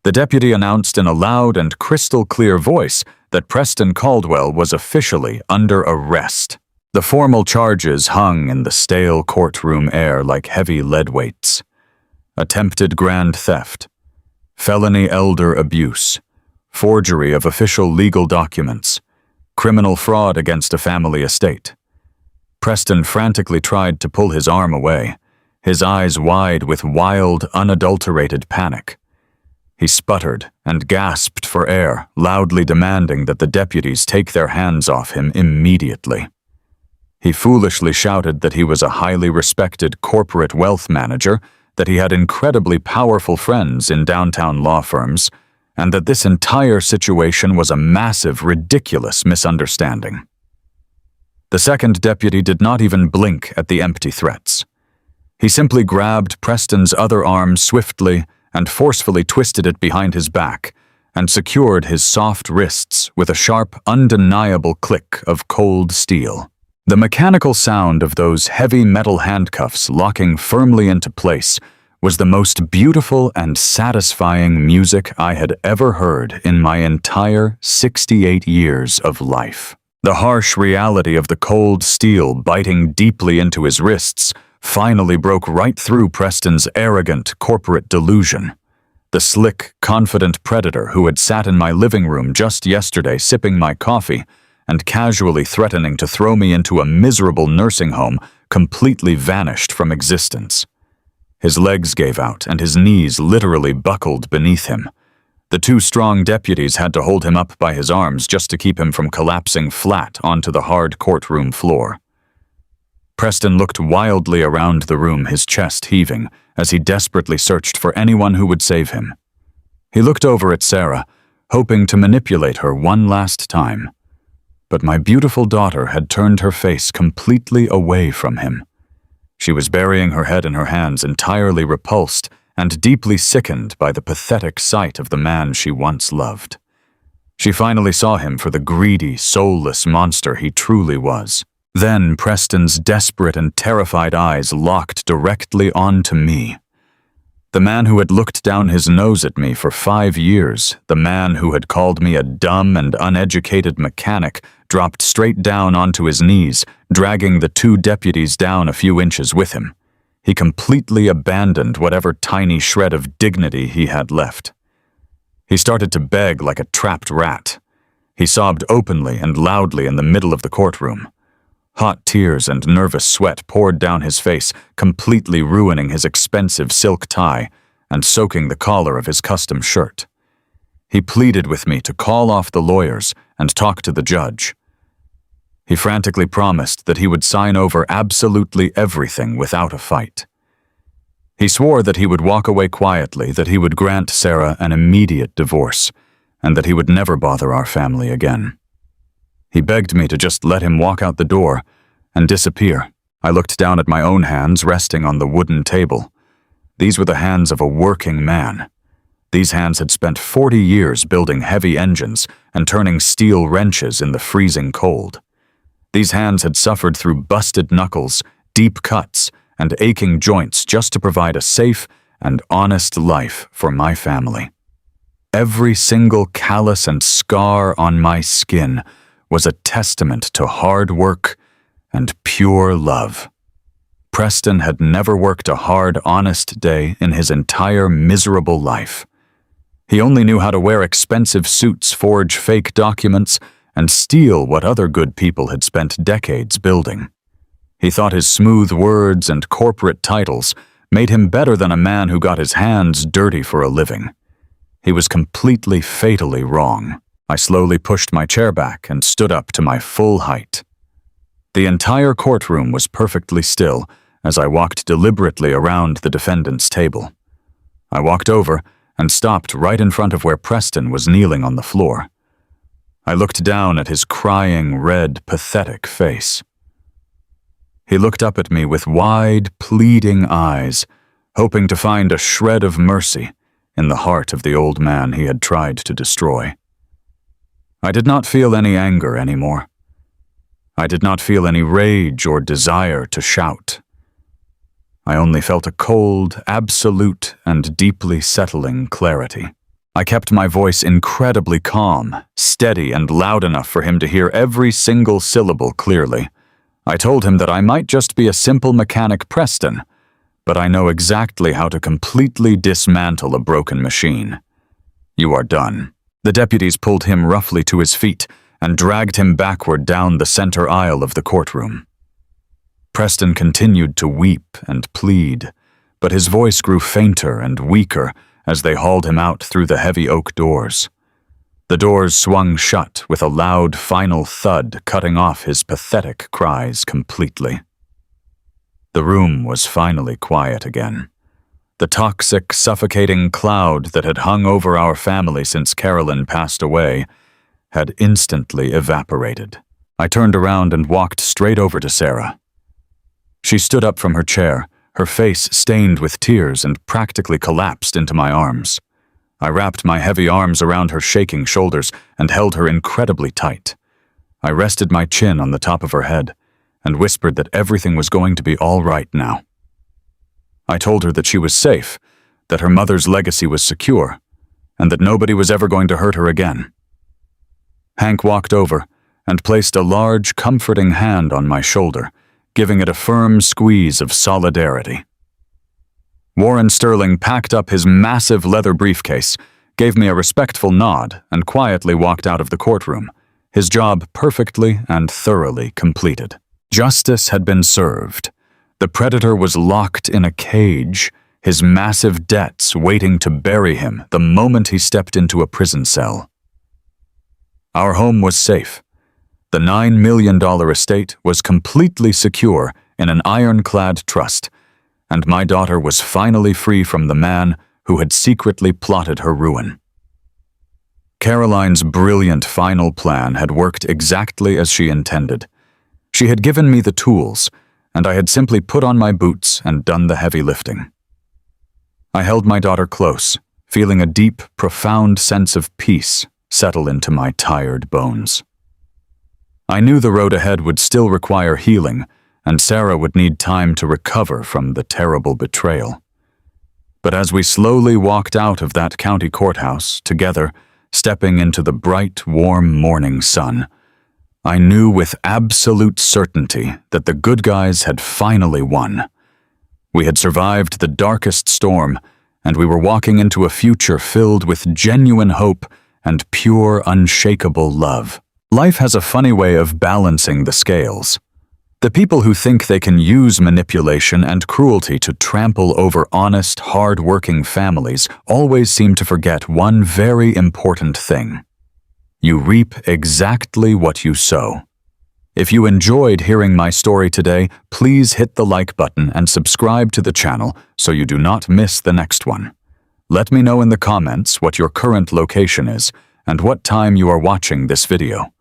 The deputy announced in a loud and crystal-clear voice that Preston Caldwell was officially under arrest. The formal charges hung in the stale courtroom air like heavy lead weights. Attempted grand theft, felony elder abuse, forgery of official legal documents, criminal fraud against a family estate. Preston frantically tried to pull his arm away, his eyes wide with wild, unadulterated panic. He sputtered and gasped for air, loudly demanding that the deputies take their hands off him immediately. He foolishly shouted that he was a highly respected corporate wealth manager, that he had incredibly powerful friends in downtown law firms, and that this entire situation was a massive, ridiculous misunderstanding. The second deputy did not even blink at the empty threats. He simply grabbed Preston's other arm swiftly and forcefully twisted it behind his back and secured his soft wrists with a sharp, undeniable click of cold steel. The mechanical sound of those heavy metal handcuffs locking firmly into place was the most beautiful and satisfying music I had ever heard in my entire 68 years of life. The harsh reality of the cold steel biting deeply into his wrists finally broke right through Preston's arrogant corporate delusion. The slick, confident predator who had sat in my living room just yesterday sipping my coffee and casually threatening to throw me into a miserable nursing home completely vanished from existence. His legs gave out and his knees literally buckled beneath him. The two strong deputies had to hold him up by his arms just to keep him from collapsing flat onto the hard courtroom floor. Preston looked wildly around the room, his chest heaving, as he desperately searched for anyone who would save him. He looked over at Sarah, hoping to manipulate her one last time. But my beautiful daughter had turned her face completely away from him. She was burying her head in her hands, entirely repulsed and deeply sickened by the pathetic sight of the man she once loved. She finally saw him for the greedy, soulless monster he truly was. Then Preston's desperate and terrified eyes locked directly onto me. The man who had looked down his nose at me for 5 years, the man who had called me a dumb and uneducated mechanic, dropped straight down onto his knees, dragging the two deputies down a few inches with him. He completely abandoned whatever tiny shred of dignity he had left. He started to beg like a trapped rat. He sobbed openly and loudly in the middle of the courtroom. Hot tears and nervous sweat poured down his face, completely ruining his expensive silk tie and soaking the collar of his custom shirt. He pleaded with me to call off the lawyers and talk to the judge. He frantically promised that he would sign over absolutely everything without a fight. He swore that he would walk away quietly, that he would grant Sarah an immediate divorce, and that he would never bother our family again. He begged me to just let him walk out the door and disappear. I looked down at my own hands resting on the wooden table. These were the hands of a working man. These hands had spent 40 years building heavy engines and turning steel wrenches in the freezing cold. These hands had suffered through busted knuckles, deep cuts, and aching joints just to provide a safe and honest life for my family. Every single callus and scar on my skin was a testament to hard work and pure love. Preston had never worked a hard, honest day in his entire miserable life. He only knew how to wear expensive suits, forge fake documents, and steal what other good people had spent decades building. He thought his smooth words and corporate titles made him better than a man who got his hands dirty for a living. He was completely, fatally wrong. I slowly pushed my chair back and stood up to my full height. The entire courtroom was perfectly still as I walked deliberately around the defendant's table. I walked over and stopped right in front of where Preston was kneeling on the floor. I looked down at his crying, red, pathetic face. He looked up at me with wide, pleading eyes, hoping to find a shred of mercy in the heart of the old man he had tried to destroy. I did not feel any anger anymore. I did not feel any rage or desire to shout. I only felt a cold, absolute, and deeply settling clarity. I kept my voice incredibly calm, steady, and loud enough for him to hear every single syllable clearly. I told him that I might just be a simple mechanic Preston, but I know exactly how to completely dismantle a broken machine. You are done. The deputies pulled him roughly to his feet and dragged him backward down the center aisle of the courtroom. Preston continued to weep and plead, but his voice grew fainter and weaker as they hauled him out through the heavy oak doors. The doors swung shut with a loud final thud, cutting off his pathetic cries completely. The room was finally quiet again. The toxic, suffocating cloud that had hung over our family since Carolyn passed away had instantly evaporated. I turned around and walked straight over to Sarah. She stood up from her chair, her face stained with tears, and practically collapsed into my arms. I wrapped my heavy arms around her shaking shoulders and held her incredibly tight. I rested my chin on the top of her head and whispered that everything was going to be all right now. I told her that she was safe, that her mother's legacy was secure, and that nobody was ever going to hurt her again. Hank walked over and placed a large, comforting hand on my shoulder, giving it a firm squeeze of solidarity. Warren Sterling packed up his massive leather briefcase, gave me a respectful nod, and quietly walked out of the courtroom, his job perfectly and thoroughly completed. Justice had been served. The predator was locked in a cage, his massive debts waiting to bury him the moment he stepped into a prison cell. Our home was safe. The $9 million estate was completely secure in an ironclad trust, and my daughter was finally free from the man who had secretly plotted her ruin. Caroline's brilliant final plan had worked exactly as she intended. She had given me the tools, and I had simply put on my boots and done the heavy lifting. I held my daughter close, feeling a deep, profound sense of peace settle into my tired bones. I knew the road ahead would still require healing, and Sarah would need time to recover from the terrible betrayal. But as we slowly walked out of that county courthouse, together, stepping into the bright, warm morning sun, I knew with absolute certainty that the good guys had finally won. We had survived the darkest storm, and we were walking into a future filled with genuine hope and pure, unshakable love. Life has a funny way of balancing the scales. The people who think they can use manipulation and cruelty to trample over honest, hard-working families always seem to forget one very important thing. You reap exactly what you sow. If you enjoyed hearing my story today, please hit the like button and subscribe to the channel so you do not miss the next one. Let me know in the comments what your current location is and what time you are watching this video.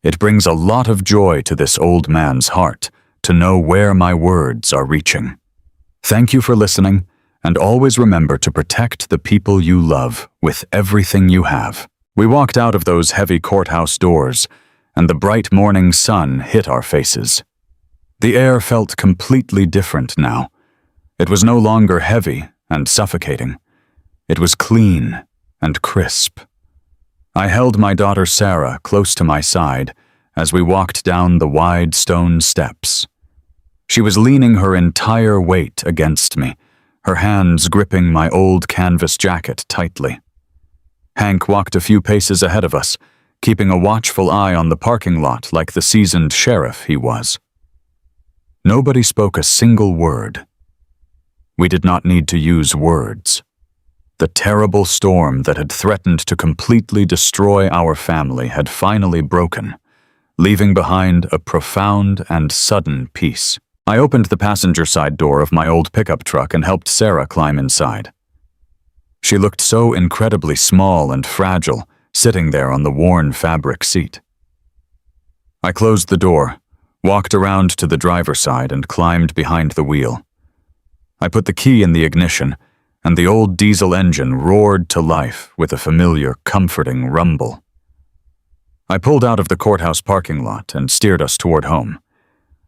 It brings a lot of joy to this old man's heart to know where my words are reaching. Thank you for listening, and always remember to protect the people you love with everything you have. We walked out of those heavy courthouse doors, and the bright morning sun hit our faces. The air felt completely different now. It was no longer heavy and suffocating. It was clean and crisp. I held my daughter Sarah close to my side as we walked down the wide stone steps. She was leaning her entire weight against me, her hands gripping my old canvas jacket tightly. Hank walked a few paces ahead of us, keeping a watchful eye on the parking lot like the seasoned sheriff he was. Nobody spoke a single word. We did not need to use words. The terrible storm that had threatened to completely destroy our family had finally broken, leaving behind a profound and sudden peace. I opened the passenger side door of my old pickup truck and helped Sarah climb inside. She looked so incredibly small and fragile, sitting there on the worn fabric seat. I closed the door, walked around to the driver's side, and climbed behind the wheel. I put the key in the ignition, and the old diesel engine roared to life with a familiar, comforting rumble. I pulled out of the courthouse parking lot and steered us toward home.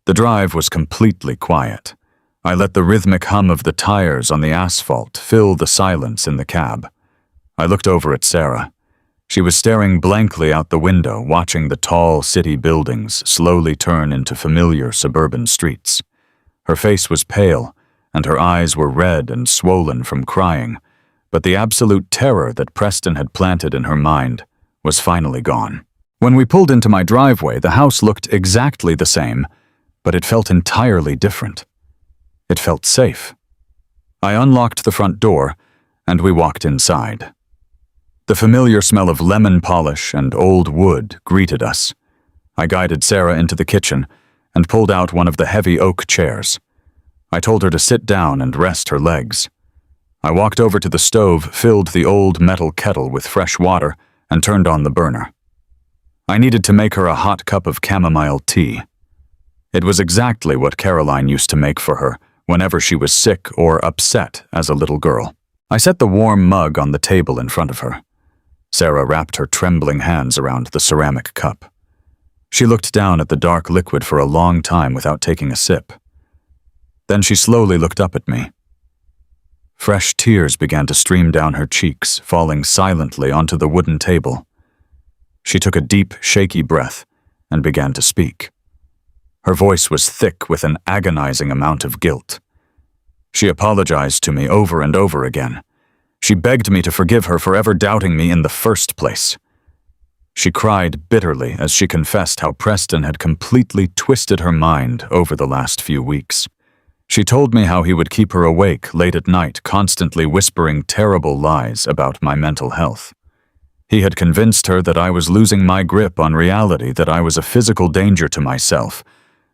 The drive was completely quiet. I let the rhythmic hum of the tires on the asphalt fill the silence in the cab. I looked over at Sarah. She was staring blankly out the window, watching the tall city buildings slowly turn into familiar suburban streets. Her face was pale, and her eyes were red and swollen from crying, but the absolute terror that Preston had planted in her mind was finally gone. When we pulled into my driveway, the house looked exactly the same, but it felt entirely different. It felt safe. I unlocked the front door, and we walked inside. The familiar smell of lemon polish and old wood greeted us. I guided Sarah into the kitchen and pulled out one of the heavy oak chairs. I told her to sit down and rest her legs. I walked over to the stove, filled the old metal kettle with fresh water, and turned on the burner. I needed to make her a hot cup of chamomile tea. It was exactly what Caroline used to make for her whenever she was sick or upset as a little girl. I set the warm mug on the table in front of her. Sarah wrapped her trembling hands around the ceramic cup. She looked down at the dark liquid for a long time without taking a sip. Then she slowly looked up at me. Fresh tears began to stream down her cheeks, falling silently onto the wooden table. She took a deep, shaky breath and began to speak. Her voice was thick with an agonizing amount of guilt. She apologized to me over and over again. She begged me to forgive her for ever doubting me in the first place. She cried bitterly as she confessed how Preston had completely twisted her mind over the last few weeks. She told me how he would keep her awake late at night, constantly whispering terrible lies about my mental health. He had convinced her that I was losing my grip on reality, that I was a physical danger to myself,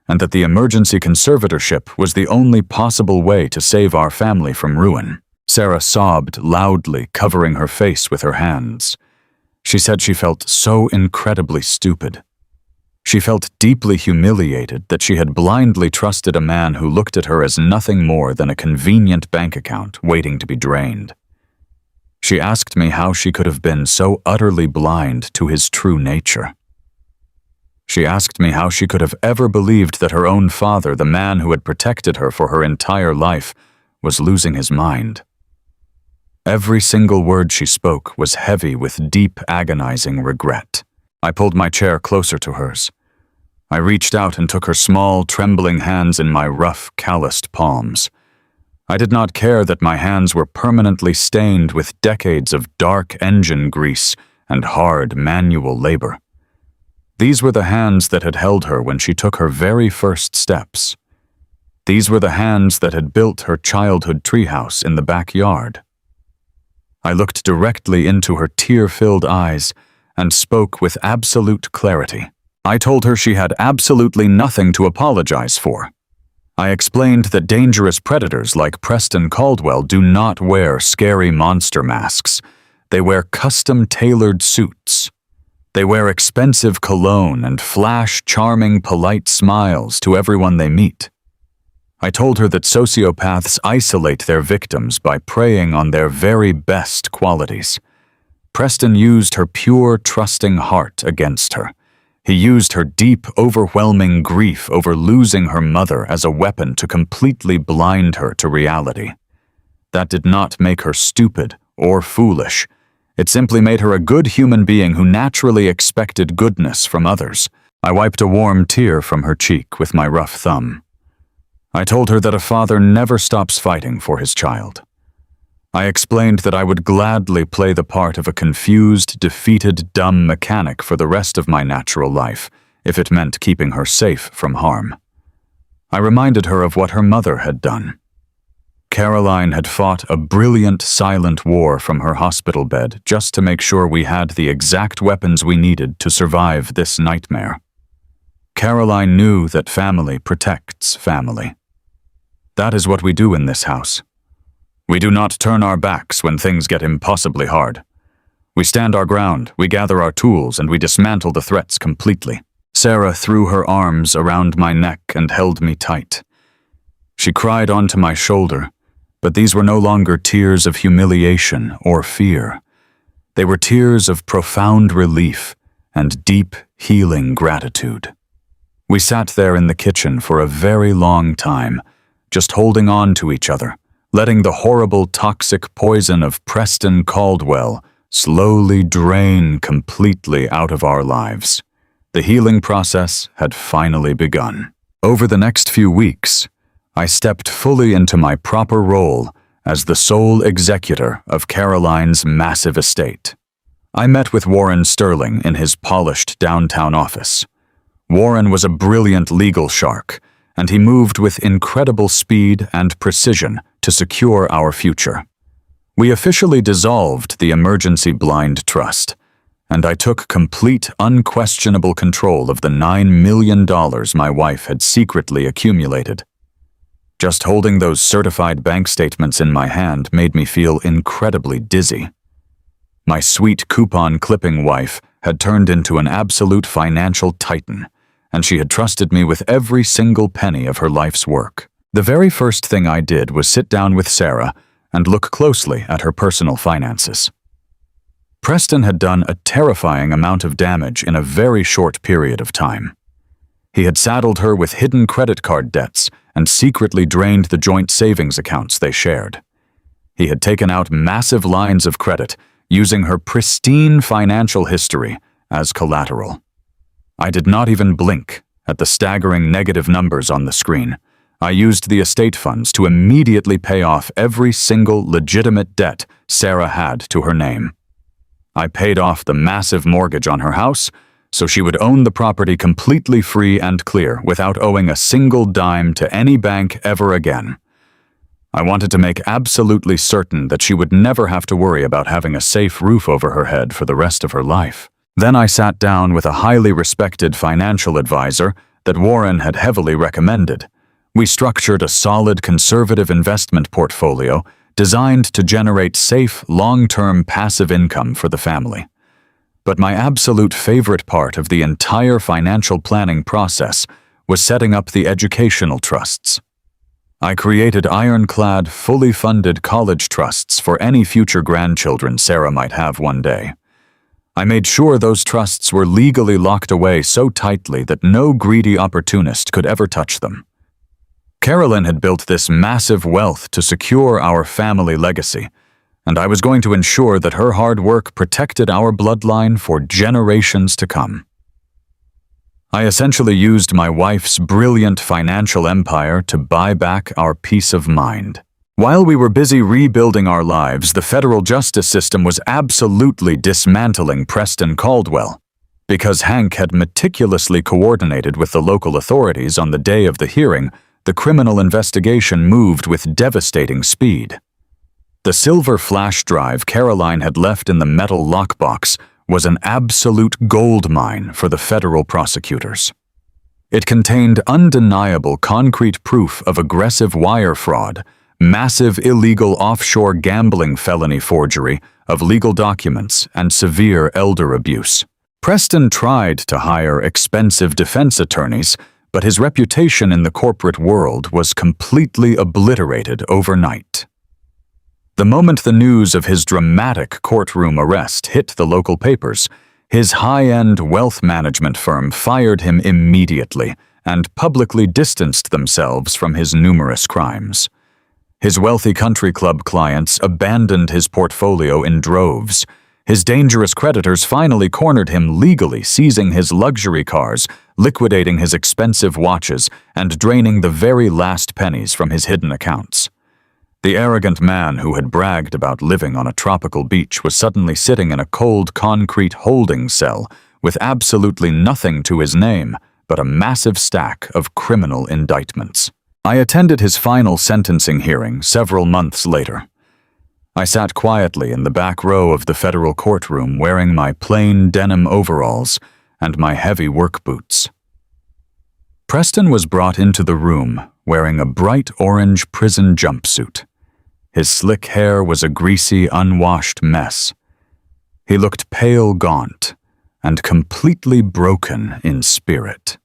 and that the emergency conservatorship was the only possible way to save our family from ruin. Sarah sobbed loudly, covering her face with her hands. She said she felt so incredibly stupid. She felt deeply humiliated that she had blindly trusted a man who looked at her as nothing more than a convenient bank account waiting to be drained. She asked me how she could have been so utterly blind to his true nature. She asked me how she could have ever believed that her own father, the man who had protected her for her entire life, was losing his mind. Every single word she spoke was heavy with deep, agonizing regret. I pulled my chair closer to hers. I reached out and took her small, trembling hands in my rough, calloused palms. I did not care that my hands were permanently stained with decades of dark engine grease and hard manual labor. These were the hands that had held her when she took her very first steps. These were the hands that had built her childhood treehouse in the backyard. I looked directly into her tear-filled eyes and spoke with absolute clarity. I told her she had absolutely nothing to apologize for. I explained that dangerous predators like Preston Caldwell do not wear scary monster masks. They wear custom-tailored suits. They wear expensive cologne and flash charming, polite smiles to everyone they meet. I told her that sociopaths isolate their victims by preying on their very best qualities. Preston used her pure, trusting heart against her. He used her deep, overwhelming grief over losing her mother as a weapon to completely blind her to reality. That did not make her stupid or foolish. It simply made her a good human being who naturally expected goodness from others. I wiped a warm tear from her cheek with my rough thumb. I told her that a father never stops fighting for his child. I explained that I would gladly play the part of a confused, defeated, dumb mechanic for the rest of my natural life, if it meant keeping her safe from harm. I reminded her of what her mother had done. Caroline had fought a brilliant, silent war from her hospital bed just to make sure we had the exact weapons we needed to survive this nightmare. Caroline knew that family protects family. That is what we do in this house. We do not turn our backs when things get impossibly hard. We stand our ground, we gather our tools, and we dismantle the threats completely. Sarah threw her arms around my neck and held me tight. She cried onto my shoulder, but these were no longer tears of humiliation or fear. They were tears of profound relief and deep, healing gratitude. We sat there in the kitchen for a very long time, just holding on to each other, letting the horrible toxic poison of Preston Caldwell slowly drain completely out of our lives. The healing process had finally begun. Over the next few weeks, I stepped fully into my proper role as the sole executor of Caroline's massive estate. I met with Warren Sterling in his polished downtown office. Warren was a brilliant legal shark, and he moved with incredible speed and precision to secure our future. We officially dissolved the Emergency Blind Trust, and I took complete, unquestionable control of the $9 million my wife had secretly accumulated. Just holding those certified bank statements in my hand made me feel incredibly dizzy. My sweet coupon-clipping wife had turned into an absolute financial titan, and she had trusted me with every single penny of her life's work. The very first thing I did was sit down with Sarah and look closely at her personal finances. Preston had done a terrifying amount of damage in a very short period of time. He had saddled her with hidden credit card debts and secretly drained the joint savings accounts they shared. He had taken out massive lines of credit, using her pristine financial history as collateral. I did not even blink at the staggering negative numbers on the screen. I used the estate funds to immediately pay off every single legitimate debt Sarah had to her name. I paid off the massive mortgage on her house, so she would own the property completely free and clear without owing a single dime to any bank ever again. I wanted to make absolutely certain that she would never have to worry about having a safe roof over her head for the rest of her life. Then I sat down with a highly respected financial advisor that Warren had heavily recommended. We structured a solid conservative investment portfolio designed to generate safe, long-term passive income for the family. But my absolute favorite part of the entire financial planning process was setting up the educational trusts. I created ironclad, fully funded college trusts for any future grandchildren Sarah might have one day. I made sure those trusts were legally locked away so tightly that no greedy opportunist could ever touch them. Carolyn had built this massive wealth to secure our family legacy, and I was going to ensure that her hard work protected our bloodline for generations to come. I essentially used my wife's brilliant financial empire to buy back our peace of mind. While we were busy rebuilding our lives, the federal justice system was absolutely dismantling Preston Caldwell. Because Hank had meticulously coordinated with the local authorities on the day of the hearing, the criminal investigation moved with devastating speed. The silver flash drive Caroline had left in the metal lockbox was an absolute gold mine for the federal prosecutors. It contained undeniable concrete proof of aggressive wire fraud, massive illegal offshore gambling felony forgery of legal documents, and severe elder abuse. Preston tried to hire expensive defense attorneys, but his reputation in the corporate world was completely obliterated overnight. The moment the news of his dramatic courtroom arrest hit the local papers, his high-end wealth management firm fired him immediately and publicly distanced themselves from his numerous crimes. His wealthy country club clients abandoned his portfolio in droves. His dangerous creditors finally cornered him legally, seizing his luxury cars, liquidating his expensive watches, and draining the very last pennies from his hidden accounts. The arrogant man who had bragged about living on a tropical beach was suddenly sitting in a cold concrete holding cell with absolutely nothing to his name but a massive stack of criminal indictments. I attended his final sentencing hearing several months later. I sat quietly in the back row of the federal courtroom wearing my plain denim overalls and my heavy work boots. Preston was brought into the room wearing a bright orange prison jumpsuit. His slick hair was a greasy, unwashed mess. He looked pale, gaunt, and completely broken in spirit.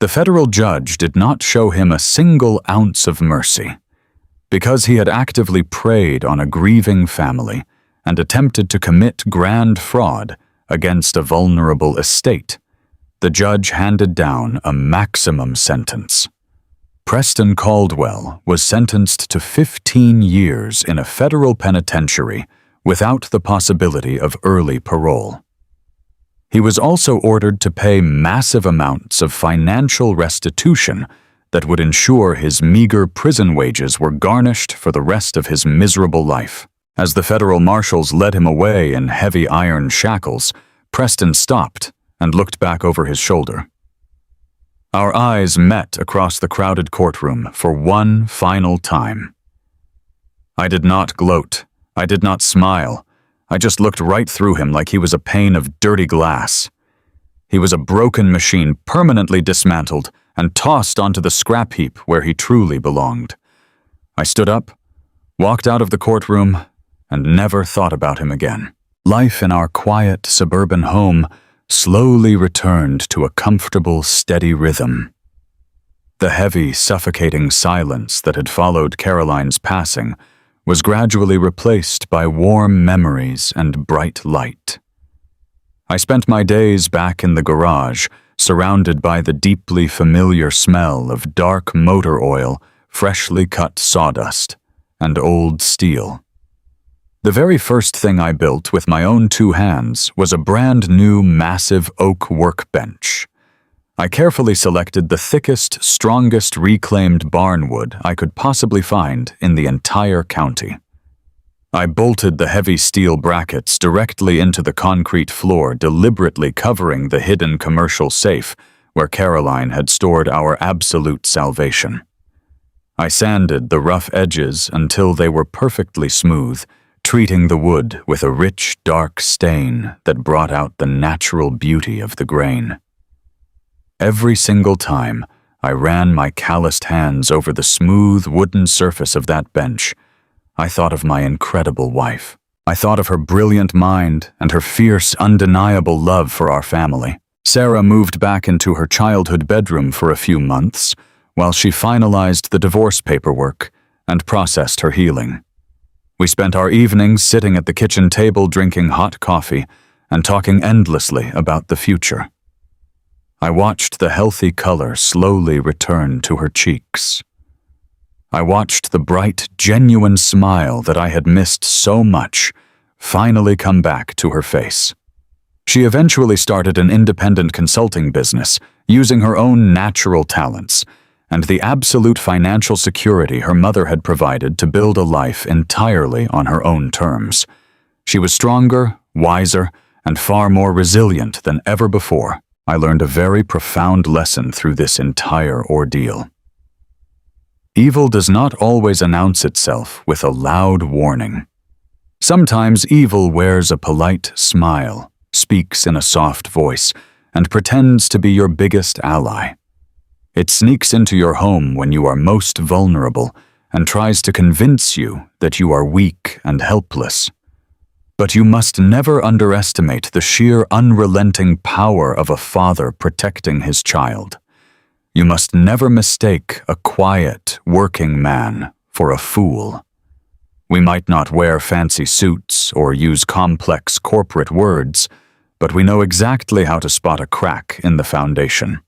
The federal judge did not show him a single ounce of mercy. Because he had actively preyed on a grieving family and attempted to commit grand fraud against a vulnerable estate, the judge handed down a maximum sentence. Preston Caldwell was sentenced to 15 years in a federal penitentiary without the possibility of early parole. He was also ordered to pay massive amounts of financial restitution that would ensure his meager prison wages were garnished for the rest of his miserable life. As the federal marshals led him away in heavy iron shackles, Preston stopped and looked back over his shoulder. Our eyes met across the crowded courtroom for one final time. I did not gloat. I did not smile. I just looked right through him like he was a pane of dirty glass. He was a broken machine, permanently dismantled and tossed onto the scrap heap where he truly belonged. I stood up, walked out of the courtroom, and never thought about him again. Life in our quiet suburban home slowly returned to a comfortable, steady rhythm. The heavy, suffocating silence that had followed Caroline's passing was gradually replaced by warm memories and bright light. I spent my days back in the garage, surrounded by the deeply familiar smell of dark motor oil, freshly cut sawdust, and old steel. The very first thing I built with my own 2 hands was a brand new massive oak workbench. I carefully selected the thickest, strongest reclaimed barn wood I could possibly find in the entire county. I bolted the heavy steel brackets directly into the concrete floor, deliberately covering the hidden commercial safe where Caroline had stored our absolute salvation. I sanded the rough edges until they were perfectly smooth, treating the wood with a rich, dark stain that brought out the natural beauty of the grain. Every single time I ran my calloused hands over the smooth wooden surface of that bench, I thought of my incredible wife. I thought of her brilliant mind and her fierce, undeniable love for our family. Sarah moved back into her childhood bedroom for a few months while she finalized the divorce paperwork and processed her healing. We spent our evenings sitting at the kitchen table drinking hot coffee and talking endlessly about the future. I watched the healthy color slowly return to her cheeks. I watched the bright, genuine smile that I had missed so much finally come back to her face. She eventually started an independent consulting business using her own natural talents and the absolute financial security her mother had provided to build a life entirely on her own terms. She was stronger, wiser, and far more resilient than ever before. I learned a very profound lesson through this entire ordeal. Evil does not always announce itself with a loud warning. Sometimes evil wears a polite smile, speaks in a soft voice, and pretends to be your biggest ally. It sneaks into your home when you are most vulnerable and tries to convince you that you are weak and helpless. But you must never underestimate the sheer unrelenting power of a father protecting his child. You must never mistake a quiet, working man for a fool. We might not wear fancy suits or use complex corporate words, but we know exactly how to spot a crack in the foundation.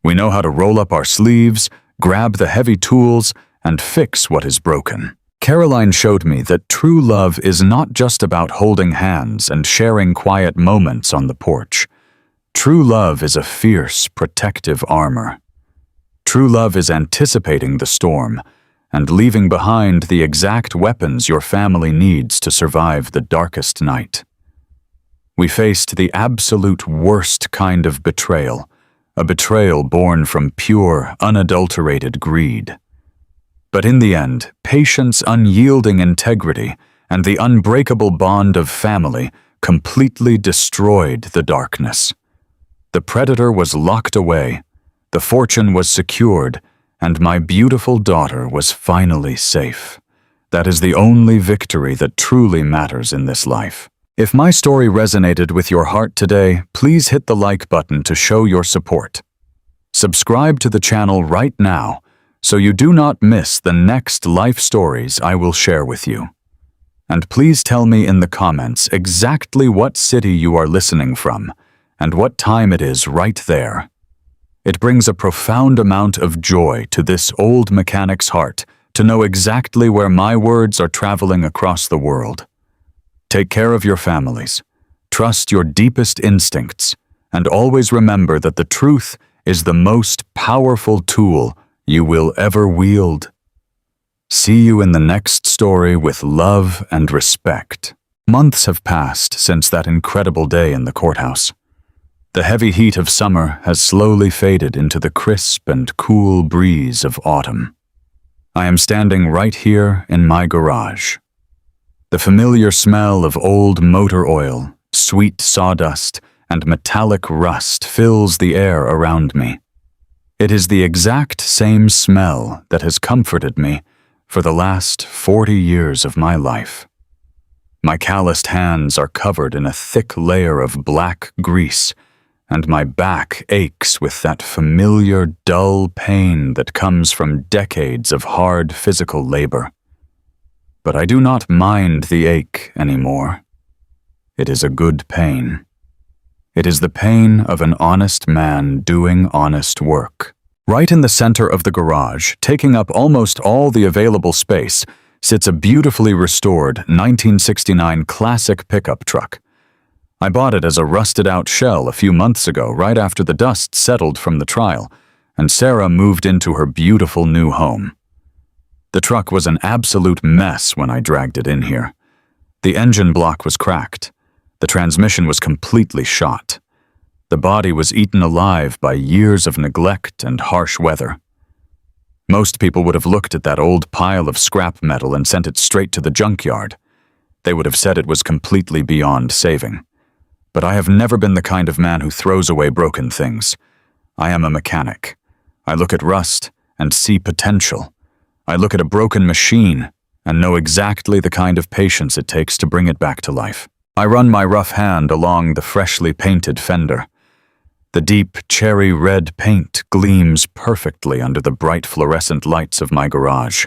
We know how to roll up our sleeves, grab the heavy tools, and fix what is broken. Caroline showed me that true love is not just about holding hands and sharing quiet moments on the porch. True love is a fierce, protective armor. True love is anticipating the storm and leaving behind the exact weapons your family needs to survive the darkest night. We faced the absolute worst kind of betrayal, a betrayal born from pure, unadulterated greed. But in the end, patience, unyielding integrity, and the unbreakable bond of family completely destroyed the darkness. The predator was locked away, the fortune was secured, and my beautiful daughter was finally safe. That is the only victory that truly matters in this life. If my story resonated with your heart today, please hit the like button to show your support. Subscribe to the channel right now so you do not miss the next life stories I will share with you. And please tell me in the comments exactly what city you are listening from and what time it is right there. It brings a profound amount of joy to this old mechanic's heart to know exactly where my words are traveling across the world. Take care of your families, trust your deepest instincts, and always remember that the truth is the most powerful tool you will ever wield. See you in the next story with love and respect. Months have passed since that incredible day in the courthouse. The heavy heat of summer has slowly faded into the crisp and cool breeze of autumn. I am standing right here in my garage. The familiar smell of old motor oil, sweet sawdust, and metallic rust fills the air around me. It is the exact same smell that has comforted me for the last 40 years of my life. My calloused hands are covered in a thick layer of black grease, and my back aches with that familiar, dull pain that comes from decades of hard physical labor. But I do not mind the ache anymore. It is a good pain. It is the pain of an honest man doing honest work. Right in the center of the garage, taking up almost all the available space, sits a beautifully restored 1969 classic pickup truck. I bought it as a rusted-out shell a few months ago, right after the dust settled from the trial, and Sarah moved into her beautiful new home. The truck was an absolute mess when I dragged it in here. The engine block was cracked. The transmission was completely shot. The body was eaten alive by years of neglect and harsh weather. Most people would have looked at that old pile of scrap metal and sent it straight to the junkyard. They would have said it was completely beyond saving. But I have never been the kind of man who throws away broken things. I am a mechanic. I look at rust and see potential. I look at a broken machine and know exactly the kind of patience it takes to bring it back to life. I run my rough hand along the freshly painted fender. The deep cherry red paint gleams perfectly under the bright fluorescent lights of my garage.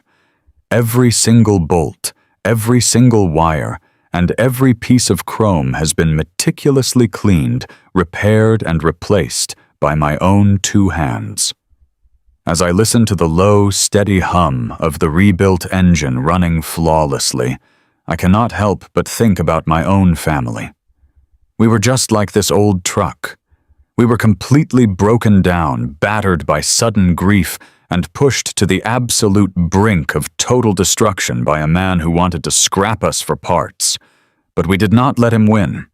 Every single bolt, every single wire, and every piece of chrome has been meticulously cleaned, repaired, and replaced by my own two hands. As I listen to the low, steady hum of the rebuilt engine running flawlessly, I cannot help but think about my own family. We were just like this old truck. We were completely broken down, battered by sudden grief, and pushed to the absolute brink of total destruction by a man who wanted to scrap us for parts. But we did not let him win.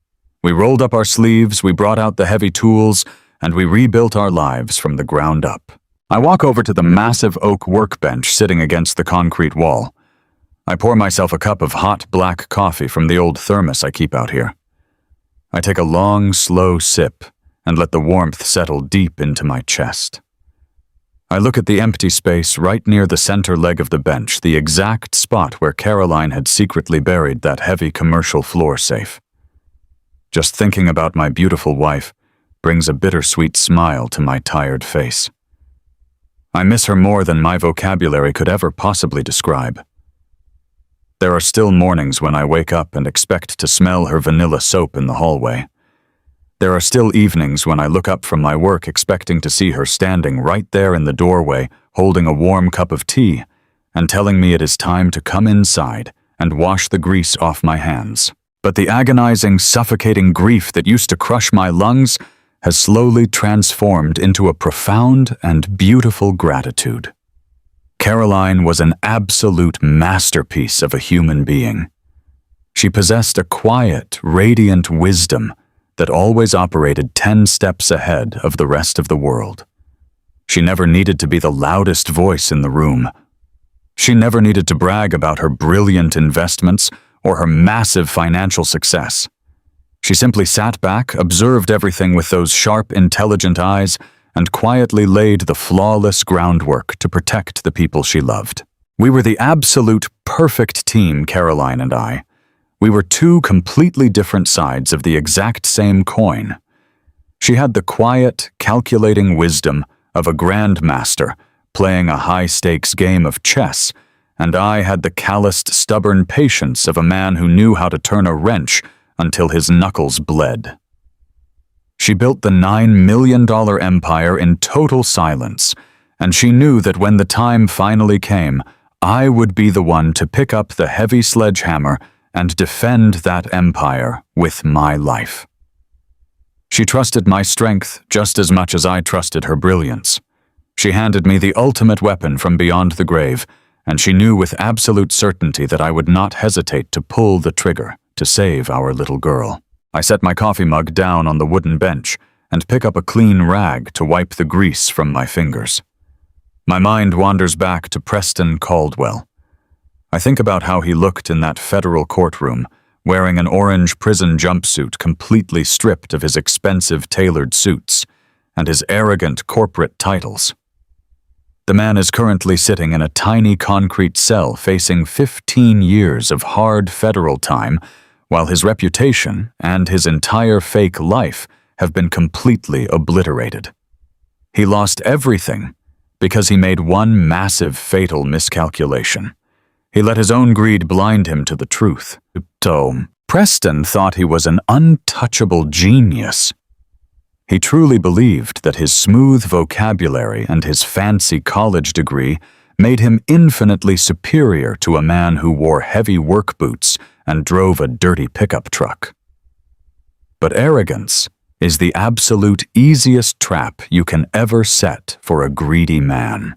We rolled up our sleeves, we brought out the heavy tools, and we rebuilt our lives from the ground up. I walk over to the massive oak workbench sitting against the concrete wall. I pour myself a cup of hot black coffee from the old thermos I keep out here. I take a long, slow sip and let the warmth settle deep into my chest. I look at the empty space right near the center leg of the bench, the exact spot where Caroline had secretly buried that heavy commercial floor safe. Just thinking about my beautiful wife brings a bittersweet smile to my tired face. I miss her more than my vocabulary could ever possibly describe. There are still mornings when I wake up and expect to smell her vanilla soap in the hallway. There are still evenings when I look up from my work expecting to see her standing right there in the doorway, holding a warm cup of tea, and telling me it is time to come inside and wash the grease off my hands. But the agonizing, suffocating grief that used to crush my lungs has slowly transformed into a profound and beautiful gratitude. Caroline was an absolute masterpiece of a human being. She possessed a quiet, radiant wisdom that always operated 10 steps ahead of the rest of the world. She never needed to be the loudest voice in the room. She never needed to brag about her brilliant investments or her massive financial success. She simply sat back, observed everything with those sharp, intelligent eyes, and quietly laid the flawless groundwork to protect the people she loved. We were the absolute perfect team, Caroline and I. We were two completely different sides of the exact same coin. She had the quiet, calculating wisdom of a grandmaster playing a high-stakes game of chess, and I had the calloused, stubborn patience of a man who knew how to turn a wrench until his knuckles bled. She built the $9 million empire in total silence, and she knew that when the time finally came, I would be the one to pick up the heavy sledgehammer and defend that empire with my life. She trusted my strength just as much as I trusted her brilliance. She handed me the ultimate weapon from beyond the grave, and she knew with absolute certainty that I would not hesitate to pull the trigger to save our little girl. I set my coffee mug down on the wooden bench and pick up a clean rag to wipe the grease from my fingers. My mind wanders back to Preston Caldwell. I think about how he looked in that federal courtroom, wearing an orange prison jumpsuit completely stripped of his expensive tailored suits and his arrogant corporate titles. The man is currently sitting in a tiny concrete cell facing 15 years of hard federal time, while his reputation and his entire fake life have been completely obliterated. He lost everything because he made one massive fatal miscalculation. He let his own greed blind him to the truth. So, Preston thought he was an untouchable genius. He truly believed that his smooth vocabulary and his fancy college degree made him infinitely superior to a man who wore heavy work boots and drove a dirty pickup truck. But arrogance is the absolute easiest trap you can ever set for a greedy man.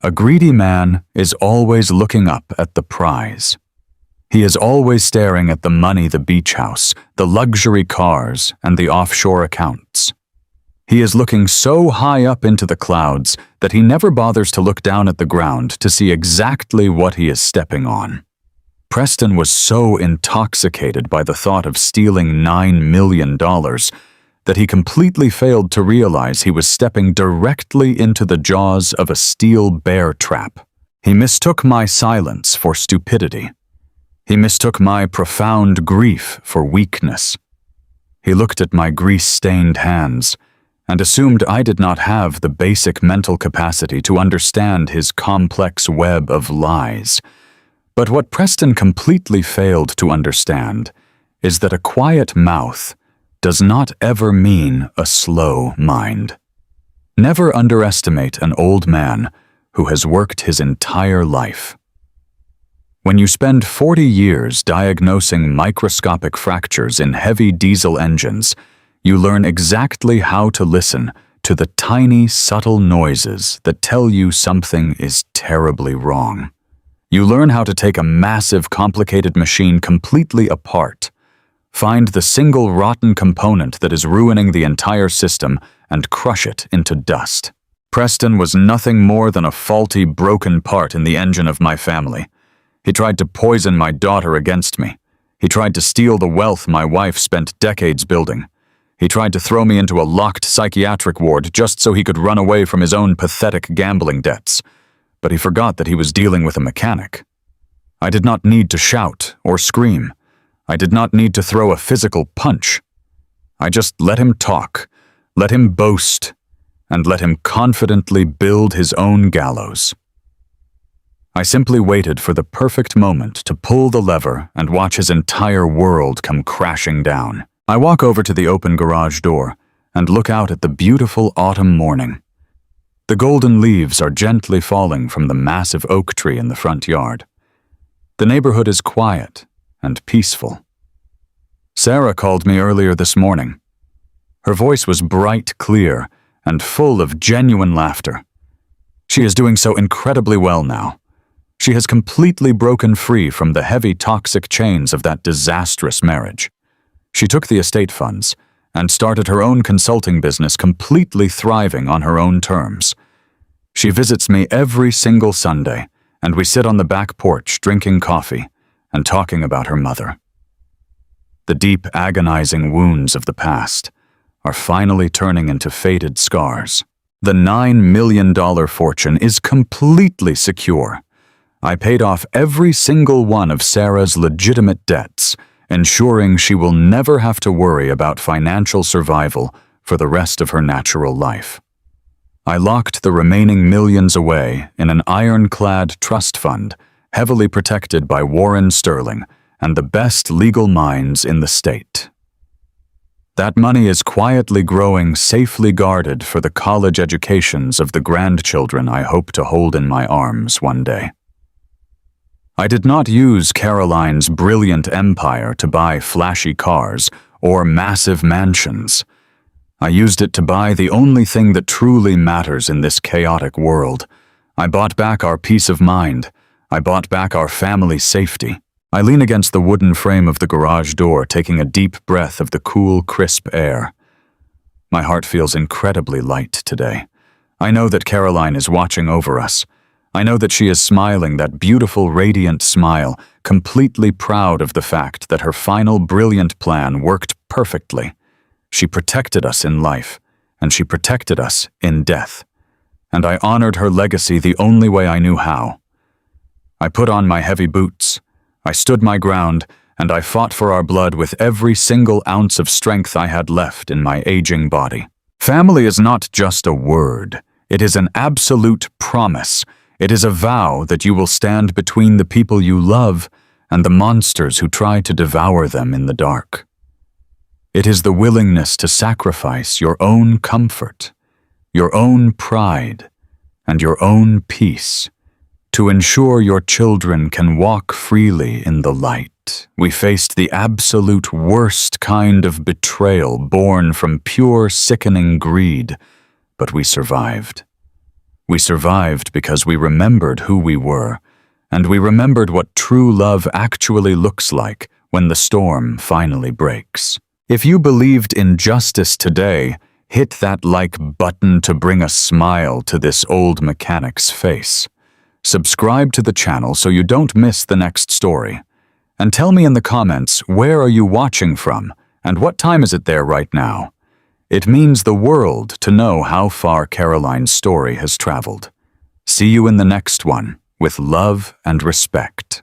A greedy man is always looking up at the prize. He is always staring at the money, the beach house, the luxury cars, and the offshore accounts. He is looking so high up into the clouds that he never bothers to look down at the ground to see exactly what he is stepping on. Preston was so intoxicated by the thought of stealing $9 million that he completely failed to realize he was stepping directly into the jaws of a steel bear trap. He mistook my silence for stupidity. He mistook my profound grief for weakness. He looked at my grease-stained hands and assumed I did not have the basic mental capacity to understand his complex web of lies. But what Preston completely failed to understand is that a quiet mouth does not ever mean a slow mind. Never underestimate an old man who has worked his entire life. When you spend 40 years diagnosing microscopic fractures in heavy diesel engines, you learn exactly how to listen to the tiny, subtle noises that tell you something is terribly wrong. You learn how to take a massive, complicated machine completely apart, find the single rotten component that is ruining the entire system, and crush it into dust. Preston was nothing more than a faulty, broken part in the engine of my family. He tried to poison my daughter against me. He tried to steal the wealth my wife spent decades building. He tried to throw me into a locked psychiatric ward just so he could run away from his own pathetic gambling debts. But he forgot that he was dealing with a mechanic. I did not need to shout or scream. I did not need to throw a physical punch. I just let him talk, let him boast, and let him confidently build his own gallows. I simply waited for the perfect moment to pull the lever and watch his entire world come crashing down. I walk over to the open garage door and look out at the beautiful autumn morning. The golden leaves are gently falling from the massive oak tree in the front yard. The neighborhood is quiet and peaceful. Sarah called me earlier this morning. Her voice was bright, clear, and full of genuine laughter. She is doing so incredibly well now. She has completely broken free from the heavy toxic chains of that disastrous marriage. She took the estate funds and started her own consulting business, completely thriving on her own terms. She visits me every single Sunday, and we sit on the back porch drinking coffee and talking about her mother. The deep, agonizing wounds of the past are finally turning into faded scars. The $9 million fortune is completely secure. I paid off every single one of Sarah's legitimate debts, ensuring she will never have to worry about financial survival for the rest of her natural life. I locked the remaining millions away in an ironclad trust fund, heavily protected by Warren Sterling and the best legal minds in the state. That money is quietly growing, safely guarded for the college educations of the grandchildren I hope to hold in my arms one day. I did not use Caroline's brilliant empire to buy flashy cars or massive mansions. I used it to buy the only thing that truly matters in this chaotic world. I bought back our peace of mind. I bought back our family safety. I lean against the wooden frame of the garage door, taking a deep breath of the cool, crisp air. My heart feels incredibly light today. I know that Caroline is watching over us. I know that she is smiling that beautiful, radiant smile, completely proud of the fact that her final brilliant plan worked perfectly. She protected us in life, and she protected us in death. And I honored her legacy the only way I knew how. I put on my heavy boots. I stood my ground and I fought for our blood with every single ounce of strength I had left in my aging body. Family is not just a word. It is an absolute promise. It is a vow that you will stand between the people you love and the monsters who try to devour them in the dark. It is the willingness to sacrifice your own comfort, your own pride, and your own peace to ensure your children can walk freely in the light. We faced the absolute worst kind of betrayal born from pure, sickening greed, but we survived. We survived because we remembered who we were, and we remembered what true love actually looks like when the storm finally breaks. If you believed in justice today, hit that like button to bring a smile to this old mechanic's face. Subscribe to the channel so you don't miss the next story. And tell me in the comments, where are you watching from, and what time is it there right now? It means the world to know how far Caroline's story has traveled. See you in the next one, with love and respect.